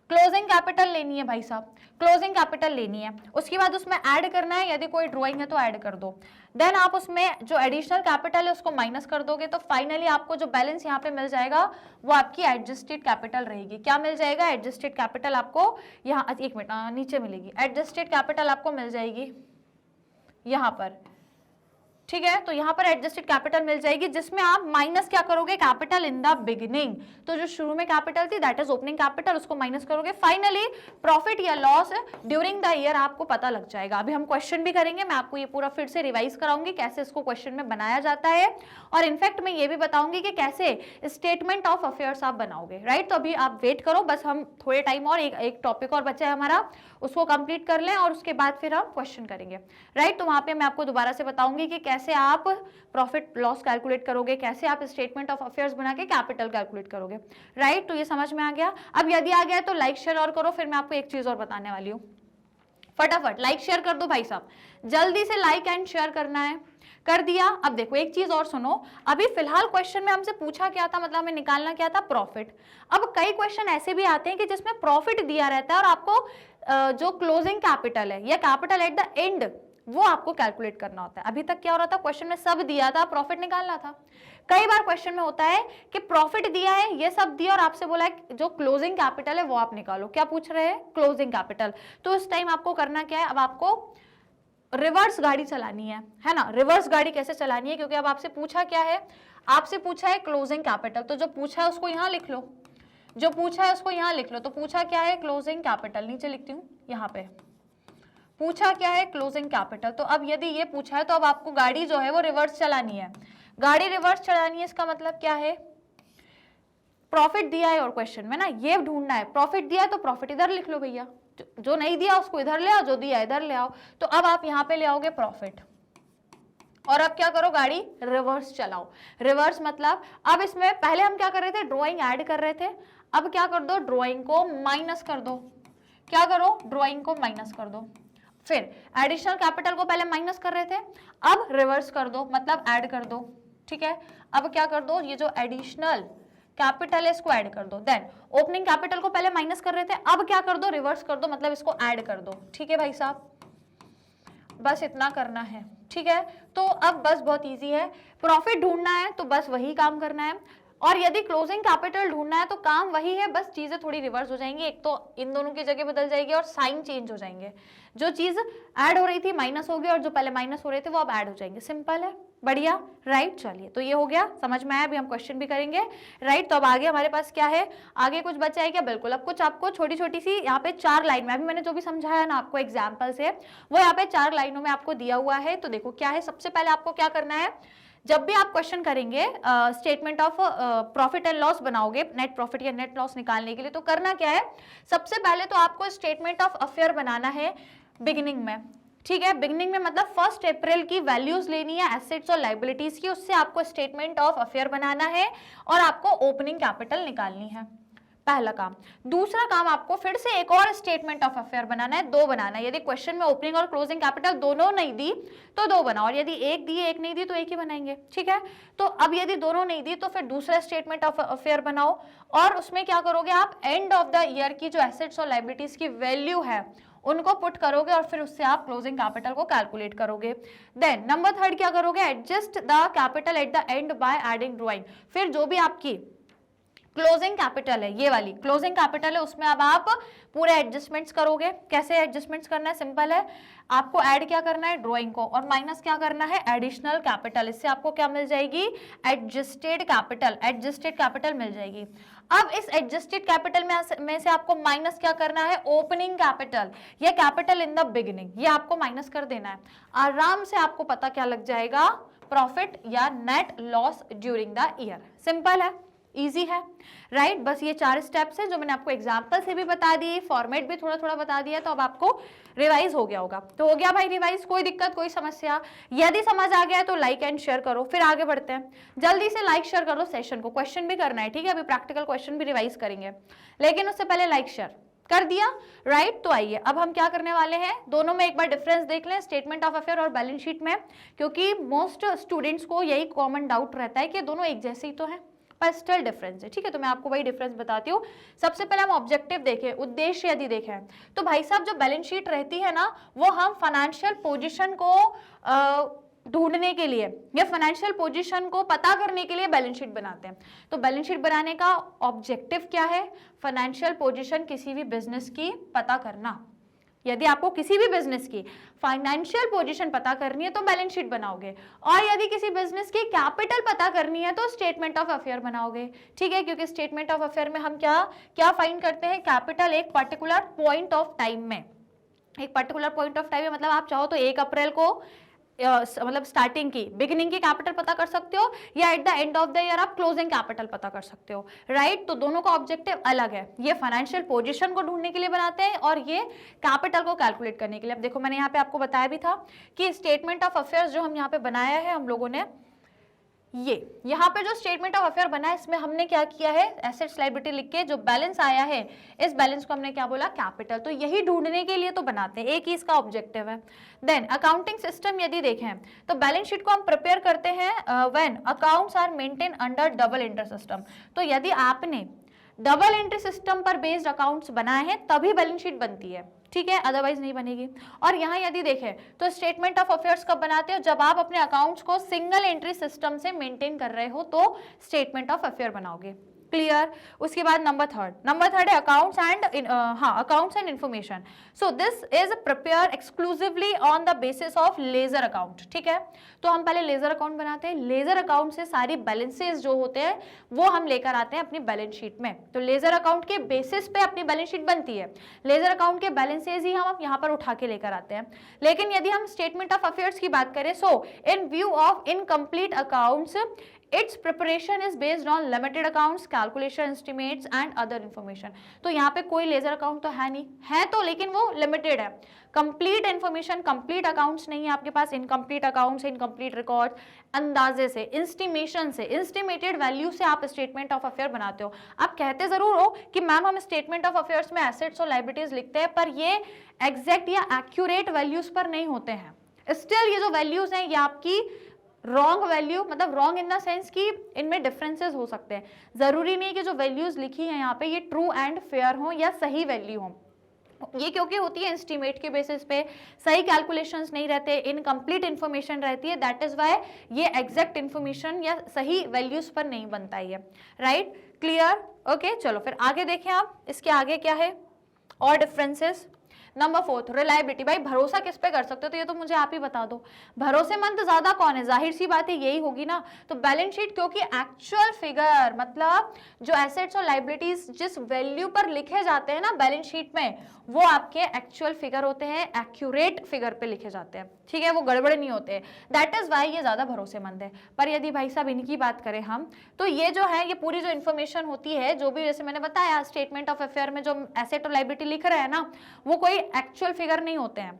क्लोजिंग कैपिटल लेनी है भाई साहब, क्लोजिंग कैपिटल लेनी है, उसके बाद उसमें ऐड करना है, यदि कोई ड्राइंग है तो ऐड कर दो, देन आप उसमें जो एडिशनल कैपिटल है उसको माइनस कर दोगे, तो फाइनली आपको जो बैलेंस यहाँ पे मिल जाएगा वो आपकी एडजस्टेड कैपिटल रहेगी। क्या मिल जाएगा, एडजस्टेड कैपिटल आपको यहाँ, एक मिनट नीचे मिलेगी, एडजस्टेड कैपिटल आपको मिल जाएगी यहाँ पर, ठीक है। तो यहाँ पर एडजस्टेड कैपिटल मिल जाएगी, जिसमें आप माइनस क्या करोगे, कैपिटल इन द बिगिनिंग, तो जो शुरू में कैपिटल थी दैट इज ओपनिंग कैपिटल, उसको माइनस करोगे, फाइनली प्रॉफिट या लॉस ड्यूरिंग द ईयर आपको पता लग जाएगा। अभी हम क्वेश्चन भी करेंगे, मैं आपको ये पूरा फिर से रिवाइज कराऊंगी कैसे इसको क्वेश्चन में बनाया जाता है, और इनफैक्ट मैं ये भी बताऊंगी कि कैसे स्टेटमेंट ऑफ अफेयर्स आप बनाओगे, राइट। तो अभी आप वेट करो, बस हम थोड़े टाइम और एक टॉपिक और बचा है हमारा, उसको कंप्लीट कर लें और उसके बाद फिर हम क्वेश्चन करेंगे, राइट। तो वहां पे मैं आपको दोबारा से बताऊंगी कि कैसे आप प्रॉफिट लॉस कैलकुलेट करोगे, कैसे आप स्टेटमेंट ऑफ अफेयर्स बना के कैपिटल कैलकुलेट करोगे, राइट। तो ये समझ में आ गया। अब यदि आ गया तो लाइक शेयर और करो, फिर मैं आपको एक चीज और बताने वाली हूँ, फटाफट लाइक शेयर कर दो भाई साहब, जल्दी से लाइक एंड शेयर करना है, कर दिया। अब देखो एक चीज और सुनो, अभी फिलहाल क्वेश्चन में हमसे पूछा क्या था, मतलब हमें निकालना क्या था, प्रॉफिट। अब कई क्वेश्चन ऐसे भी आते हैं कि जिसमें प्रॉफिट दिया रहता है और आपको जो क्लोजिंग कैपिटल है या कैपिटल एट द एंड वो आपको कैलकुलेट करना होता है। अभी तक क्या हो रहा था, क्वेश्चन में सब दिया था, प्रॉफिट निकालना था। कई बार क्वेश्चन में होता है कि प्रॉफिट दिया है, ये सब दिया और आपसे बोला है जो क्लोजिंग कैपिटल है वो आप निकालो। क्या पूछ रहे हैं, क्लोजिंग कैपिटल। तो उस टाइम आपको करना क्या है, अब आपको रिवर्स गाड़ी चलानी है ना। रिवर्स गाड़ी कैसे चलानी है, क्योंकि अब आपसे पूछा क्या है, आपसे पूछा है क्लोजिंग कैपिटल, तो जो पूछा है उसको यहां लिख लो, जो पूछा है उसको यहां लिख लो। तो पूछा क्या है, क्लोजिंग कैपिटल, नीचे लिखती हूं, यहाँ पे पूछा क्या है, क्लोजिंग कैपिटल। तो अब यदि ये पूछा है तो अब आपको गाड़ी जो है वो रिवर्स चलानी है। गाड़ी रिवर्स चलानी है, इसका मतलब क्या है, प्रॉफिट दिया है और क्वेश्चन में ना ये ढूंढना है, प्रॉफिट दिया है तो प्रॉफिट इधर लिख लो भैया, जो नहीं दिया उसको इधर ले आओ, जो दिया इधर ले आओ। तो अब आप यहाँ पे ले आओगे प्रॉफिट, और अब क्या करो, गाड़ी रिवर्स चलाओ। रिवर्स मतलब अब इसमें पहले हम क्या कर रहे थे, ड्राइंग ऐड कर रहे थे, अब क्या कर दो, ड्राइंग को माइनस कर दो। क्या करो, ड्राइंग को माइनस कर दो। फिर एडिशनल कैपिटल को पहले माइनस कर रहे थे, अब रिवर्स कर दो, मतलब ऐड कर दो। ठीक है, अब क्या कर दो, ये जो एडिशनल कैपिटल है इसको ऐड कर दो। देन ओपनिंग कैपिटल को पहले माइनस कर रहे थे, अब क्या कर दो, रिवर्स कर दो, मतलब इसको ऐड कर दो। ठीक है भाई साहब, बस इतना करना है। ठीक है, तो अब बस बहुत इजी है, प्रॉफिट ढूंढना है तो बस वही काम करना है, और यदि क्लोजिंग कैपिटल ढूंढना है तो काम वही है, बस चीजें थोड़ी रिवर्स हो जाएंगी, एक तो इन दोनों की जगह बदल जाएगी और साइन चेंज हो जाएंगे। जो चीज ऐड हो रही थी माइनस हो गई, और जो पहले माइनस हो रहे थे वो अब ऐड हो जाएंगे। सिंपल है, बढ़िया, राइट। चलिए, तो ये हो गया, समझ में आया। अभी हम क्वेश्चन भी करेंगे, राइट। तो अब आगे हमारे पास क्या है, आगे कुछ बचा है क्या, बिल्कुल। अब कुछ आपको छोटी छोटी सी यहाँ पे 4 लाइन में, अभी मैंने जो भी समझाया ना आपको एग्जाम्पल से, वो यहाँ पे 4 लाइनों में आपको दिया हुआ है। तो देखो क्या है, सबसे पहले आपको क्या करना है, जब भी आप क्वेश्चन करेंगे statement of profit and loss बनाओगे, नेट प्रॉफिट या नेट लॉस निकालने के लिए, तो करना क्या है, सबसे पहले तो आपको स्टेटमेंट ऑफ अफेयर बनाना है बिगिनिंग में। ठीक है, बिगिनिंग में मतलब 1 अप्रैल की वैल्यूज लेनी है एसेट्स और लायबिलिटीज की, उससे आपको स्टेटमेंट ऑफ अफेयर बनाना है और आपको ओपनिंग कैपिटल निकालनी है, पहला काम। दूसरा काम, आपको फिर से एक और स्टेटमेंट ऑफ अफेयर बनाना है, 2 बनाना है। यदि क्वेश्चन में ओपनिंग और क्लोजिंग कैपिटल दोनों नहीं दी तो 2 बनाओ, और यदि एक दी एक नहीं दी तो एक ही बनाएंगे। ठीक है, तो अब यदि दोनों नहीं दी तो फिर दूसरा स्टेटमेंट ऑफ अफेयर बनाओ, और उसमें क्या करोगे आप, एंड ऑफ द ईयर की जो एसेट्स और लायबिलिटीज की वैल्यू है उनको पुट करोगे, और फिर उससे आप क्लोजिंग कैपिटल को कैलकुलेट करोगे। देन नंबर 3 क्या करोगे, adjust the capital at the and by adding drawing. फिर जो भी आपकी क्लोजिंग कैपिटल है, ये वाली क्लोजिंग कैपिटल है, उसमें अब आप पूरे एडजस्टमेंट्स करोगे। कैसे एडजस्टमेंट्स करना है, सिंपल है, आपको ऐड क्या करना है, ड्राइंग को, और माइनस क्या करना है, एडिशनल कैपिटल। इससे आपको क्या मिल जाएगी, एडजस्टेड कैपिटल, एडजस्टेड कैपिटल मिल जाएगी। अब इस एडजस्टेड कैपिटल में से आपको माइनस क्या करना है, ओपनिंग कैपिटल या कैपिटल इन द बिगिनिंग, ये आपको माइनस कर देना है। आराम से आपको पता क्या लग जाएगा, प्रॉफिट या net loss during the year. Simple है, इजी है, राइट। बस ये 4 स्टेप्स हैं जो मैंने आपको एग्जाम्पल से भी बता दिए, फॉर्मेट भी थोड़ा थोड़ा बता दिया, तो अब आपको रिवाइज हो गया होगा। तो हो गया भाई रिवाइज, कोई दिक्कत कोई समस्या, यदि समझ आ गया है तो लाइक एंड शेयर करो। फिर आगे बढ़ते हैं, जल्दी से लाइक शेयर करो सेशन को, क्वेश्चन भी करना है। ठीक है, अभी प्रैक्टिकल क्वेश्चन भी रिवाइज करेंगे, लेकिन उससे पहले लाइक शेयर कर दिया, राइट। तो आइए अब हम क्या करने वाले हैं, दोनों में एक बार डिफरेंस देख लें, स्टेटमेंट ऑफ अफेयर और बैलेंस शीट में, क्योंकि मोस्ट स्टूडेंट्स को यही कॉमन डाउट रहता है कि दोनों एक जैसे ही तो हैं, पर स्टिल डिफरेंस है। ठीक है, तो मैं आपको वही डिफरेंस बताती हूँ। सबसे पहले हम ऑब्जेक्टिव देखें, उद्देश्य यदि देखें, तो भाई साहब जो बैलेंस शीट रहती है ना, वो हम फाइनेंशियल पोजीशन को ढूंढने के लिए या फाइनेंशियल पोजीशन को पता करने के लिए बैलेंस शीट बनाते हैं। तो बैलेंस शीट बनाने का ऑब्जेक्टिव क्या है, फाइनेंशियल पोजीशन किसी भी बिजनेस की पता करना। यदि आपको किसी भी बिजनेस की फाइनेंशियल पोजीशन पता करनी है तो बैलेंस शीट बनाओगे, और यदि किसी बिजनेस की कैपिटल पता करनी है तो स्टेटमेंट ऑफ अफेयर बनाओगे। ठीक है, क्योंकि स्टेटमेंट ऑफ अफेयर में हम क्या क्या फाइंड करते हैं, कैपिटल एक पर्टिकुलर पॉइंट ऑफ टाइम में, एक पर्टिकुलर पॉइंट ऑफ टाइम में, मतलब आप चाहो तो 1 अप्रैल को मतलब स्टार्टिंग की बिगिनिंग की कैपिटल पता कर सकते हो, या eight the end of the year आप क्लोजिंग कैपिटल पता कर सकते हो, राइट। तो दोनों का ऑब्जेक्टिव अलग है, ये फाइनेंशियल पोजीशन को ढूंढने के लिए बनाते हैं और ये कैपिटल को कैलकुलेट करने के लिए। अब देखो मैंने यहाँ पे आपको बताया भी था कि स्टेटमेंट ऑफ अफेयर्स जो हम यहाँ पे बनाया है हम लोगों ने, ये यहाँ पे जो स्टेटमेंट ऑफ अफेयर बना है इसमें हमने क्या किया है, एसेट्स लायबिलिटी लिख के जो बैलेंस आया है इस बैलेंस को हमने क्या बोला, कैपिटल। तो यही ढूंढने के लिए तो बनाते हैं, एक ही इसका ऑब्जेक्टिव है। देन अकाउंटिंग सिस्टम यदि देखें तो बैलेंस शीट को हम प्रिपेयर करते हैं when accounts are maintain under double entry system. तो यदि आपने डबल एंट्री सिस्टम पर बेस्ड अकाउंट्स बनाए हैं तभी बैलेंस शीट बनती है। ठीक है, अदरवाइज नहीं बनेगी। और यहाँ यदि देखें तो स्टेटमेंट ऑफ अफेयर्स कब बनाते हो, जब आप अपने अकाउंट्स को सिंगल एंट्री सिस्टम से मेंटेन कर रहे हो तो स्टेटमेंट ऑफ अफेयर बनाओगे। क्लियर। उसके बाद नंबर थर्ड है accounts and accounts and information. So this is prepare exclusively on the basis of ledger account. ठीक है, तो हम पहले लेजर अकाउंट बनाते हैं, लेजर अकाउंट से सारी बैलेंसेस जो होते हैं वो हम लेकर आते हैं अपनी बैलेंस शीट में। तो लेजर अकाउंट के बेसिस पे अपनी बैलेंस शीट बनती है, लेजर अकाउंट के बैलेंसेस ही हम यहाँ पर उठा के लेकर आते हैं। लेकिन यदि हम स्टेटमेंट ऑफ अफेयर्स की बात करें, so in view of incomplete accounts its preparation is based on limited accounts, calculation, estimates and other information। तो यहाँ पे कोई लेजर अकाउंट तो है नहीं, है तो लेकिन वो लिमिटेड है, कंप्लीट इन्फॉर्मेशन, कंप्लीट अकाउंट्स नहीं है आपके पास, इनकम्प्लीट अकाउंट्स, इनकम्प्लीट रिकॉर्ड, अंदाजे से, इंस्टीमेशन से, इंस्टीमेटेड वैल्यू से आप स्टेटमेंट ऑफ अफेयर बनाते हो। आप कहते जरूर हो कि मैम हम स्टेटमेंट ऑफ अफेयर्स में एसेट्स और लायबिलिटीज लिखते हैं, पर ये एग्जैक्ट या एक्यूरेट वैल्यूज पर नहीं होते हैं। स्टिल ये जो वैल्यूज हैं ये आपकी रॉन्ग वैल्यू, मतलब रॉन्ग इन द सेंस कि इनमें डिफरेंसेस हो सकते हैं। जरूरी नहीं कि जो वैल्यूज लिखी है यहाँ पे ये ट्रू एंड फेयर हो या सही वैल्यू हो, ये क्योंकि होती है एस्टीमेट के बेसिस पे, सही कैलकुलेशंस नहीं रहते, इनकम्प्लीट इन्फॉर्मेशन रहती है, दैट इज व्हाई ये एग्जैक्ट इन्फॉर्मेशन या सही वैल्यूज पर नहीं बनता है। Right, clear, okay. चलो फिर आगे देखें आप, इसके आगे क्या है और डिफरेंसेस। Number 4 reliability. भाई भरोसा किस पे कर सकते हो, तो ये तो मुझे आप ही बता दो, भरोसेमंद ज्यादा कौन है, जाहिर सी बात है यही होगी ना। तो बैलेंस शीट क्योंकि एक्चुअल फिगर, मतलब जो एसेट्स और लायबिलिटीज जिस वैल्यू पर लिखे जाते हैं ना बैलेंस शीट में, वो आपके एक्चुअल फिगर होते हैं, एक्यूरेट फिगर पे लिखे जाते हैं। ठीक है, वो गड़बड़ नहीं होते, दैट इज वाई ये ज्यादा भरोसेमंद है। पर यदि भाई साहब इनकी बात करें हम, तो ये जो है ये पूरी जो इन्फॉर्मेशन होती है, जो भी जैसे मैंने बताया स्टेटमेंट ऑफ अफेयर में जो एसेट और लायबिलिटी लिख रहे हैं ना, वो कोई एक्चुअल फिगर नहीं होते हैं,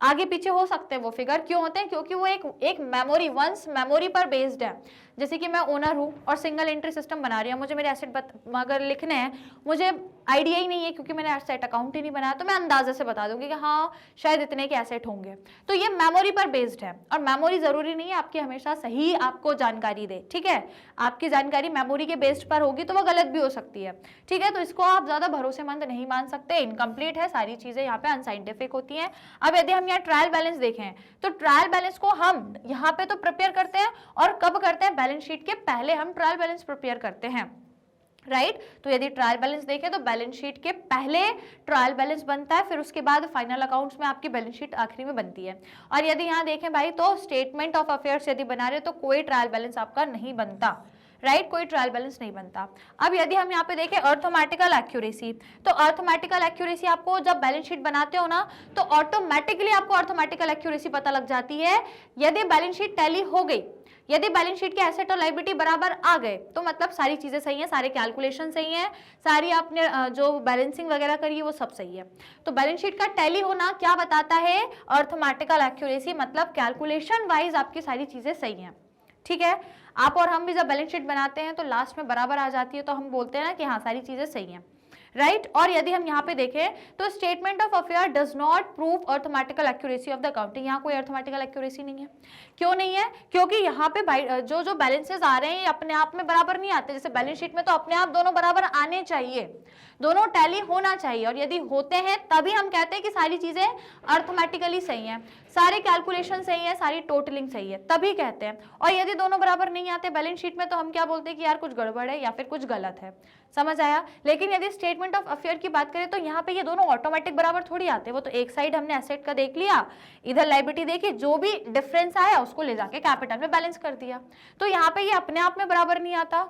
आगे पीछे हो सकते हैं वो फिगर। क्यों होते हैं, क्योंकि वो एक मेमोरी, वंस मेमोरी पर बेस्ड है। जैसे कि मैं ओनर हूँ और सिंगल एंट्री सिस्टम बना रही हूँ, मुझे मेरे एसेट अगर लिखने हैं, मुझे आइडिया ही नहीं है क्योंकि मैंने एसेट अकाउंट ही नहीं बनाया, तो मैं अंदाजे से बता दूंगी कि हाँ शायद इतने के एसेट होंगे। तो ये मेमोरी पर बेस्ड है, और मेमोरी जरूरी नहीं है आपकी हमेशा सही आपको जानकारी दे। ठीक है, आपकी जानकारी मेमोरी के बेस्ड पर होगी तो वो गलत भी हो सकती है। ठीक है, तो इसको आप ज्यादा भरोसेमंद नहीं मान सकते, इनकम्प्लीट है, सारी चीजें यहाँ पे अनसाइंटिफिक होती हैं। अब यदि हम यहाँ ट्रायल बैलेंस देखें, तो ट्रायल बैलेंस को हम यहाँ पे तो प्रिपेयर करते हैं, और कब करते हैं, बैलेंस शीट के पहले हम ट्रायल बैलेंस प्रिपेयर करते हैं। राइट, तो यदि ट्रायल बैलेंस देखें तो बैलेंस शीट के पहले ट्रायल बैलेंस बनता है, फिर उसके बाद फाइनल अकाउंट्स में आपकी बैलेंस शीट आखिरी में बनती है। और यदि यहाँ देखें भाई, तो स्टेटमेंट ऑफ अफेयर्स यदि बना रहे हो तो कोई ट्रायल बैलेंस आपका नहीं बनता। राइट, कोई ट्रायल बैलेंस नहीं बनता। अब यदि हम यहाँ पे देखें अर्थमेटिकल एक्यूरेसी, तो अर्थमेटिकल एक्यूरेसी आपको जब बैलेंस शीट बनाते हो ना, तो ऑटोमेटिकली आपको अर्थमेटिकल एक्यूरेसी पता लग जाती है। यदि बैलेंस शीट टैली हो गई, यदि बैलेंस शीट के एसेट और लायबिलिटी बराबर आ गए, तो मतलब सारी चीजें सही हैं, सारे कैलकुलेशन सही हैं, सारी आपने जो बैलेंसिंग वगैरह करी है वो सब सही है। तो बैलेंस शीट का टैली होना क्या बताता है, अर्थमेटिकल एक्यूरेसी, मतलब कैलकुलेशन वाइज आपकी सारी चीजें सही हैं। ठीक है, आप और हम भी जब बैलेंस शीट बनाते हैं तो लास्ट में बराबर आ जाती है, तो हम बोलते हैं ना कि हाँ सारी चीजें सही हैं। राइट, और यदि हम यहाँ पे देखें तो statement of affair does not prove arithmetical accuracy of the accounting, यहाँ कोई अर्थमेटिकल एक्यूरेसी नहीं है। क्यों नहीं है, क्योंकि यहाँ पे जो बैलेंसेस आ रहे हैं अपने आप में बराबर नहीं आते। जैसे बैलेंस शीट में तो अपने आप दोनों बराबर आने चाहिए, दोनों टैली होना चाहिए, और यदि होते हैं तभी हम कहते हैं कि सारी चीजें अर्थमेटिकली सही हैं, सारे कैलकुलेशन सही है, सारी टोटलिंग सही है, तभी कहते हैं। और यदि दोनों बराबर नहीं आते बैलेंस शीट में, तो हम क्या बोलते हैं कि यार कुछ गड़बड़ है या फिर कुछ गलत है। समझ आया। लेकिन यदि स्टेटमेंट ऑफ अफेयर की बात करें तो यहाँ पे ये दोनों ऑटोमेटिक बराबर थोड़ी आते हैं। वो तो एक साइड हमने एसेट का देख लिया, इधर लायबिलिटी देखी, जो भी डिफरेंस आया उसको ले जाके कैपिटल में बैलेंस कर दिया। तो यहाँ पे ये अपने आप में बराबर नहीं आता,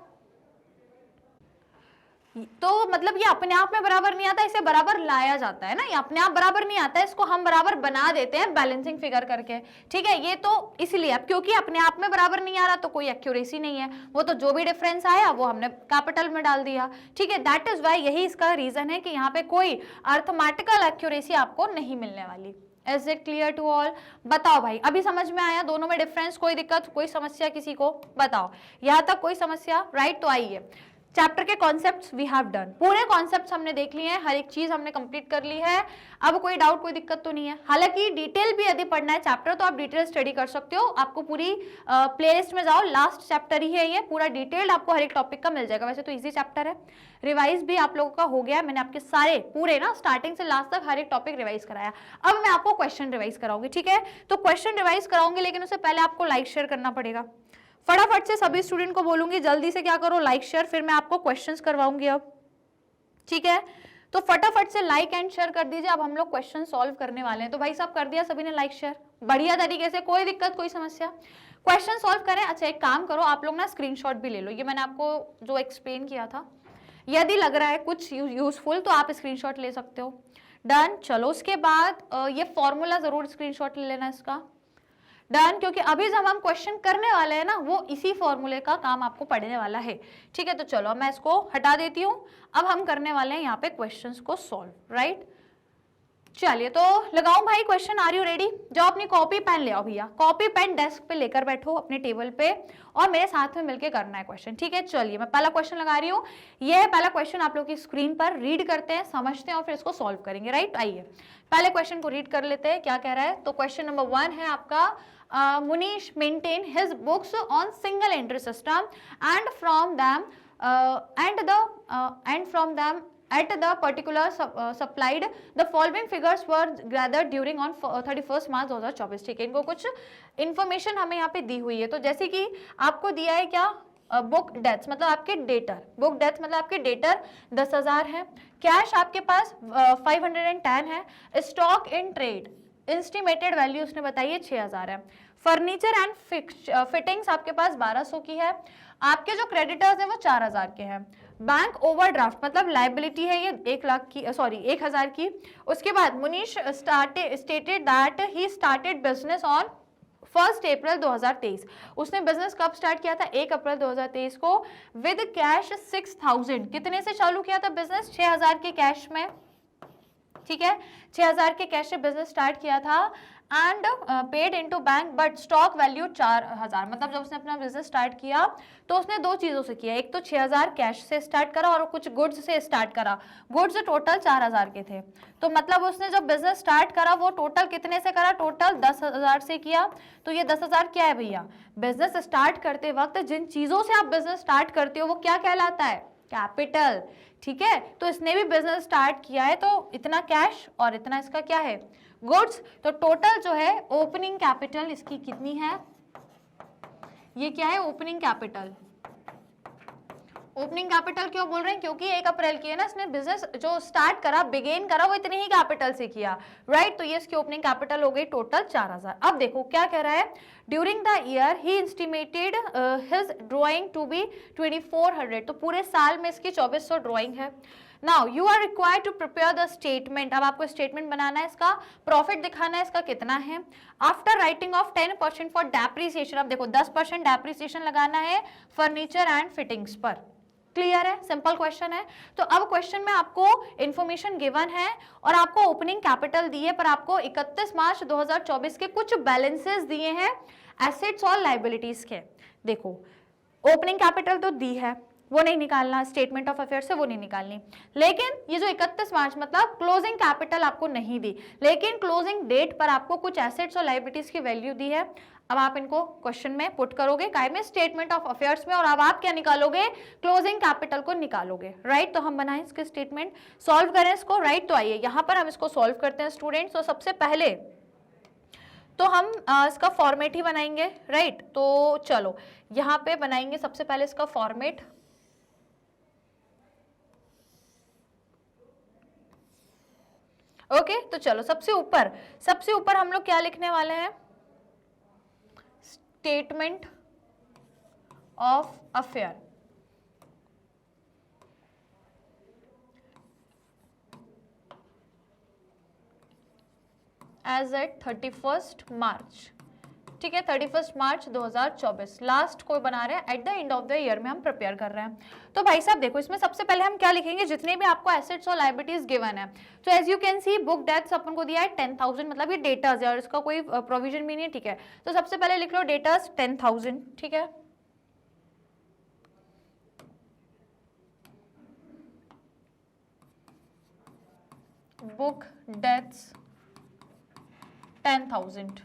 तो मतलब ये अपने आप में बराबर नहीं आता, इसे बराबर लाया जाता है ना, ये अपने आप बराबर नहीं आता है, इसको हम बराबर बना देते हैं बैलेंसिंग फिगर करके। ठीक है, ये तो इसलिए अब क्योंकि अपने आप में बराबर नहीं आ रहा तो कोई एक्यूरेसी नहीं है, वो तो जो भी डिफरेंस आया वो हमने कैपिटल में डाल दिया। ठीक है, दैट इज वाई, यही इसका रीजन है कि यहाँ पे कोई अर्थमेटिकल एक्यूरेसी आपको नहीं मिलने वाली। Is it clear to all? बताओ भाई, अभी समझ में आया दोनों में डिफरेंस, कोई दिक्कत, कोई समस्या किसी को, बताओ यहाँ तक कोई समस्या। राइट, तो आइए चैप्टर के कॉन्सेप्ट्स वी हैव डन, पूरे कॉन्सेप्ट्स हमने देख लिए हैं, हर एक चीज हमने कंप्लीट कर ली है। अब कोई डाउट कोई दिक्कत तो नहीं है। हालांकि डिटेल भी यदि पढ़ना है चैप्टर तो आप डिटेल स्टडी कर सकते हो, आपको पूरी प्लेलिस्ट में जाओ, लास्ट चैप्टर ही है ये, पूरा डिटेल्ड आपको हर एक टॉपिक का मिल जाएगा। वैसे तो इजी चैप्टर है, रिवाइज भी आप लोगों का हो गया है, मैंने आपके सारे पूरे ना स्टार्टिंग से लास्ट तक हर एक टॉपिक रिवाइज कराया। अब मैं आपको क्वेश्चन रिवाइज कराऊंगी, ठीक है? तो क्वेश्चन रिवाइज कराऊंगी, लेकिन उससे पहले आपको लाइक शेयर करना पड़ेगा। फटाफट से सभी स्टूडेंट को बोलूंगी जल्दी से क्या करो, लाइक शेयर, फिर मैं आपको क्वेश्चंस करवाऊंगी अब, ठीक है? तो फटाफट से लाइक एंड शेयर कर दीजिए। अब हम लोग क्वेश्चन सॉल्व करने वाले हैं। तो भाई साहब कर दिया सभी ने लाइक शेयर, बढ़िया तरीके से, कोई दिक्कत कोई समस्या? क्वेश्चन सॉल्व करें। अच्छा एक काम करो, आप लोग ना स्क्रीनशॉट भी ले लो, ये मैंने आपको जो एक्सप्लेन किया था, यदि लग रहा है कुछ यूजफुल तो आप स्क्रीनशॉट ले सकते हो। डन। चलो उसके बाद ये फॉर्मूला जरूर स्क्रीनशॉट ले लेना इसका। डन, क्योंकि अभी जब हम क्वेश्चन करने वाले हैं ना, वो इसी फॉर्मूले का काम आपको पढ़ने वाला है, ठीक है? तो चलो मैं इसको हटा देती हूं। अब हम करने वाले हैं यहाँ पे क्वेश्चंस को सॉल्व, राइट? चलिए तो लगाओ भाई क्वेश्चन, आर यू रेडी? जाओ अपनी कॉपी पेन ले आओ भैया, कॉपी पेन डेस्क पे लेकर बैठो अपने टेबल पे, और मेरे साथ में मिलके करना है क्वेश्चन, ठीक है? चलिए मैं पहला क्वेश्चन लगा रही हूँ, ये है पहला क्वेश्चन, आप लोग की स्क्रीन पर रीड करते हैं, समझते हैं और फिर इसको सॉल्व करेंगे, राइट? आइए पहले क्वेश्चन को रीड कर लेते हैं, क्या कह रहा है। तो क्वेश्चन नंबर 1 है आपका, Munish maintain his books on single entry system and from them at the particular supplied the following figures were gathered during on 31st March 2024, ठीक है? इनको कुछ इंफॉर्मेशन हमें यहाँ पे दी हुई है। तो जैसे कि आपको दिया है क्या, बुक डेट्स मतलब आपके डेटर, बुक डेट्स मतलब आपके डेटर 10,000 है, कैश आपके पास 510 है, stock in trade estimated value उसने बताई है 6,000 है, फर्नीचर एंड फिटिंग्स आपके पास 1200 की है, आपके जो क्रेडिटर्स हैं वो 4,000 के हैं, बैंक ओवरड्राफ्ट मतलब लाइबिलिटी है ये 1,00,000 की, सॉरी 1,000 की। उसके बाद Munish stated that he started business on 1 अप्रैल 2023, उसने बिजनेस कब स्टार्ट किया था? 1 अप्रैल 2023 को, विद कैश 6,000, कितने से चालू किया था बिजनेस? 6,000 के कैश में, ठीक है? 6,000 के कैश से बिजनेस स्टार्ट किया था, and paid into bank but stock value 4,000, मतलब जब उसने अपना बिजनेस स्टार्ट किया तो उसने दो चीजों से किया, एक तो 6,000 कैश से स्टार्ट करा और कुछ गुड्स से स्टार्ट करा, गुड्स टोटल 4,000 के थे। तो मतलब उसने जब बिजनेस स्टार्ट करा वो टोटल कितने से करा? टोटल 10,000 से किया। तो ये 10,000 क्या है भैया? बिजनेस स्टार्ट करते वक्त जिन चीजों से आप बिजनेस स्टार्ट करते हो वो क्या कहलाता है? कैपिटल, ठीक है? तो इसने भी बिजनेस स्टार्ट किया है, तो इतना कैश और इतना इसका क्या है? गुड्स। तो टोटल जो है ओपनिंग कैपिटल इसकी कितनी है? ये क्या है? Opening capital. ओपनिंग कैपिटल क्यों बोल रहे हैं? क्योंकि 1 अप्रैल की है ना, इसने बिजनेस जो स्टार्ट करा, बिगेन करा, वो इतने ही कैपिटल से किया, राइट? तो ये इसकी ओपनिंग कैपिटल हो गई टोटल 4,000। अब देखो क्या कह रहा है, during the year he estimated his drawing to be 2400, तो पूरे साल में इसकी 2400 ड्रॉइंग है। Now you are required to prepare the statement, अब आपको स्टेटमेंट बनाना है, इसका प्रॉफिट दिखाना है, इसका कितना है। After writing of 10% for depreciation, अब देखो 10% डेप्रिसिएशन लगाना है फर्नीचर एंड फिटिंग्स पर। क्लियर है? सिंपल क्वेश्चन है। तो अब क्वेश्चन में आपको इंफॉर्मेशन गिवन है और आपको ओपनिंग कैपिटल दी है, पर आपको 31 मार्च 2024 के कुछ बैलेंसेस दिए हैं एसेट्स और लाइबिलिटीज के। देखो ओपनिंग कैपिटल तो दी है, वो नहीं निकालना, स्टेटमेंट ऑफ अफेयर से वो नहीं निकालनी, लेकिन ये जो 31 मार्च मतलब क्लोजिंग कैपिटल आपको नहीं दी, लेकिन क्लोजिंग डेट पर आपको कुछ एसेट्स और लाइबिलिटीज की वैल्यू दी है। अब आप इनको क्वेश्चन में पुट करोगे, काय में? स्टेटमेंट ऑफ अफेयर्स में, और अब आप क्या निकालोगे? क्लोजिंग कैपिटल को निकालोगे, राइट? तो हम बनाएं इसके स्टेटमेंट, सॉल्व करें इसको, राइट? तो आइए यहाँ पर हम इसको सॉल्व करते हैं स्टूडेंट्स। तो सबसे पहले तो हम इसका फॉर्मेट ही बनाएंगे, राइट? तो चलो यहाँ पे बनाएंगे सबसे पहले इसका फॉर्मेट। ओके, तो चलो सबसे ऊपर हम लोग क्या लिखने वाले हैं? Statement of affair. As at 31 March, ठीक है? 31 मार्च 2024 लास्ट को बना रहे हैं, eight the end of the year में हम प्रिपेयर कर रहे हैं। तो भाई साहब देखो, इसमें सबसे पहले हम क्या लिखेंगे? जितने भी आपको एसेट्स और लायबिलिटीज गिवन है, तो as you can see book debts अपन को दिया है 10,000, मतलब ये डेटर्स है और इसका कोई प्रोविजन भी नहीं है, ठीक है? तो सबसे पहले लिख लो डेटर्स 10,000, ठीक है? Book deaths 10,000।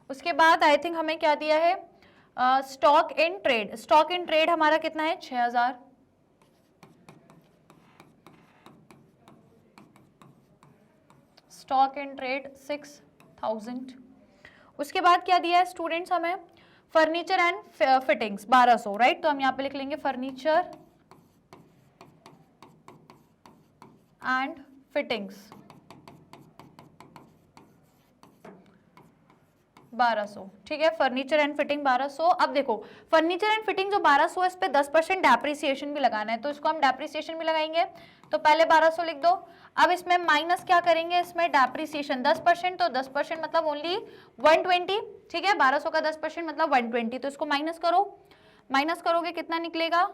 उसके बाद आई थिंक हमें क्या दिया है, stock in trade. Stock in trade हमारा कितना है, 6,000। Stock in trade 6,000। उसके बाद क्या दिया है स्टूडेंट्स हमें, फर्नीचर एंड फिटिंग्स 1200, राइट। तो हम यहाँ पे लिख लेंगे फर्नीचर एंड फिटिंग्स 1200, ठीक है। Furniture and fitting 1200। अब देखो फर्नीचर एंड फिटिंग जो 1200 है, इस पे 10% डेप्रिसिएशन भी लगाना है, तो इसको हम डेप्रिसिएशन भी लगाएंगे। तो पहले 1200 लिख दो। अब इसमें माइनस क्या करेंगे, इसमें डेप्रिसिएशन 10%, तो 10% मतलब ओनली 120, ठीक है। 1200 का 10% मतलब 120, तो इसको माइनस करो। माइनस करोगे कितना निकलेगा,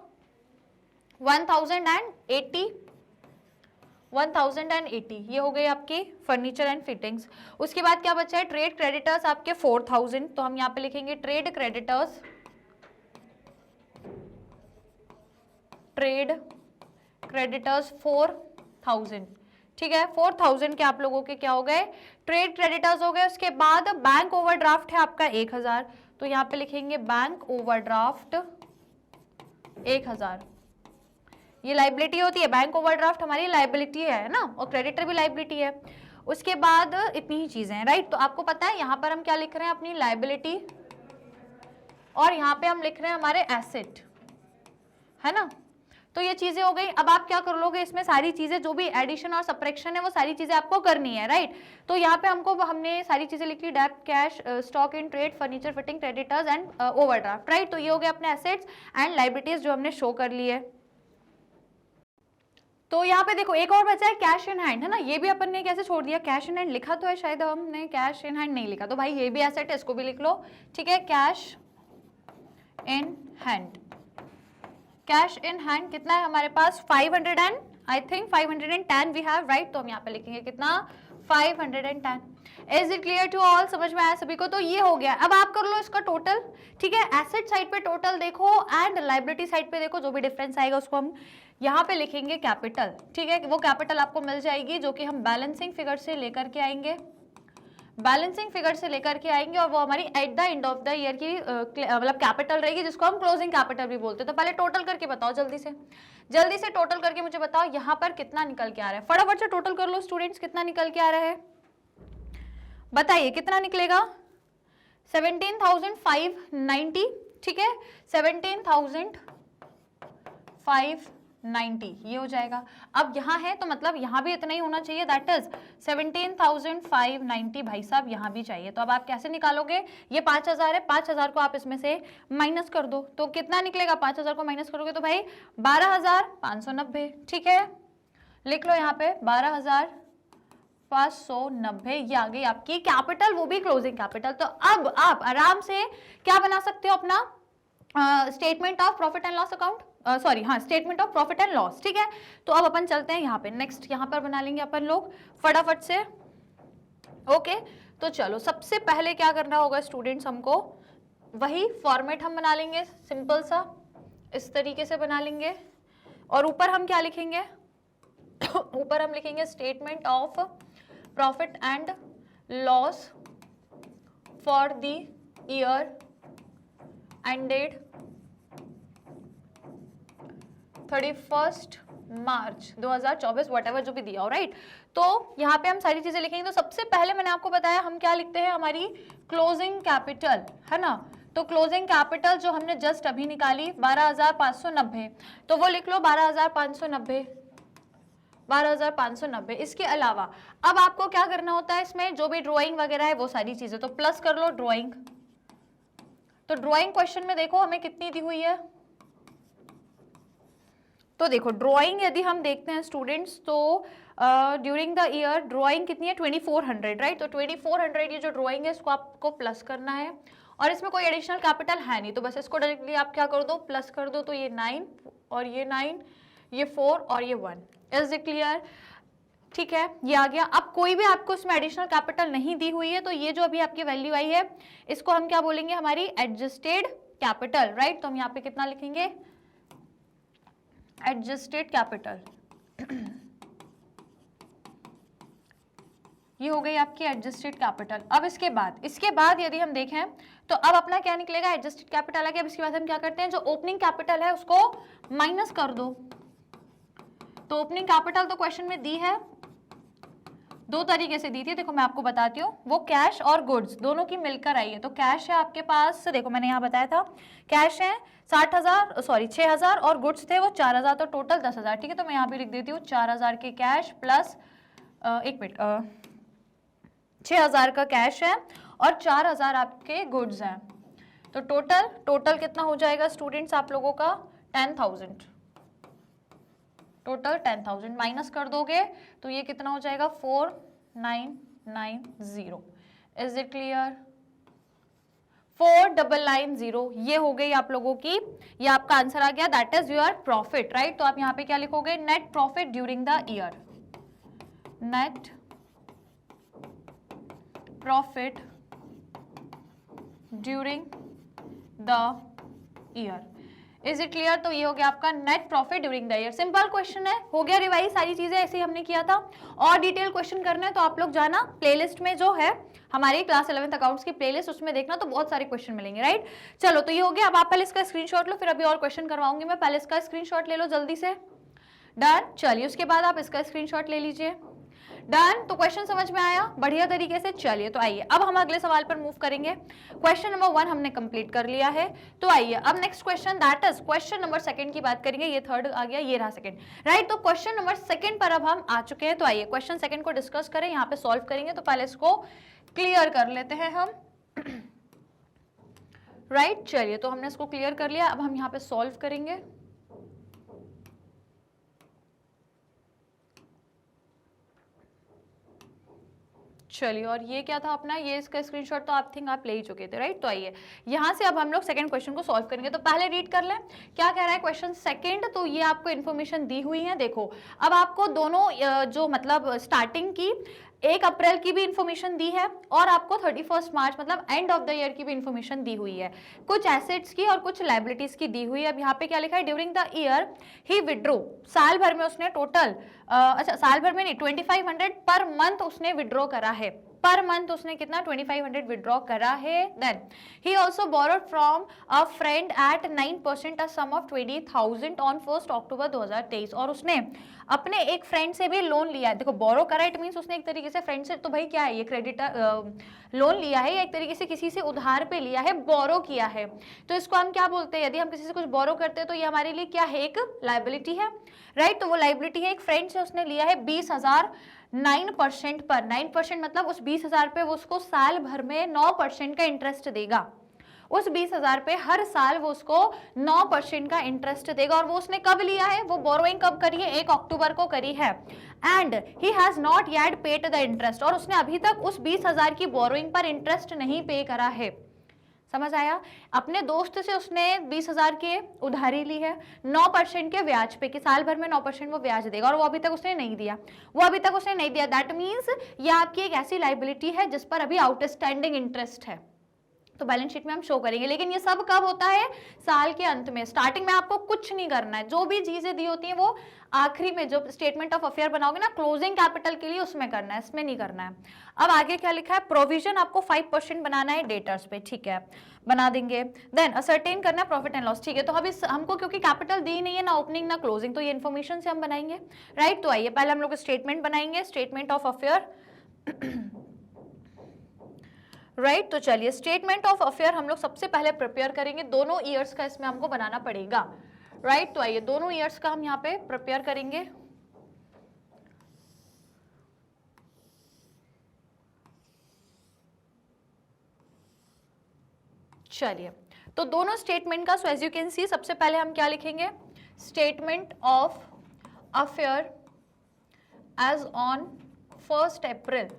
1080। 1080 ये हो गई आपकी फर्नीचर एंड फिटिंग्स। उसके बाद क्या बचा है, ट्रेड क्रेडिटर्स आपके 4000, तो हम यहाँ पे लिखेंगे ट्रेड क्रेडिटर्स, ट्रेड क्रेडिटर्स 4000, ठीक है। 4000 के आप लोगों के क्या हो गए, ट्रेड क्रेडिटर्स हो गए। उसके बाद बैंक ओवरड्राफ्ट है आपका 1000, तो यहाँ पे लिखेंगे बैंक ओवरड्राफ्ट 1000। ये लाइबिलिटी होती है, बैंक ओवरड्राफ्ट हमारी लाइबिलिटी है ना, और क्रेडिटर भी लाइबिलिटी है। उसके बाद इतनी ही चीजें हैं, राइट। तो आपको पता है यहाँ पर हम क्या लिख रहे हैं, अपनी लाइबिलिटी, और यहाँ पे हम लिख रहे हैं हमारे एसेट, है ना। तो ये चीजें हो गई। अब आप क्या कर लोगे, इसमें सारी चीजें जो भी एडिशन और सब्ट्रैक्शन है वो सारी चीजें आपको करनी है, राइट। तो यहाँ पे हमने सारी चीजें लिख ली, debt, cash, stock in trade, furniture, fitting, creditors and overdraft, right. तो ये हो गए अपने एसेट्स एंड लाइबिलिटीज जो हमने शो कर ली है। तो यहाँ पे देखो एक और बचा है कैश इन हैंड, है ना। ये भी अपन ने कैसे छोड़ दिया, कैश इन हैंड लिखा तो है, शायद हमने कैश इन हैंड नहीं लिखा, तो भाई ये भी एसेट है, इसको भी लिख लो, ठीक है। Cash in hand, cash in hand कितना है हमारे पास, 500 and I think 510 we have, right. तो हम यहाँ पे लिखेंगे कितना, 510। Is it clear to all, समझ में आया सभी को। तो ये हो गया। अब आप कर लो इसका टोटल, ठीक है। एसेट साइड पे टोटल देखो एंड लाइबिलिटी साइड पे देखो, जो भी डिफरेंस आएगा उसको हम यहाँ पे लिखेंगे कैपिटल, ठीक है। वो कैपिटल आपको मिल जाएगी जो कि हम बैलेंसिंग फिगर से लेकर के आएंगे, बैलेंसिंग फिगर से लेकर के आएंगे, और वो हमारी eight the end of the year की मतलब कैपिटल रहेगी, जिसको हम क्लोजिंग कैपिटल भी बोलते हैं। तो पहले टोटल करके बताओ, जल्दी से टोटल करके मुझे बताओ यहाँ पर कितना निकल के आ रहा है। फटाफट से टोटल कर लो स्टूडेंट्स, कितना निकल के आ रहा है बताइए, कितना निकलेगा, 17,590, ठीक है। 17,590 ये हो जाएगा। अब यहाँ है तो मतलब यहाँ भी इतना ही होना चाहिए, दैट इज 17,590 भाई साहब यहाँ भी चाहिए। तो अब आप कैसे निकालोगे, ये 5,000 है, 5,000 को आप इसमें से माइनस कर दो, तो कितना निकलेगा, 5,000 को माइनस करोगे तो भाई 12,590, ठीक है। लिख लो यहाँ पे 12,590, ये आ गई आपकी कैपिटल, वो भी क्लोजिंग कैपिटल। तो अब आप आराम से क्या बना सकते हो, अपना statement of profit and loss account, sorry हाँ, statement of profit and loss, ठीक है। तो अब अपन चलते हैं यहाँ पे, नेक्स्ट यहाँ पर बना लेंगे अपन लोग फटाफट से, ओके। तो चलो सबसे पहले क्या करना होगा स्टूडेंट्स, हमको वही फॉर्मेट हम बना लेंगे, सिंपल सा इस तरीके से बना लेंगे, और ऊपर हम क्या लिखेंगे ऊपर हम लिखेंगे statement of profit and loss for the year ended 31 March 2024, whatever जो भी दिया हो, राइट। तो यहाँ पे हम सारी चीजें लिखेंगे। तो सबसे पहले मैंने आपको बताया हम क्या लिखते हैं, हमारी क्लोजिंग कैपिटल, है ना। तो क्लोजिंग कैपिटल जो हमने जस्ट अभी निकाली 12,590, तो वो लिख लो 12,590, 12,590। इसके अलावा अब आपको क्या करना होता है, इसमें जो भी ड्राइंग वगैरह है वो सारी चीजें, तो प्लस कर लो ड्राइंग। तो ड्राइंग क्वेश्चन में देखो हमें कितनी दी हुई है, तो देखो ड्राइंग यदि हम देखते हैं स्टूडेंट्स, तो ड्यूरिंग द ईयर ड्राइंग कितनी है 2400, राइट। तो 2400 ये जो ड्राइंग है इसको आपको प्लस करना है, और इसमें कोई एडिशनल कैपिटल है नहीं, तो बस इसको डायरेक्टली आप क्या कर दो, प्लस कर दो। तो ये 9 और ये 9, ये 4 और ये 1, इज इट क्लियर, ठीक है। ये आ गया। अब कोई भी आपको इसमें एडिशनल कैपिटल नहीं दी हुई है, तो ये जो अभी आपकी वैल्यू आई है इसको हम क्या बोलेंगे, हमारी एडजस्टेड कैपिटल, राइट। तो हम यहाँ पे कितना लिखेंगे, एडजस्टेड कैपिटल ये हो गई आपकी एडजस्टेड कैपिटल। अब इसके बाद यदि हम देखें तो अब अपना क्या निकलेगा, एडजस्टेड कैपिटल आ गया। अब इसके बाद हम क्या करते हैं, जो ओपनिंग कैपिटल है उसको माइनस कर दो। तो ओपनिंग कैपिटल तो क्वेश्चन में दी है, दो तरीके से दी थी, देखो मैं आपको बताती हूँ। वो कैश और गुड्स दोनों की मिलकर आई है। तो कैश है आपके पास, देखो मैंने यहाँ बताया था, कैश है 6,000 और गुड्स थे वो 4,000, तो टोटल 10,000। ठीक है, तो मैं यहाँ पे लिख देती हूँ 4,000 के कैश प्लस 6,000 का कैश है और 4,000 आपके गुड्स हैं। तो टोटल कितना हो जाएगा स्टूडेंट्स आप लोगों का, 10,000। टोटल 10,000 माइनस कर दोगे तो ये कितना हो जाएगा, 4,990। Is it clear? 4,990 ये हो गई आप लोगों की, ये आपका आंसर आ गया, that is your profit, right. तो आप यहाँ पे क्या लिखोगे, net profit during the year, net profit during the year. Is it clear? तो ये हो गया आपका net profit during the year. Simple question है, हो गया रिवाइज, सारी चीजें ऐसे ही हमने किया था। और डिटेल क्वेश्चन करना है तो आप लोग जाना प्लेलिस्ट में, जो है हमारी क्लास 11th अकाउंट्स की प्लेलिस्ट, उसमें देखना, तो बहुत सारे क्वेश्चन मिलेंगे, राइट। चलो तो ये हो गया। अब आप पहले इसका स्क्रीनशॉट लो, फिर अभी और क्वेश्चन करवाऊंगी मैं। पहले इसका स्क्रीनशॉट ले लो जल्दी से, डन। चलिए उसके बाद आप इसका स्क्रीनशॉट ले लीजिए, डन। तो क्वेश्चन समझ में आया बढ़िया तरीके से। चलिए तो आइए अब हम अगले सवाल पर मूव करेंगे। क्वेश्चन नंबर 1 हमने कंप्लीट कर लिया है। तो आइए अब next question, that is question number 2 की बात करेंगे। ये थर्ड आ गया, ये रहा सेकंड, राइट। तो क्वेश्चन नंबर 2 पर अब हम आ चुके हैं। तो आइए क्वेश्चन 2 को डिस्कस करें, यहाँ पे सॉल्व करेंगे। तो पहले इसको क्लियर कर लेते हैं हम, राइट। चलिए तो हमने इसको क्लियर कर लिया, अब हम यहाँ पे सॉल्व करेंगे। चलिए, और ये क्या था अपना, ये इसका स्क्रीनशॉट तो आप ले ही चुके थे, राइट। तो आइए यहाँ से अब हम लोग सेकंड क्वेश्चन को सॉल्व करेंगे। तो पहले रीड कर लें क्या कह रहा है क्वेश्चन 2। तो ये आपको इन्फॉर्मेशन दी हुई है, देखो अब आपको दोनों जो मतलब स्टार्टिंग की 1 अप्रैल की भी इंफॉर्मेशन दी है और आपको 31 मार्च मतलब एंड ऑफ द ईयर की भी इंफॉर्मेशन दी हुई है। कुछ एसेट्स की और कुछ लाइबिलिटीज की दी हुई है। अब यहाँ पे क्या लिखा है, during the year he withdraw, साल भर में उसने टोटल साल भर में नहीं 2500 पर मंथ उसने विड्रॉ करा है। पर मंथ उसने कितना 2500 विड्रॉ करा है। Then he also borrowed from a friend at 9% a sum of 20,000 on 1 October 2023। और उसने अपने एक फ्रेंड से भी लोन लिया है। देखो बोरो करा इट मींस उसने एक तरीके से फ्रेंड से, तो भाई क्या है ये क्रेडिटर लोन लिया है या एक तरीके से किसी से उधार पे लिया है, बोरो किया है। तो इसको हम क्या बोलते हैं, यदि हम किसी से कुछ बोरो करते हैं तो ये हमारे लिए क्या है, एक लाइबिलिटी है, राइट। तो वो लाइबिलिटी है, एक फ्रेंड से उसने लिया है 20,000 9% पर, 9% मतलब उस 20,000 पे वो उसको साल भर में 9% का इंटरेस्ट देगा। उस 20,000 पे हर साल वो उसको 9% का इंटरेस्ट देगा। और वो उसने कब लिया है, वो बोरोइंग कब करी है, 1 अक्टूबर को करी है। And he has not yet paid the interest, और उसने अभी तक उस 20,000 की बोरोइंग पर इंटरेस्ट नहीं पे करा है। समझ आया? अपने दोस्त से उसने 20,000 के उधारी ली है 9% के ब्याज पे, कि साल भर में 9% वो ब्याज देगा, और वो अभी तक उसने नहीं दिया, दैट मीन्स ये आपकी एक ऐसी लाइबिलिटी है जिस पर अभी आउटस्टैंडिंग इंटरेस्ट है। तो बैलेंस शीट में हम शो करेंगे। लेकिन ये सब कब होता है, साल के अंत में। स्टार्टिंग में आपको कुछ नहीं करना है, जो भी चीजें दी होती हैं वो आखिरी में जो स्टेटमेंट ऑफ अफेयर बनाओगे ना क्लोजिंग कैपिटल के लिए, उसमें करना है, इसमें नहीं करना है। अब आगे क्या लिखा है, प्रोविजन आपको 5% बनाना है डेटर्स पे, ठीक है बना देंगे। देन असर्टेन करना है प्रॉफिट एंड लॉस, ठीक है। तो अभी हमको क्योंकि कैपिटल दी नहीं है, ना ओपनिंग ना क्लोजिंग, तो ये इन्फॉर्मेशन से हम बनाएंगे, राइट। तो आइए पहले हम लोग स्टेटमेंट बनाएंगे, स्टेटमेंट ऑफ अफेयर, राइट। तो चलिए स्टेटमेंट ऑफ अफेयर हम लोग सबसे पहले प्रिपेयर करेंगे, दोनों ईयर्स का इसमें हमको बनाना पड़ेगा, राइट। तो आइए दोनों ईयर्स का हम यहाँ पे प्रिपेयर करेंगे। चलिए तो दोनों स्टेटमेंट का, so as you can see सबसे पहले हम क्या लिखेंगे, statement of affair as on 1 April,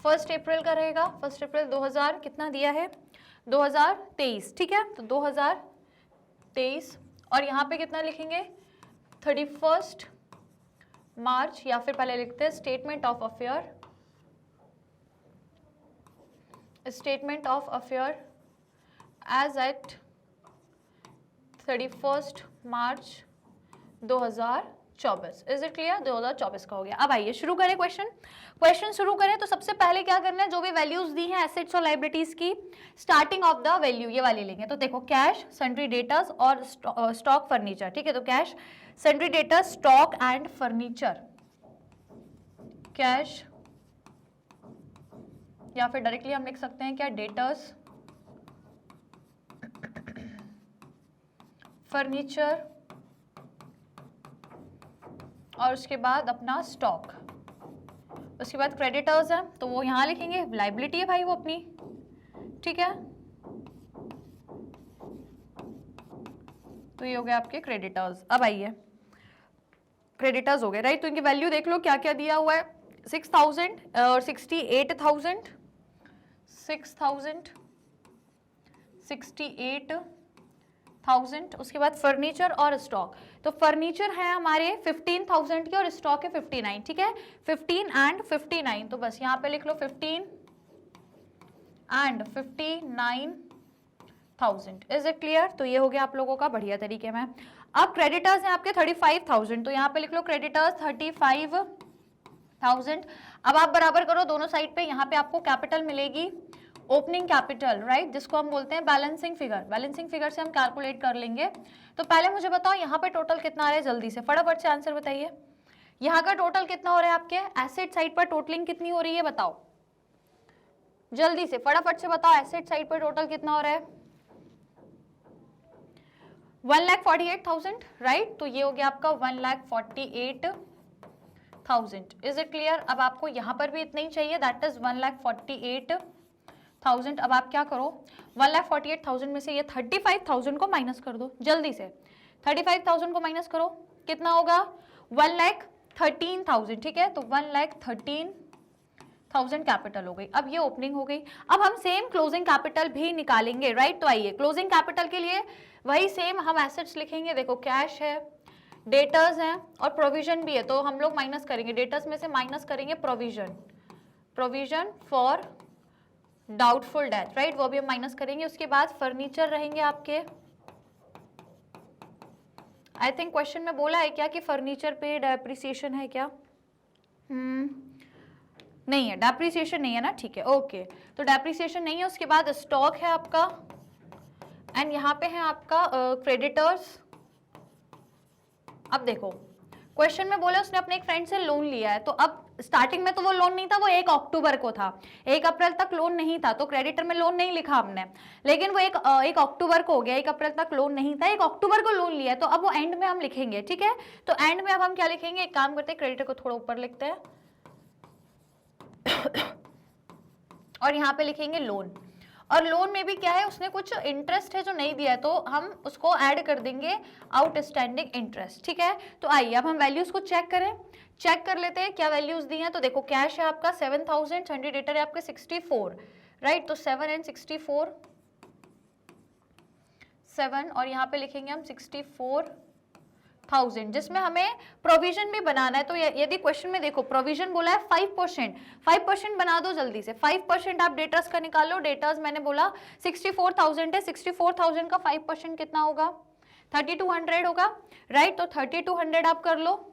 1 अप्रैल का रहेगा, 1 अप्रैल 2000 कितना दिया है 2023, ठीक है। तो 2023 और यहाँ पे कितना लिखेंगे 31 मार्च, या फिर पहले लिखते हैं statement of affair, statement of affair as at 31 March 2024। Is it clear? 2024 का हो गया। अब आइए शुरू करें क्वेश्चन शुरू करें। तो सबसे पहले क्या करना है, जो भी वैल्यूज दी हैं एसेट्स और लाइबिलिटीज की, स्टार्टिंग ऑफ द वैल्यू ये वाली लेंगे। तो देखो कैश, सन्ड्री डेटर्स और स्टॉक फर्नीचर, ठीक है। तो cash, sundry debtors, stock and furniture, cash, या फिर डायरेक्टली हम लिख सकते हैं क्या, डेटर्स, फर्नीचर और उसके बाद अपना स्टॉक। उसके बाद क्रेडिटर्स है तो वो यहां लिखेंगे, लाइबिलिटी है भाई वो अपनी, ठीक है। तो ये हो गया आपके क्रेडिटर्स। अब आइए क्रेडिटर्स हो गए, राइट। तो इनकी वैल्यू देख लो क्या क्या दिया हुआ है, 6000 और 68,000, 6000, 68,000। उसके बाद फर्नीचर और स्टॉक, तो फर्नीचर है हमारे 15,000 के और स्टॉक है 59, ठीक है। 15 एंड 59, तो बस यहाँ पे लिख लो 15 एंड 59,000। Is it clear? तो ये हो गया आप लोगों का बढ़िया तरीके में। अब क्रेडिटर्स हैं आपके 35,000, तो यहाँ पे लिख लो क्रेडिटर्स 35,000। अब आप बराबर करो दोनों साइड पे, यहाँ पे आपको कैपिटल मिलेगी, ओपनिंग कैपिटल, राइट, जिसको हम बोलते हैं बैलेंसिंग फिगर। बैलेंसिंग फिगर से हम कैलकुलेट कर लेंगे। तो पहले मुझे बताओ यहाँ पे टोटल कितना आ रहा है, जल्दी से फटाफट से आंसर बताइए। यहाँ का टोटल कितना हो रहा है आपके एसेट साइड पर, टोटलिंग कितनी हो रही है बताओ, जल्दी से फटाफट से बताओ। एसेट साइड पर टोटल कितना हो रहा है, 1,48,000, राइट। तो ये हो गया आपका 1,48,000। Is it clear? अब आपको यहाँ पर भी इतना ही चाहिए, दैट इज 1,48,000। अब आप क्या करो, 1,48,000 में से ये 35,000 को माइनस कर दो, जल्दी से 35,000 को माइनस करो, कितना होगा, 1,13,000, ठीक है। तो 1,13,000 कैपिटल हो गई। अब ये ओपनिंग हो गई। अब हम सेम क्लोजिंग कैपिटल भी निकालेंगे, राइट। तो आइए क्लोजिंग कैपिटल के लिए वही सेम हम एसेट्स लिखेंगे। देखो कैश है, डेटर्स हैं और प्रोविजन भी है, तो हम लोग माइनस करेंगे, डेटर्स में से माइनस करेंगे provision, provision for doubtful death, right, वो भी हम माइनस करेंगे। उसके बाद फर्नीचर रहेंगे आपके, आई थिंक क्वेश्चन में बोला है क्या कि फर्नीचर पे डेप्रिसिएशन है क्या, नहीं है, डेप्रिसिएशन नहीं है ना, ठीक है, ओके। तो डेप्रिसिएशन नहीं है। उसके बाद स्टॉक है आपका एंड यहाँ पे है आपका क्रेडिटर्स। अब देखो क्वेश्चन में बोले उसने अपने एक फ्रेंड से लोन लिया है, तो अब स्टार्टिंग में तो वो लोन नहीं था, वो 1 अक्टूबर को था, 1 अप्रैल तक लोन नहीं था, तो क्रेडिटर में लोन नहीं लिखा हमने, लेकिन वो 1 अक्टूबर को हो गया, 1 अप्रैल तक लोन नहीं था, 1 अक्टूबर को लोन लिया, तो अब वो एंड में हम लिखेंगे, ठीक है। तो एंड में अब हम क्या लिखेंगे, एक काम करते हैं, क्रेडिटर को थोड़ा ऊपर लिखते हैं और यहाँ पे लिखेंगे लोन। और लोन में भी क्या है, उसने कुछ इंटरेस्ट है जो नहीं दिया है, तो हम उसको ऐड कर देंगे आउटस्टैंडिंग इंटरेस्ट, ठीक है। तो आइए अब हम वैल्यूज को चेक करें, चेक कर लेते हैं क्या वैल्यूज दी हैं। तो देखो कैश है आपका 7,000, सन्ड्री डेटर है आपके 64, राइट। तो 7 एंड 64, 7 और यहाँ पे लिखेंगे हम 64,000, जिसमें हमें प्रोविजन भी बनाना है। तो यदि क्वेश्चन में देखो प्रोविजन बोला है 5%, 5% बना दो जल्दी से, 5% आप डेटर्स का निकालो। डेटर्स मैंने बोला 64,000 है, 64,000 का 5% कितना होगा, 3,200 होगा, राइट। तो 3,200 आप कर लो,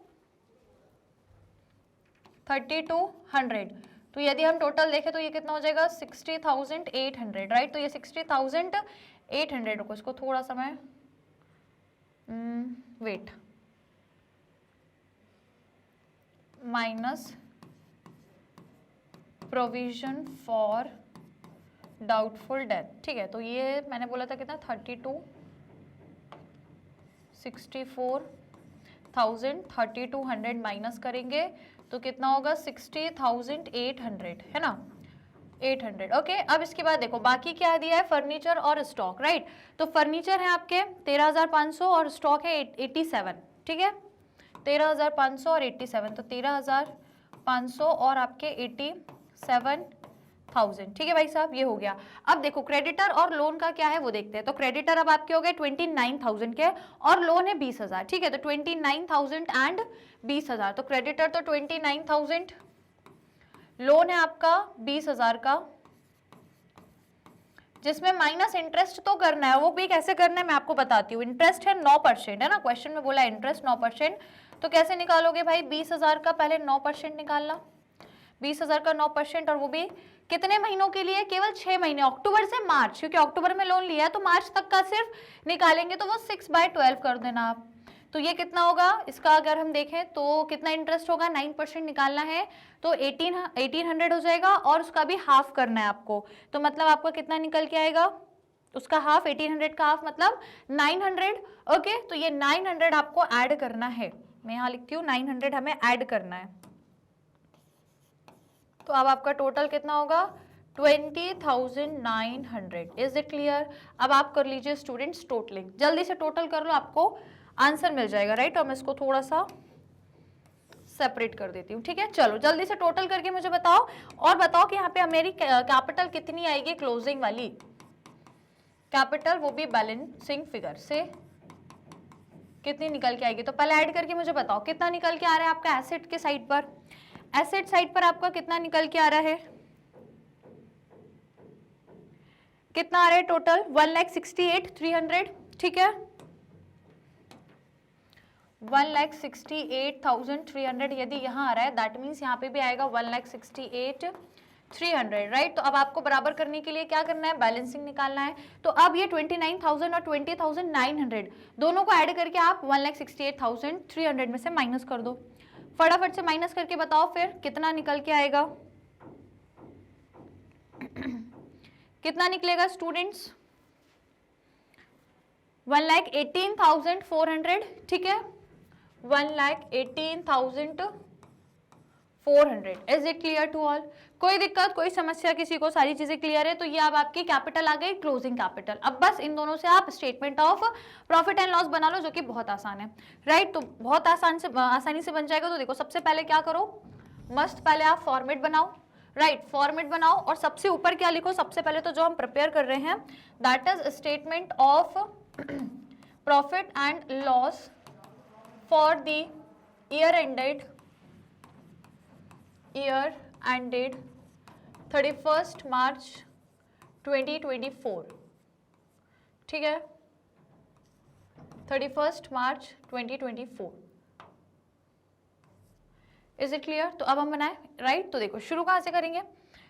3,200। तो यदि हम टोटल देखें तो ये कितना हो जाएगा, 60,800, राइट। तो ये 60,800, रुको इसको थोड़ा सा मैं wait, minus provision for doubtful debt, ठीक है। तो ये मैंने बोला था कितना, 64,000, 3,200 माइनस करेंगे तो कितना होगा, 60,800, है ना, 800, ओके। अब इसके बाद देखो बाकी क्या दिया है, फर्नीचर और स्टॉक, राइट। तो फर्नीचर है आपके 13,500 और स्टॉक है 87, ठीक है, 13,500 और 87, तो 13,500 और आपके 87,000, ठीक है भाई साहब, ये हो गया। अब देखो क्रेडिटर और लोन का क्या है वो देखते हैं। तो क्रेडिटर अब आपके हो गए 29,000 के और लोन है 20,000, ठीक है। तो 29,000 एंड 20,000, तो क्रेडिटर तो 29,000, लोन है आपका 20,000 का, जिसमें माइनस इंटरेस्ट तो करना है, वो भी कैसे करना है मैं आपको बताती हूँ। इंटरेस्ट है 9%, है ना, क्वेश्चन में बोला इंटरेस्ट 9%, तो कैसे निकालोगे भाई, 20,000 का पहले 9% निकालना, 20,000 का 9%, और वो भी कितने महीनों के लिए, केवल 6 महीने, अक्टूबर से मार्च, क्योंकि अक्टूबर में लोन लिया है तो मार्च तक का सिर्फ निकालेंगे, तो वो 6/12 कर देना आप। तो ये कितना होगा इसका, अगर हम देखें तो कितना इंटरेस्ट होगा, 9% निकालना है तो 1800 हो जाएगा, और उसका भी हाफ करना है आपको, तो मतलब आपका कितना निकल के आएगा, उसका हाफ, 1800 का हाफ मतलब 900। ओके, तो ये 900 आपको ऐड करना है, मैं यहाँ लिखती हूँ 900 हमें ऐड करना है। तो अब आपका टोटल कितना होगा, 20,900। Is it clear? अब आप कर लीजिए स्टूडेंट्स टोटलिंग, जल्दी से टोटल कर लो, आपको आंसर मिल जाएगा, राइट। और मैं इसको थोड़ा सा सेपरेट कर देती हूँ, ठीक है। चलो जल्दी से टोटल करके मुझे बताओ, और बताओ कि यहाँ पे मेरी कैपिटल कितनी आएगी, क्लोजिंग वाली कैपिटल, वो भी बैलेंसिंग फिगर से कितनी निकल के आएगी। तो पहले ऐड करके मुझे बताओ कितना निकल के आ रहा है आपका एसेट के साइड पर, एसेट साइड पर आपका कितना निकल के आ रहा है, कितना आ रहा है टोटल, 1,68,300, ठीक है, 1,68,300 यदि यहाँ आ रहा है, दैट मीन्स यहाँ पे भी आएगा 1,68,300, राइट। तो अब आपको बराबर करने के लिए क्या करना है, बैलेंसिंग निकालना है। तो अब ये 29,000 और 20,900 दोनों को ऐड करके आप 1,68,300 में से माइनस कर दो, फटाफट से माइनस करके बताओ फिर कितना निकल के आएगा, कितना निकलेगा स्टूडेंट्स, 1,18,400, ठीक है, 1,18,400। Is it clear to all? कोई दिक्कत, कोई समस्या किसी को, सारी चीजें क्लियर है? तो ये अब आपकी कैपिटल आ गई, क्लोजिंग कैपिटल। अब बस इन दोनों से आप statement of profit and loss बना लो, जो कि बहुत आसान है, राइट। तो बहुत आसानी से बन जाएगा। तो देखो सबसे पहले क्या करो, मस्त पहले आप फॉर्मेट बनाओ, राइट, फॉर्मेट बनाओ, और सबसे ऊपर क्या लिखो, सबसे पहले तो जो हम प्रिपेयर कर रहे हैं that is statement of profit and loss for the year ended 31st March 2024, ठीक है, 31st March 2024। Is it clear? तो अब हम बनाए, राइट। तो देखो शुरू कहाँ से करेंगे,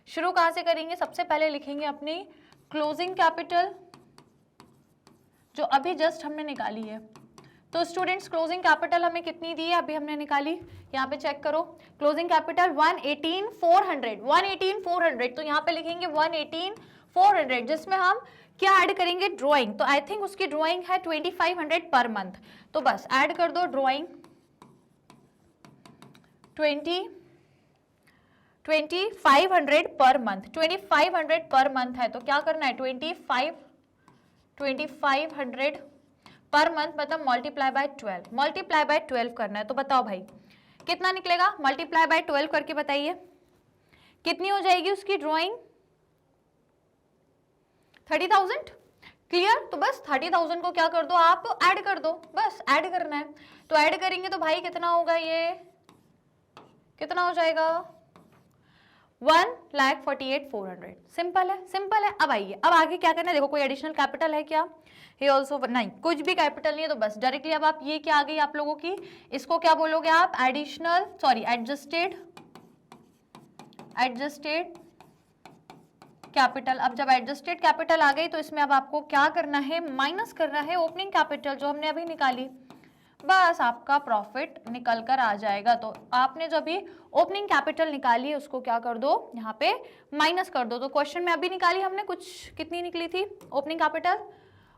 शुरू कहाँ से करेंगे, सबसे पहले लिखेंगे अपनी क्लोजिंग कैपिटल जो अभी जस्ट हमने निकाली है। तो स्टूडेंट्स क्लोजिंग कैपिटल हमें कितनी दी है, अभी हमने निकाली, यहाँ पे चेक करो, क्लोजिंग कैपिटल 118,400, तो यहाँ पे लिखेंगे 118,400, जिसमें हम क्या ऐड करेंगे, ड्राइंग। तो आई थिंक उसकी ड्राइंग है 2,500 पर मंथ, तो बस ऐड कर दो drawing 2,500 per month, 2,500 per month है, तो क्या करना है, 2,500 पर मंथ मतलब मल्टीप्लाई बाय 12 करना है। तो बताओ भाई कितना निकलेगा, मल्टीप्लाई बाय 12 करके बताइए कितनी हो जाएगी उसकी ड्राइंग, 30,000। क्लियर? तो बस 30,000 को क्या कर दो आप, ऐड कर दो, बस ऐड करना है। तो ऐड करेंगे तो भाई कितना होगा, ये कितना हो जाएगा, 1,48,400। सिंपल है, सिंपल है। अब आइए, अब आगे क्या करना है, देखो कोई एडिशनल कैपिटल है क्या, ये ऑल्सो नहीं, कुछ भी कैपिटल नहीं है, तो बस डायरेक्टली अब आप ये क्या आ गई आप लोगों की, इसको क्या बोलोगे आप, एडिशनल, सॉरी एडजस्टेड कैपिटल। अब जब एडजस्टेड कैपिटल आ गई तो इसमें अब आपको क्या करना है, माइनस करना है ओपनिंग कैपिटल जो हमने अभी निकाली, बस आपका प्रॉफिट निकल कर आ जाएगा। तो आपने जो भी ओपनिंग कैपिटल निकाली है उसको क्या कर दो, यहाँ पे माइनस कर दो। तो क्वेश्चन में अभी निकाली हमने कुछ, कितनी निकली थी ओपनिंग कैपिटल,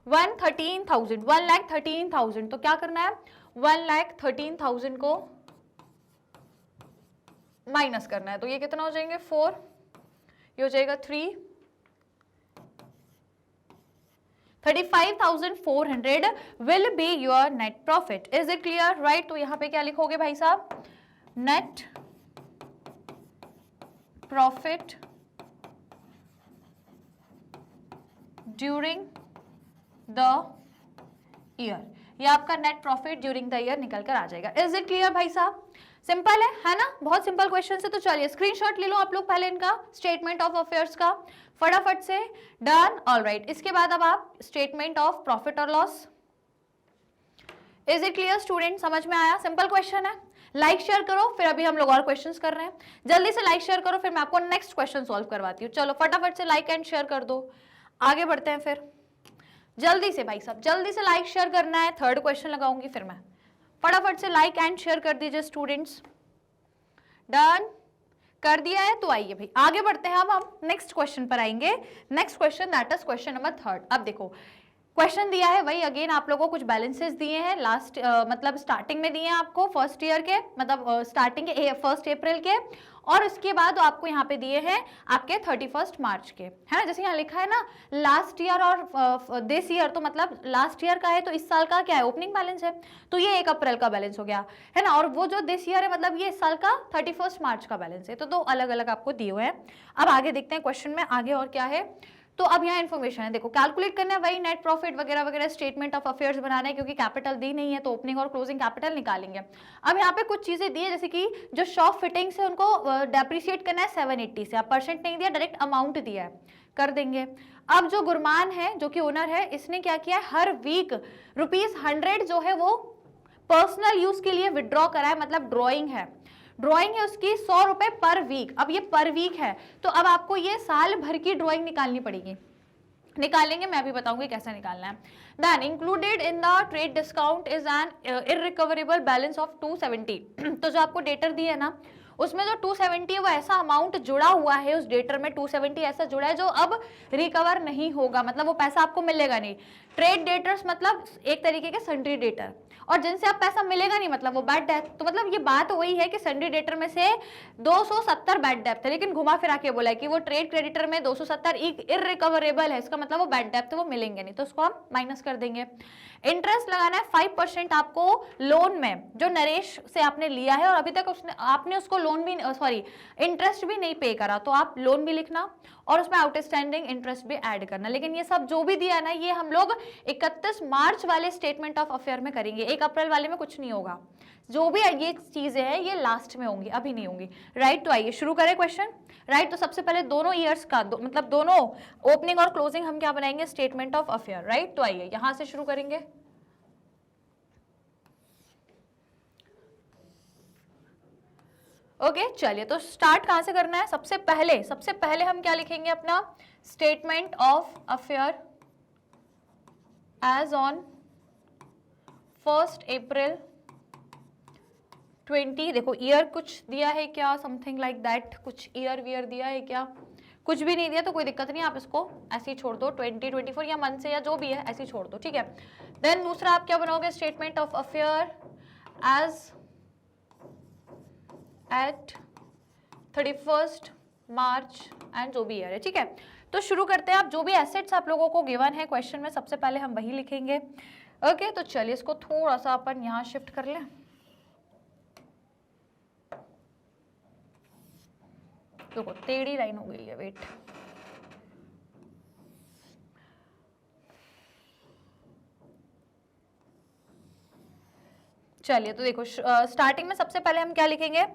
1,13,000, तो क्या करना है, 1,13,000 को माइनस करना है। तो ये कितना हो जाएंगे, 4, ये हो जाएगा 3, 35,400 will be your net profit. Is it clear? Right? तो यहाँ पे क्या लिखोगे भाई साहब, net profit during the year, ये आपका net profit during the year निकल कर आ जाएगा। इज इट क्लियर भाई साहब? सिंपल है ना, बहुत सिंपल क्वेश्चन है। तो चलिए स्क्रीनशॉट ले लो आप लोग पहले इनका, स्टेटमेंट ऑफ अफेयर्स का, फटाफट से, डन, ऑलराइट। इसके बाद अब आप स्टेटमेंट ऑफ प्रॉफिट और loss, is it clear student? समझ में आया? सिंपल क्वेश्चन है। लाइक शेयर करो, फिर अभी हम लोग और क्वेश्चंस कर रहे हैं। जल्दी से लाइक शेयर करो, फिर मैं आपको नेक्स्ट क्वेश्चन सॉल्व करवाती हूँ। चलो फटाफट से लाइक एंड शेयर कर दो, आगे बढ़ते हैं फिर। जल्दी से भाई साहब, जल्दी से लाइक शेयर करना है। थर्ड क्वेश्चन लगाऊंगी फिर मैं। फटाफट से लाइक एंड शेयर कर दीजिए स्टूडेंट्स। डन कर दिया है तो आइए भाई आगे बढ़ते हैं। अब हम नेक्स्ट क्वेश्चन पर आएंगे। Next question that is question number 3। अब देखो क्वेश्चन दिया है वही अगेन, आप लोगों को कुछ बैलेंसेस दिए हैं लास्ट मतलब स्टार्टिंग में दिए हैं आपको फर्स्ट ईयर के, मतलब स्टार्टिंग के 1 अप्रैल के, और उसके बाद आपको यहाँ पे दिए हैं आपके 31 मार्च के, है ना। जैसे यहाँ लिखा है ना लास्ट ईयर और दिस ईयर, तो मतलब लास्ट ईयर का है तो इस साल का क्या है, ओपनिंग बैलेंस है, तो ये 1 अप्रैल का बैलेंस हो गया, है ना। और वो जो दिस ईयर है मतलब ये इस साल का 31 मार्च का बैलेंस है। तो 2 अलग अलग आपको दिए हुए हैं। अब आगे देखते हैं क्वेश्चन में आगे और क्या है। तो अब यहाँ इन्फॉर्मेशन है, देखो कैलकुलेट करना है वही नेट प्रॉफिट वगैरह वगैरह, स्टेटमेंट ऑफ अफेयर्स बनाना है, क्योंकि कैपिटल दी नहीं है तो ओपनिंग और क्लोजिंग कैपिटल निकालेंगे। अब यहाँ पे कुछ चीजें दी है, जैसे कि जो शॉप फिटिंग्स है उनको डेप्रिशिएट करना है 780 से। अब परसेंट नहीं दिया, डायरेक्ट अमाउंट दिया है, कर देंगे। अब जो गुरमान है जो कि ओनर है, इसने क्या किया है, हर वीक ₹100 जो है वो पर्सनल यूज के लिए विड्रॉ करा है, मतलब ड्रॉइंग है, ड्रॉइंग है उसकी 100 रुपए पर वीक। अब ये पर वीक है तो अब आपको ये साल भर की ड्रॉइंग निकालनी पड़ेगी। निकालेंगे, मैं भी बताऊंगी कैसे निकालना है। Then included in the trade discount is an irrecoverable balance of 270। तो जो आपको डेटर दी है ना उसमें जो 270 है वो ऐसा अमाउंट जुड़ा हुआ है उस डेटर में, 270 ऐसा जुड़ा है जो अब रिकवर नहीं होगा, मतलब वो पैसा आपको मिलेगा नहीं। ट्रेड डेटर्स मतलब एक तरीके के सन्ड्री डेटर, और जिनसे अब पैसा मिलेगा नहीं मतलब वो बैड डेट। तो मतलब ये बात वही है कि सन्ड्री डेटर में से 270 बैड डेट है, लेकिन घुमा फिरा के बोला है कि वो ट्रेड क्रेडिटर में 270 इररिकवरेबल है, इसका मतलब वो बैड डेट, तो वो मिलेंगे नहीं, तो उसको हम माइनस कर देंगे। इंटरेस्ट लगाना है 5% आपको लोन में, जो नरेश से आपने लिया है और अभी तक आपने उसको लोन भी इंटरेस्ट भी नहीं पे करा, तो आप लोन भी लिखना और उसमें आउटस्टैंडिंग इंटरेस्ट भी ऐड करना। लेकिन ये सब जो भी दिया है ना ये हम लोग 31 मार्च वाले स्टेटमेंट ऑफ अफेयर में करेंगे, 1 अप्रैल वाले में कुछ नहीं होगा। जो भी ये चीजें हैं ये लास्ट में होंगी, अभी नहीं होंगी, राइट। तो आइए शुरू करें क्वेश्चन, राइट। तो सबसे पहले दोनों ईयर्स का मतलब दोनों ओपनिंग और क्लोजिंग हम क्या बनाएंगे, स्टेटमेंट ऑफ अफेयर, राइट। तो आइए यहां से शुरू करेंगे। ओके चलिए, तो स्टार्ट कहां से करना है, सबसे पहले हम क्या लिखेंगे, अपना statement of affair as on 1 April 20। देखो ईयर कुछ दिया है क्या, समथिंग लाइक दैट, कुछ ईयर वियर दिया है क्या, कुछ भी नहीं दिया तो कोई दिक्कत नहीं, आप इसको ऐसे ही छोड़ दो, 2024 या मंथ से या जो भी है ऐसे ही छोड़ दो, ठीक है। देन दूसरा आप क्या बनाओगे, statement of affair as at 31 March and जो भी ईयर है, ठीक है। तो शुरू करते हैं। आप जो भी एसेट्स आप लोगों को गिवन है क्वेश्चन में, सबसे पहले हम वही लिखेंगे। ओके तो चलिए इसको थोड़ा सा अपन यहाँ शिफ्ट कर लें। देखो टेढ़ी लाइन हो गई है, वेट। चलिए तो देखो स्टार्टिंग में सबसे पहले हम क्या लिखेंगे,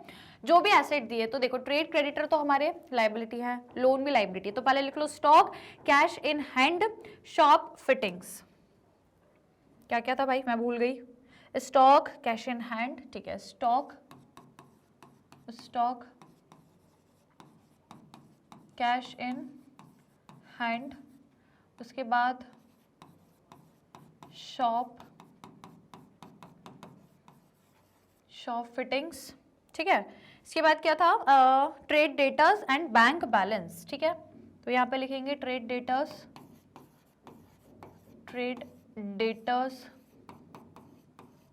जो भी एसेट दिए, तो देखो ट्रेड क्रेडिटर तो हमारे लायबिलिटी है, लोन भी लायबिलिटी, तो पहले लिख लो stock, cash in hand, shop fittings. क्या क्या था भाई, मैं भूल गई, स्टॉक, कैश इन हैंड, ठीक है, स्टॉक, कैश इन हैंड, उसके बाद शॉप फिटिंग्स, ठीक है। इसके बाद क्या था, trade debtors and bank balance, ठीक है। तो यहाँ पे लिखेंगे trade debtors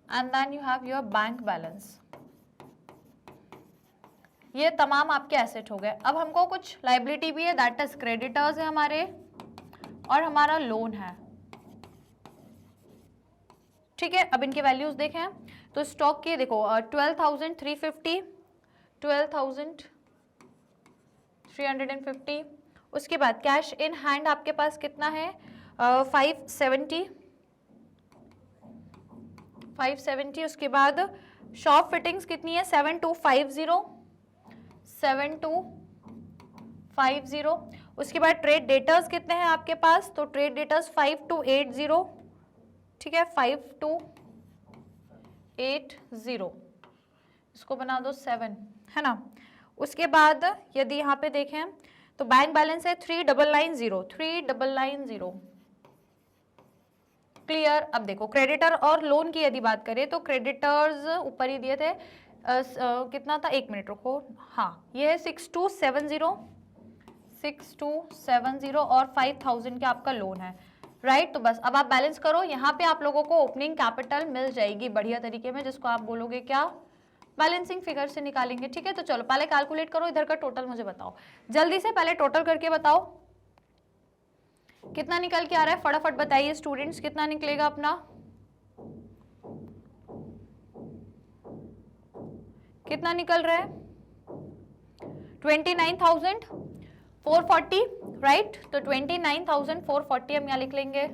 and then you have your bank balance. ये तमाम आपके एसेट हो गए। अब हमको कुछ लायबिलिटी भी है, दैट इज क्रेडिटर्स है हमारे और हमारा लोन है, ठीक है। अब इनके वैल्यूज देखें तो स्टॉक के देखो 12,350, 12,350, उसके बाद कैश इन हैंड आपके पास कितना है 570, उसके बाद शॉप फिटिंग्स कितनी है 7250, उसके बाद ट्रेड डेटर्स कितने हैं आपके पास, तो ट्रेड डेटर्स 5280, ठीक है, 5280, 780, इसको बना दो 7, है ना। उसके बाद यदि यहाँ पे देखें तो बैंक बैलेंस है 3990। क्लियर। अब देखो क्रेडिटर और लोन की यदि बात करें तो क्रेडिटर्स ऊपर ही दिए थे, कितना था, 1 मिनट रुको, हाँ ये है 6270 और 5000 का आपका लोन है, राइट। तो बस अब आप बैलेंस करो, यहाँ पे आप लोगों को ओपनिंग कैपिटल मिल जाएगी बढ़िया तरीके में, जिसको आप बोलोगे क्या, बैलेंसिंग फिगर से निकालेंगे, ठीक है। तो चलो पहले कैलकुलेट करो, इधर का टोटल मुझे बताओ जल्दी से, पहले टोटल करके बताओ कितना निकल के आ रहा है, फटाफट बताइए स्टूडेंट्स, कितना निकलेगा अपना, कितना निकल रहा है, 29,440, राइट। तो 29,440 हम यहाँ लिख लेंगे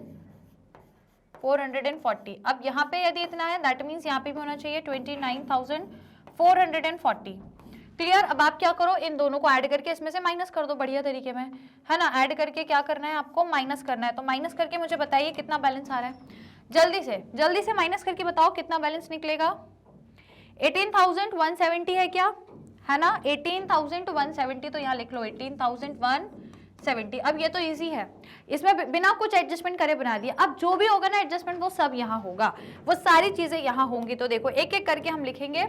440। अब यहाँ पे यदि इतना है दैट मीन्स यहाँ पे भी होना चाहिए 29,440। क्लियर। अब आप क्या करो, इन दोनों को ऐड करके इसमें से माइनस कर दो बढ़िया तरीके में, है ना। ऐड करके क्या करना है आपको, माइनस करना है। तो माइनस करके मुझे बताइए कितना बैलेंस आ रहा है, जल्दी से माइनस करके बताओ कितना बैलेंस निकलेगा। 18,170 है क्या, है ना, 18,170, तो यहाँ लिख लो 18,170। अब ये तो इजी है, इसमें बिना कुछ एडजस्टमेंट करे बना दिया। अब जो भी होगा ना एडजस्टमेंट वो सब यहाँ होगा, वो सारी चीजें यहाँ होंगी। तो देखो एक एक करके हम लिखेंगे।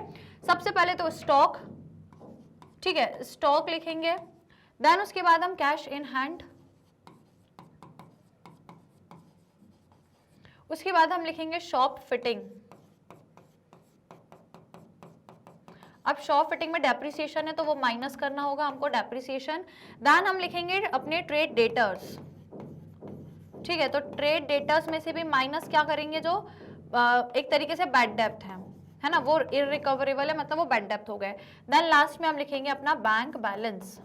सबसे पहले तो स्टॉक, ठीक है, स्टॉक लिखेंगे, देन उसके बाद हम कैश इन हैंड, उसके बाद हम लिखेंगे शॉप फिटिंग। अब शॉप फिटिंग में डेप्रिसिएशन है तो वो माइनस करना होगा हमको डेप्रिसिएशन। देन हम लिखेंगे अपने ट्रेड डेटर्स, ठीक है। तो ट्रेड डेटर्स में से भी माइनस क्या करेंगे, जो एक तरीके से बैड डेप्थ है ना, वो इररिकवरेबल है, मतलब वो बैड डेप्थ हो गए। देन लास्ट में हम लिखेंगे अपना बैंक बैलेंस,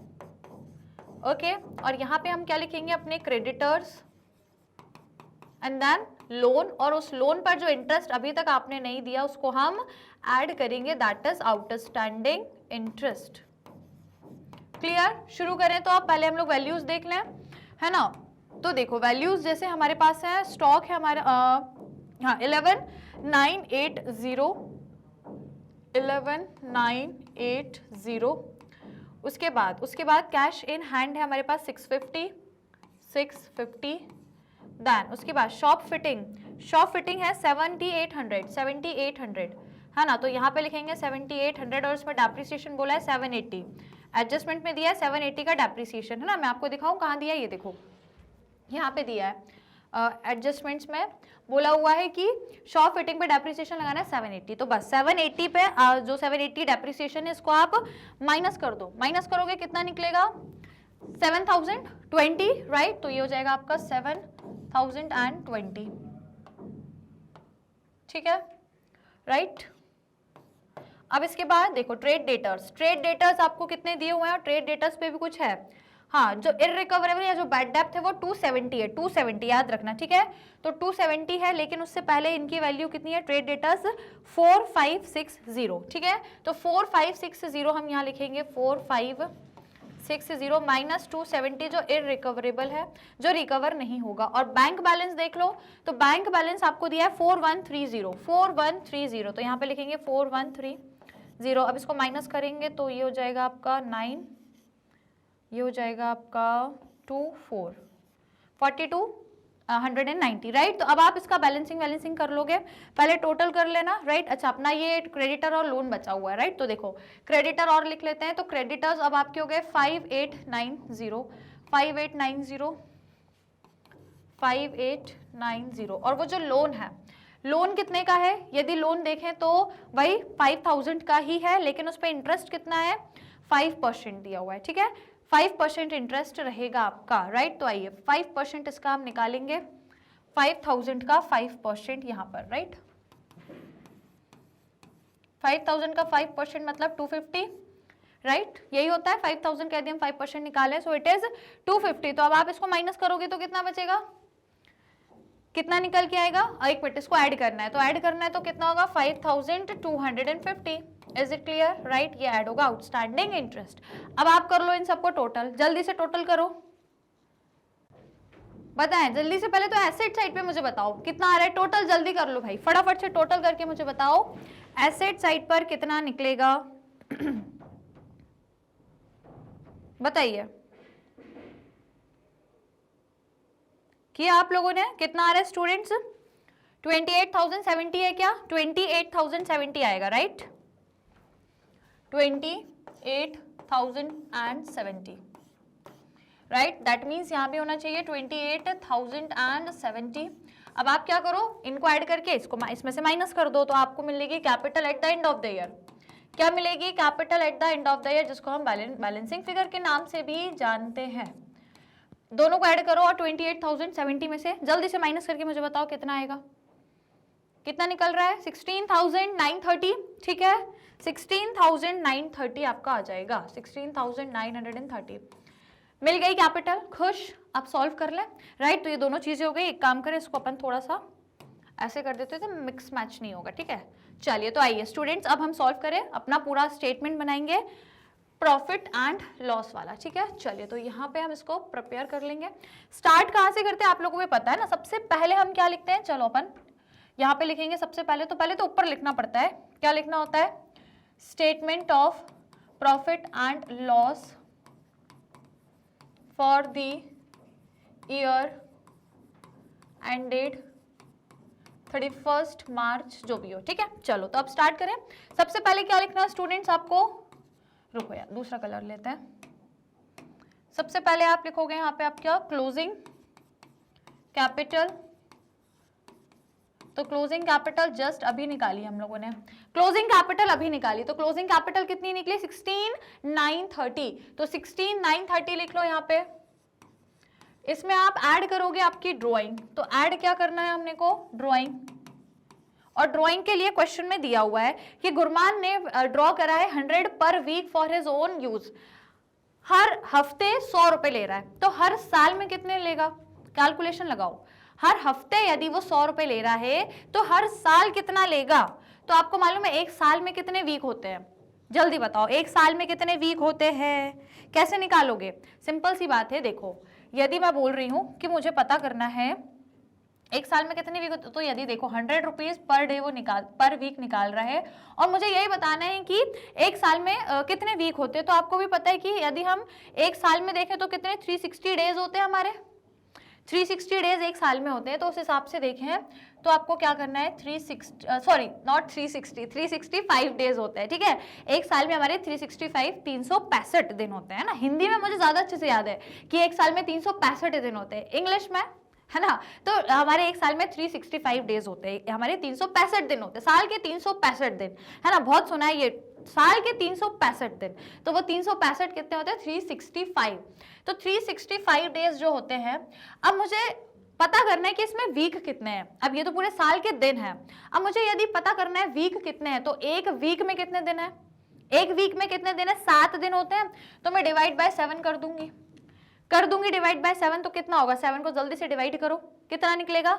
ओके। और यहाँ पे हम क्या लिखेंगे, अपने क्रेडिटर्स एंड देन लोन, और उस लोन पर जो इंटरेस्ट अभी तक आपने नहीं दिया उसको हम ऐड करेंगे, that is outstanding interest. Clear. शुरू करें तो आप पहले हम लोग वैल्यूज देख लें, है ना। तो देखो वैल्यूज जैसे हमारे पास है, स्टॉक है हमारा हाँ 11,980। उसके बाद कैश इन हैंड है हमारे पास 650। देन उसके बाद शॉप फिटिंग है 7,800, है ना। तो यहाँ पे लिखेंगे 7,800 और इसमें डेप्रिसिएशन बोला है 780, एडजस्टमेंट में दिया है 780 का डेप्रिसिएशन, है ना। मैं आपको दिखाऊं कहाँ दिया है, ये देखो यहाँ पे दिया है, एडजस्टमेंट्स में बोला हुआ है कि शॉप फिटिंग पे डेप्रिसिएशन लगाना है 780। तो बस 780 पे जो 780 डेप्रिसिएशन है इसको आप माइनस कर दो, माइनस करोगे कितना निकलेगा, 7,020, राइट। तो ये हो जाएगा आपका 7,020, ठीक है, राइट। अब इसके बाद देखो ट्रेड डेटर्स आपको कितने दिए हुए हैं, और ट्रेड डेटर्स पे भी कुछ है, हाँ। जो इररिकवरेबल या जो बैड डेप्थ है वो 270 है, 270 याद रखना, ठीक है। तो 270 है, लेकिन उससे पहले इनकी वैल्यू कितनी है, ट्रेड डेटर्स 4560, ठीक है। तो 4560 हम यहाँ लिखेंगे 4560 माइनस 270 जो इररिकवरेबल है, जो रिकवर नहीं होगा। और बैंक बैलेंस देख लो, तो बैंक बैलेंस आपको दिया है 4130, तो यहाँ पे लिखेंगे 4130। अब इसको माइनस करेंगे तो ये हो जाएगा आपका 9, ये हो जाएगा आपका 42,190, राइट। तो अब आप इसका बैलेंसिंग कर लोगे, पहले टोटल कर लेना, राइट। अच्छा अपना ये क्रेडिटर और लोन बचा हुआ है, राइट। तो देखो क्रेडिटर और लिख लेते हैं, तो क्रेडिटर्स अब आपके हो गए 5890, और वो जो लोन है, लोन कितने का है, यदि लोन देखें तो वही 5,000 का ही है, लेकिन उस पर इंटरेस्ट कितना है, 5% दिया हुआ है, ठीक है। 5% इंटरेस्ट रहेगा आपका, राइट। तो आइए 5% इसका हम निकालेंगे, 5,000 का 5% यहाँ पर, राइट। 5,000 का 5% मतलब 250, राइट। यही होता है, 5,000 कह दिए हम 5% निकाले, सो इट इज 250। तो अब आप इसको माइनस करोगे तो कितना बचेगा, कितना निकल के आएगा, एक मिनट, इसको ऐड करना है, तो ऐड करना है तो कितना होगा 5,250। Is it clear, right. ये ऐड होगा आउटस्टैंडिंग इंटरेस्ट। अब आप कर लो इन सबको टोटल, जल्दी से टोटल करो। बताएं जल्दी से, पहले तो एसेट साइड पे मुझे बताओ कितना आ रहा है टोटल, जल्दी कर लो भाई, फटाफट से टोटल करके मुझे बताओ एसेट साइड पर कितना निकलेगा। बताइए कि आप लोगों ने कितना आ रहा है स्टूडेंट्स, 28,070 है क्या, 28,070 आएगा राइट, 28,070 राइट, दैट मीन्स यहाँ पे होना चाहिए 28,070। अब आप क्या करो, इनको ऐड करके इसको इसमें से माइनस कर दो, तो आपको मिलेगी capital at the end of the year. क्या मिलेगी, capital at the end of the year, जिसको हम बैलेंसिंग फिगर के नाम से भी जानते हैं। दोनों को ऐड करो और 28,070 में से जल्दी से माइनस करके मुझे बताओ कितना आएगा, कितना निकल रहा है, 16,930, ठीक है, 16,930 आपका आ जाएगा, 16,930 मिल गई कैपिटल, खुश। आप सॉल्व कर लें राइट, तो ये दोनों चीजें हो गई। एक काम करें, इसको अपन थोड़ा सा ऐसे कर देते तो मिक्स मैच नहीं होगा, ठीक है। चलिए तो आइए स्टूडेंट्स, अब हम सॉल्व करें, अपना पूरा स्टेटमेंट बनाएंगे प्रॉफिट एंड लॉस वाला, ठीक है। चलिए तो यहाँ पे हम इसको प्रिपेयर कर लेंगे। स्टार्ट कहाँ से करते हैं आप लोगों को पता है ना, सबसे पहले हम क्या लिखते हैं, चलो अपन यहाँ पे लिखेंगे सबसे पहले तो ऊपर लिखना पड़ता है, क्या लिखना होता है, statement of profit and loss for the year ended 31 मार्च, जो भी हो, ठीक है। चलो तो अब स्टार्ट करें। सबसे पहले क्या लिखना है स्टूडेंट्स आपको, रुको यार दूसरा कलर लेते हैं। सबसे पहले आप लिखोगे यहाँ पे आप क्या, क्लोजिंग कैपिटल। तो क्लोजिंग कैपिटल जस्ट अभी निकाली हम लोगों ने, क्लोजिंग कैपिटल अभी निकाली, तो क्लोजिंग कैपिटल कितनी निकली, 16,930, तो 16,930 लिख लो यहाँ पे। इसमें आप ऐड करोगे आपकी ड्राइंग, तो ऐड क्या करना है हमने को, ड्राइंग, और ड्राइंग के लिए क्वेश्चन में दिया हुआ है कि गुरमान ने ड्रॉ करा है 100 per week for his own use, हर हफ्ते 100 रुपए ले रहा है, तो हर साल में कितने लेगा, कैलकुलेशन लगाओ। हर हफ्ते यदि वो 100 रुपए ले रहा है तो हर साल कितना लेगा, तो आपको मालूम है एक साल में कितने वीक होते हैं, जल्दी बताओ एक साल में कितने वीक होते हैं, कैसे निकालोगे, सिंपल सी बात है। देखो यदि मैं बोल रही हूं कि मुझे पता करना है एक साल में कितने वीक होते, तो यदि देखो 100 रुपीज पर डे वो पर वीक निकाल रहा है, और मुझे यही बताना है कि एक साल में कितने वीक होते हैं, तो आपको भी पता है कि यदि हम एक साल में देखें तो कितने 360 डेज होते हैं हमारे, 360 डेज एक साल में होते हैं, तो उस हिसाब से देखें तो आपको क्या करना है 365 डेज होते हैं, ठीक है। एक साल में हमारे 365 दिन होते हैं ना, हिंदी में मुझे ज्यादा अच्छे से याद है कि एक साल में 365 दिन होते हैं, इंग्लिश में है ना, तो हमारे एक साल में 365 डेज होते हैं, हमारे 365 दिन होते हैं, साल के 365 दिन है ना, बहुत सुना है ये, साल के 365 दिन, तो वो 365 कितने होते हैं 365, तो 365 डेज जो होते हैं। अब मुझे पता करना है कि इसमें वीक कितने हैं, अब ये तो पूरे साल के दिन हैं, अब मुझे यदि पता करना है वीक कितने हैं, तो एक वीक में कितने दिन है, एक वीक में कितने दिन है, 7 दिन होते हैं, तो मैं डिवाइड बाय 7 कर दूंगी डिवाइड बाय 7, तो कितना होगा, 7 को जल्दी से डिवाइड करो, कितना निकलेगा,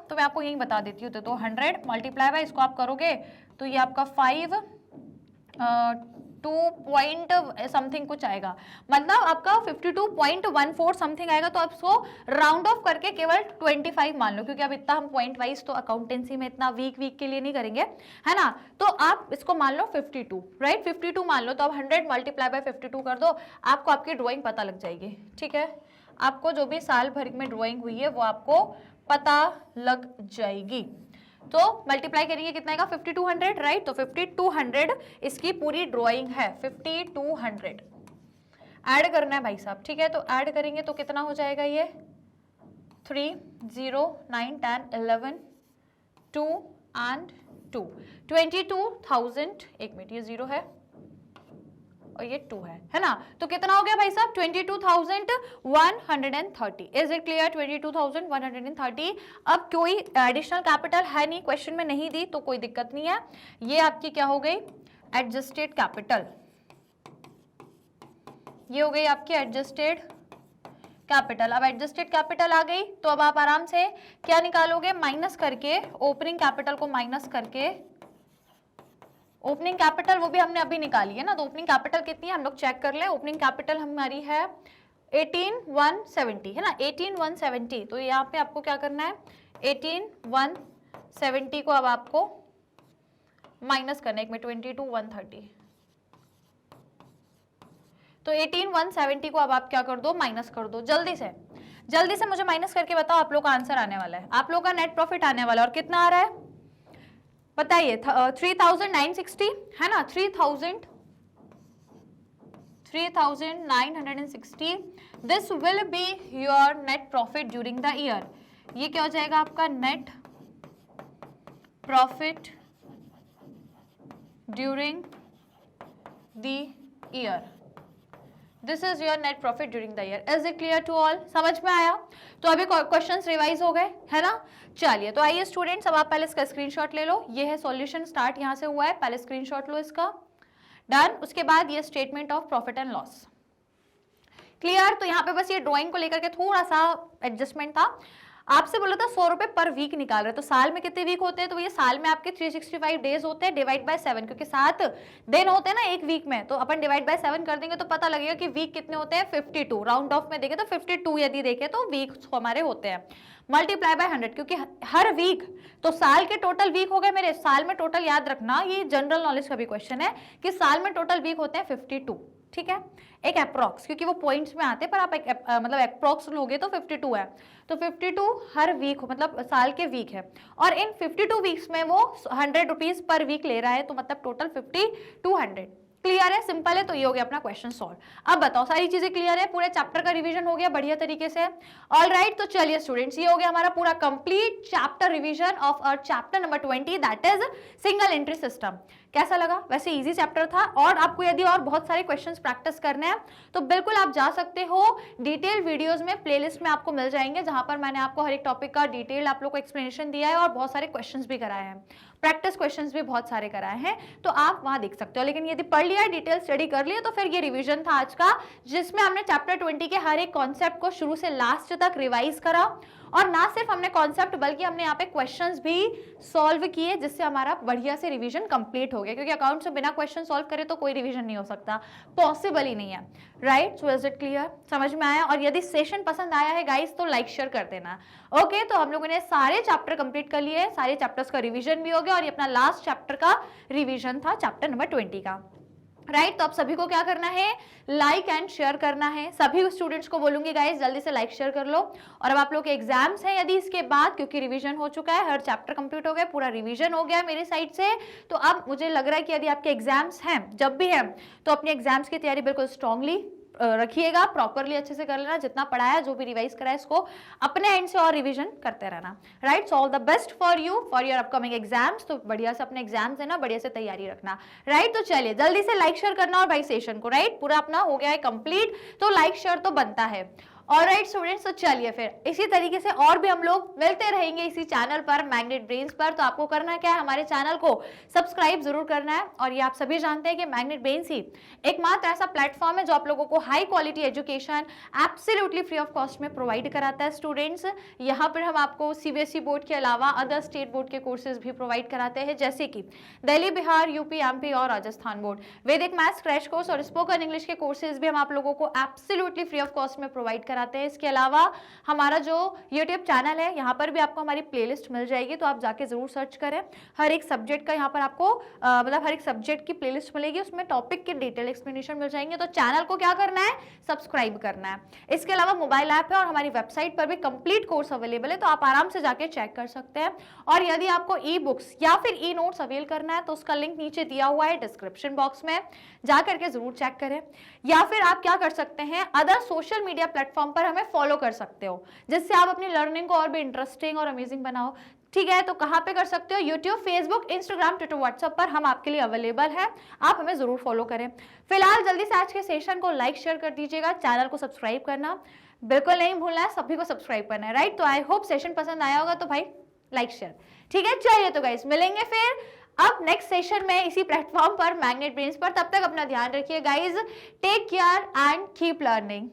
तो मैं आपको यही बता देती हूँ, तो 100 मल्टीप्लाई बाय इसको आप करोगे तो ये आपका 2 पॉइंट समथिंग कुछ आएगा, मतलब आपका 52.14 समथिंग आएगा, तो आप इसको राउंड ऑफ करके केवल 25 मान लो, क्योंकि अब इतना हम पॉइंट वाइज तो अकाउंटेंसी में इतना वीक के लिए नहीं करेंगे है ना, तो आप इसको मान लो 52 राइट, 52 मान लो, तो अब 100 मल्टीप्लाई बाय 52 कर दो, आपको आपकी ड्राइंग पता लग जाएगी, ठीक है। आपको जो भी साल भर में ड्राइंग हुई है वो आपको पता लग जाएगी, तो मल्टीप्लाई करेंगे कितना आएगा 5200 राइट, तो 5200 इसकी पूरी ड्राइंग है, 5200 ऐड करना है भाई साहब, ठीक है। तो ऐड करेंगे तो कितना हो जाएगा ये 3 0 9 10 11 2 and 2 22,000, एक मिनट ये 0 है और ये 2 है ना, तो कितना हो गया भाई साहब 22,130। Is it clear, 22,130। अब कोई एडिशनल कैपिटल है नहीं, क्वेश्चन में नहीं दी तो कोई दिक्कत नहीं है, ये आपकी क्या हो गई एडजस्टेड कैपिटल, ये हो गई आपकी एडजस्टेड कैपिटल। अब एडजस्टेड कैपिटल आ गई तो अब आप आराम से क्या निकालोगे, माइनस करके ओपनिंग कैपिटल को माइनस करके, ओपनिंग कैपिटल वो भी हमने अभी निकाली है ना, तो ओपनिंग कैपिटल कितनी है हम लोग चेक कर ले, ओपनिंग कैपिटल हमारी है 18,170 है ना, 18,170। तो यहाँ पे आपको क्या करना है, 18,170 को अब आपको माइनस करना है, एक में 22,130। तो 18,170 को अब आप क्या कर दो, माइनस कर दो। जल्दी से मुझे माइनस करके बताओ आप लोग का आंसर आने वाला है, आप लोग का नेट प्रॉफिट आने वाला है। और कितना आ रहा है बताइए, 3,960 है ना, 3,960। This will be your net profit during the year. ये क्या हो जाएगा आपका net profit during the year. This is your net profit during the year. Is it clear to all? समझ में आया? तो अभी क्वेश्चंस रिवाइज हो गए है ना। चलिए तो आइए स्टूडेंट्स, अब आप पहले इसका स्क्रीनशॉट ले लो। ये है सॉल्यूशन, स्टार्ट यहां से हुआ है, पहले स्क्रीनशॉट लो इसका। डन। उसके बाद ये statement of profit and loss. Clear? तो यहाँ पे बस ये ड्राइंग को लेकर के थोड़ा सा एडजस्टमेंट था। आपसे बोला था 100 रुपए पर वीक निकाल रहे, तो साल में कितने वीक होते हैं, तो ये साल में आपके 365 डेज होते हैं, डिवाइड बाय 7, क्योंकि 7 दिन होते हैं ना एक वीक में, तो अपन डिवाइड बाय 7 कर देंगे तो पता लगेगा कि वीक कितने होते हैं, 52। राउंड ऑफ में देखें तो 52 यदि देखें तो वीक हमारे होते हैं। मल्टीप्लाई बाय 100, क्योंकि हर वीक तो साल के टोटल वीक हो गए मेरे। साल में टोटल याद रखना, ये जनरल नॉलेज का भी क्वेश्चन है कि साल में टोटल वीक होते हैं 52, ठीक है। एक अप्रॉक्स, क्योंकि वो पॉइंट्स में आते हैं, पर आप मतलब अप्रॉक्स लोगे तो 52 है। तो 52 हर वीक मतलब साल के वीक है, और इन 52 वीक्स में वो 100 रुपीज पर वीक ले रहा है, तो मतलब टोटल 5200। क्लियर है? सिंपल है। तो ये हो गया अपना क्वेश्चन सॉल्व। अब बताओ सारी चीजें क्लियर है, पूरे चैप्टर का रिवीजन हो गया बढ़िया तरीके से। ऑल राइट, तो चलिए स्टूडेंट्स, ये हो गया हमारा पूरा complete chapter revision of our chapter number 20, that is single entry system. कैसा लगा? वैसे इजी चैप्टर था, और आपको यदि और बहुत सारे क्वेश्चंस प्रैक्टिस करने हैं तो बिल्कुल आप जा सकते हो डिटेल वीडियोस में, प्लेलिस्ट में आपको मिल जाएंगे, जहां पर मैंने आपको हर एक टॉपिक का डिटेल आप लोग को एक्सप्लेनेशन दिया है, और बहुत सारे क्वेश्चंस भी कराए हैं, प्रैक्टिस क्वेश्चंस भी बहुत सारे कराए हैं, तो आप वहां देख सकते हो। लेकिन यदि पढ़ लिया, डिटेल स्टडी कर लिया, तो फिर ये रिवीजन था आज का, जिसमें हमने चैप्टर 20 के हर एक कॉन्सेप्ट को शुरू से लास्ट तक रिवाइज करा। और ना सिर्फ हमने कॉन्सेप्ट, बल्कि हमने यहाँ पे क्वेश्चंस भी सॉल्व किए, जिससे हमारा बढ़िया से रिवीजन कंप्लीट हो गया, क्योंकि अकाउंट से बिना क्वेश्चन सॉल्व करे तो कोई रिवीजन नहीं हो सकता, पॉसिबल ही नहीं है। Right? So is it clear? समझ में आया? और यदि सेशन पसंद आया है गाइस, तो लाइक शेयर कर देना। ओके, तो हम लोगों ने सारे चैप्टर कंप्लीट कर लिए, सारे चैप्टर्स का रिवीजन भी हो गया, और ये अपना लास्ट चैप्टर का रिवीजन था, चैप्टर नंबर 20 का। राइट? तो आप सभी को क्या करना है, लाइक एंड शेयर करना है। सभी स्टूडेंट्स को बोलूंगी गाइस, जल्दी से लाइक शेयर कर लो। और अब आप लोग के एग्जाम्स हैं यदि इसके बाद, क्योंकि रिवीजन हो चुका है, हर चैप्टर कंप्लीट हो गया, पूरा रिवीजन हो गया मेरी साइड से, तो अब मुझे लग रहा है कि यदि आपके एग्जाम्स हैं, जब भी हैं, तो अपने एग्जाम्स की तैयारी बिल्कुल स्ट्रांगली रखिएगा, प्रॉपरली अच्छे से कर लेना, जितना पढ़ाया, जो भी रिवाइज करा है, इसको अपने एंड से और रिवीजन करते रहना। Right? So all the best for you for your upcoming exams. तो बढ़िया से अपने एग्जाम्स है ना, बढ़िया से तैयारी रखना। राइट? तो चलिए जल्दी से लाइक शेयर करना, और भाई सेशन को राइट पूरा अपना हो गया है कंप्लीट, तो लाइक शेयर तो बनता है। ऑलराइट स्टूडेंट्स, तो चलिए फिर इसी तरीके से और भी हम लोग मिलते रहेंगे इसी चैनल पर, मैग्नेट ब्रेन्स पर। तो आपको करना क्या है, हमारे चैनल को सब्सक्राइब जरूर करना है। और ये आप सभी जानते हैं कि मैग्नेट ब्रेन्स ही एकमात्र ऐसा प्लेटफॉर्म है जो आप लोगों को high quality education absolutely free of cost में प्रोवाइड कराता है। स्टूडेंट्स, यहाँ पर हम आपको सीबीएसई बोर्ड के अलावा अदर स्टेट बोर्ड के कोर्सेज भी प्रोवाइड कराते हैं, जैसे कि दिल्ली, बिहार, यूपी, एमपी और राजस्थान बोर्ड। वैदिक मैथ्स क्रैश कोर्स और स्पोकन इंग्लिश के कोर्सेज भी हम आप लोगों को एब्सोल्युटली फ्री ऑफ कॉस्ट में प्रोवाइड कराते हैं। इसके अलावा हमारा जो YouTube चैनल है, यहाँ पर भी आपको हमारी प्लेलिस्ट मिल जाएगी, तो आप जाके जरूर सर्च करें। हर एक सब्जेक्ट का यहाँ पर आपको मतलब हर एक सब्जेक्ट की प्लेलिस्ट मिलेगी, उसमें टॉपिक के डिटेल एक्सप्लेनेशन मिल जाएंगे। तो चैनल को क्या करना है, सब्सक्राइब करना है। इसके अलावा मोबाइल ऐप है, और हमारी वेबसाइट पर भी कंप्लीट कोर्स अवेलेबल है, तो आप आराम से जाके चेक कर सकते हैं। और यदि आपको ई बुक्स या फिर ई नोट्स अवेल करना है, तो उसका लिंक नीचे दिया हुआ है डिस्क्रिप्शन बॉक्स में, जा करके जरूर चेक करें। या फिर आप क्या कर सकते हैं, अदर सोशल मीडिया प्लेटफॉर्म पर हमें फॉलो कर सकते हो, जिससे आप अपनी लर्निंग को और भी इंटरेस्टिंग और अमेजिंग बनाओ। ठीक है? तो कहां पे कर सकते हो, YouTube, Facebook, Instagram, Twitter, WhatsApp पर हम आपके लिए अवेलेबल है, आप हमें जरूर फॉलो करें। फिलहाल जल्दी से आज के सेशन को लाइक शेयर कर दीजिएगा, चैनल को सब्सक्राइब करना बिल्कुल नहीं भूलना है, सभी को सब्सक्राइब करना है। राइट? तो आई होप सेशन पसंद आया होगा, तो भाई लाइक शेयर। ठीक है? चलिए तो गाइस मिलेंगे फिर अब नेक्स्ट सेशन में इसी प्लेटफॉर्म पर, मैग्नेट ब्रेन्स पर। तब तक अपना ध्यान रखिए guys, take care and keep learning.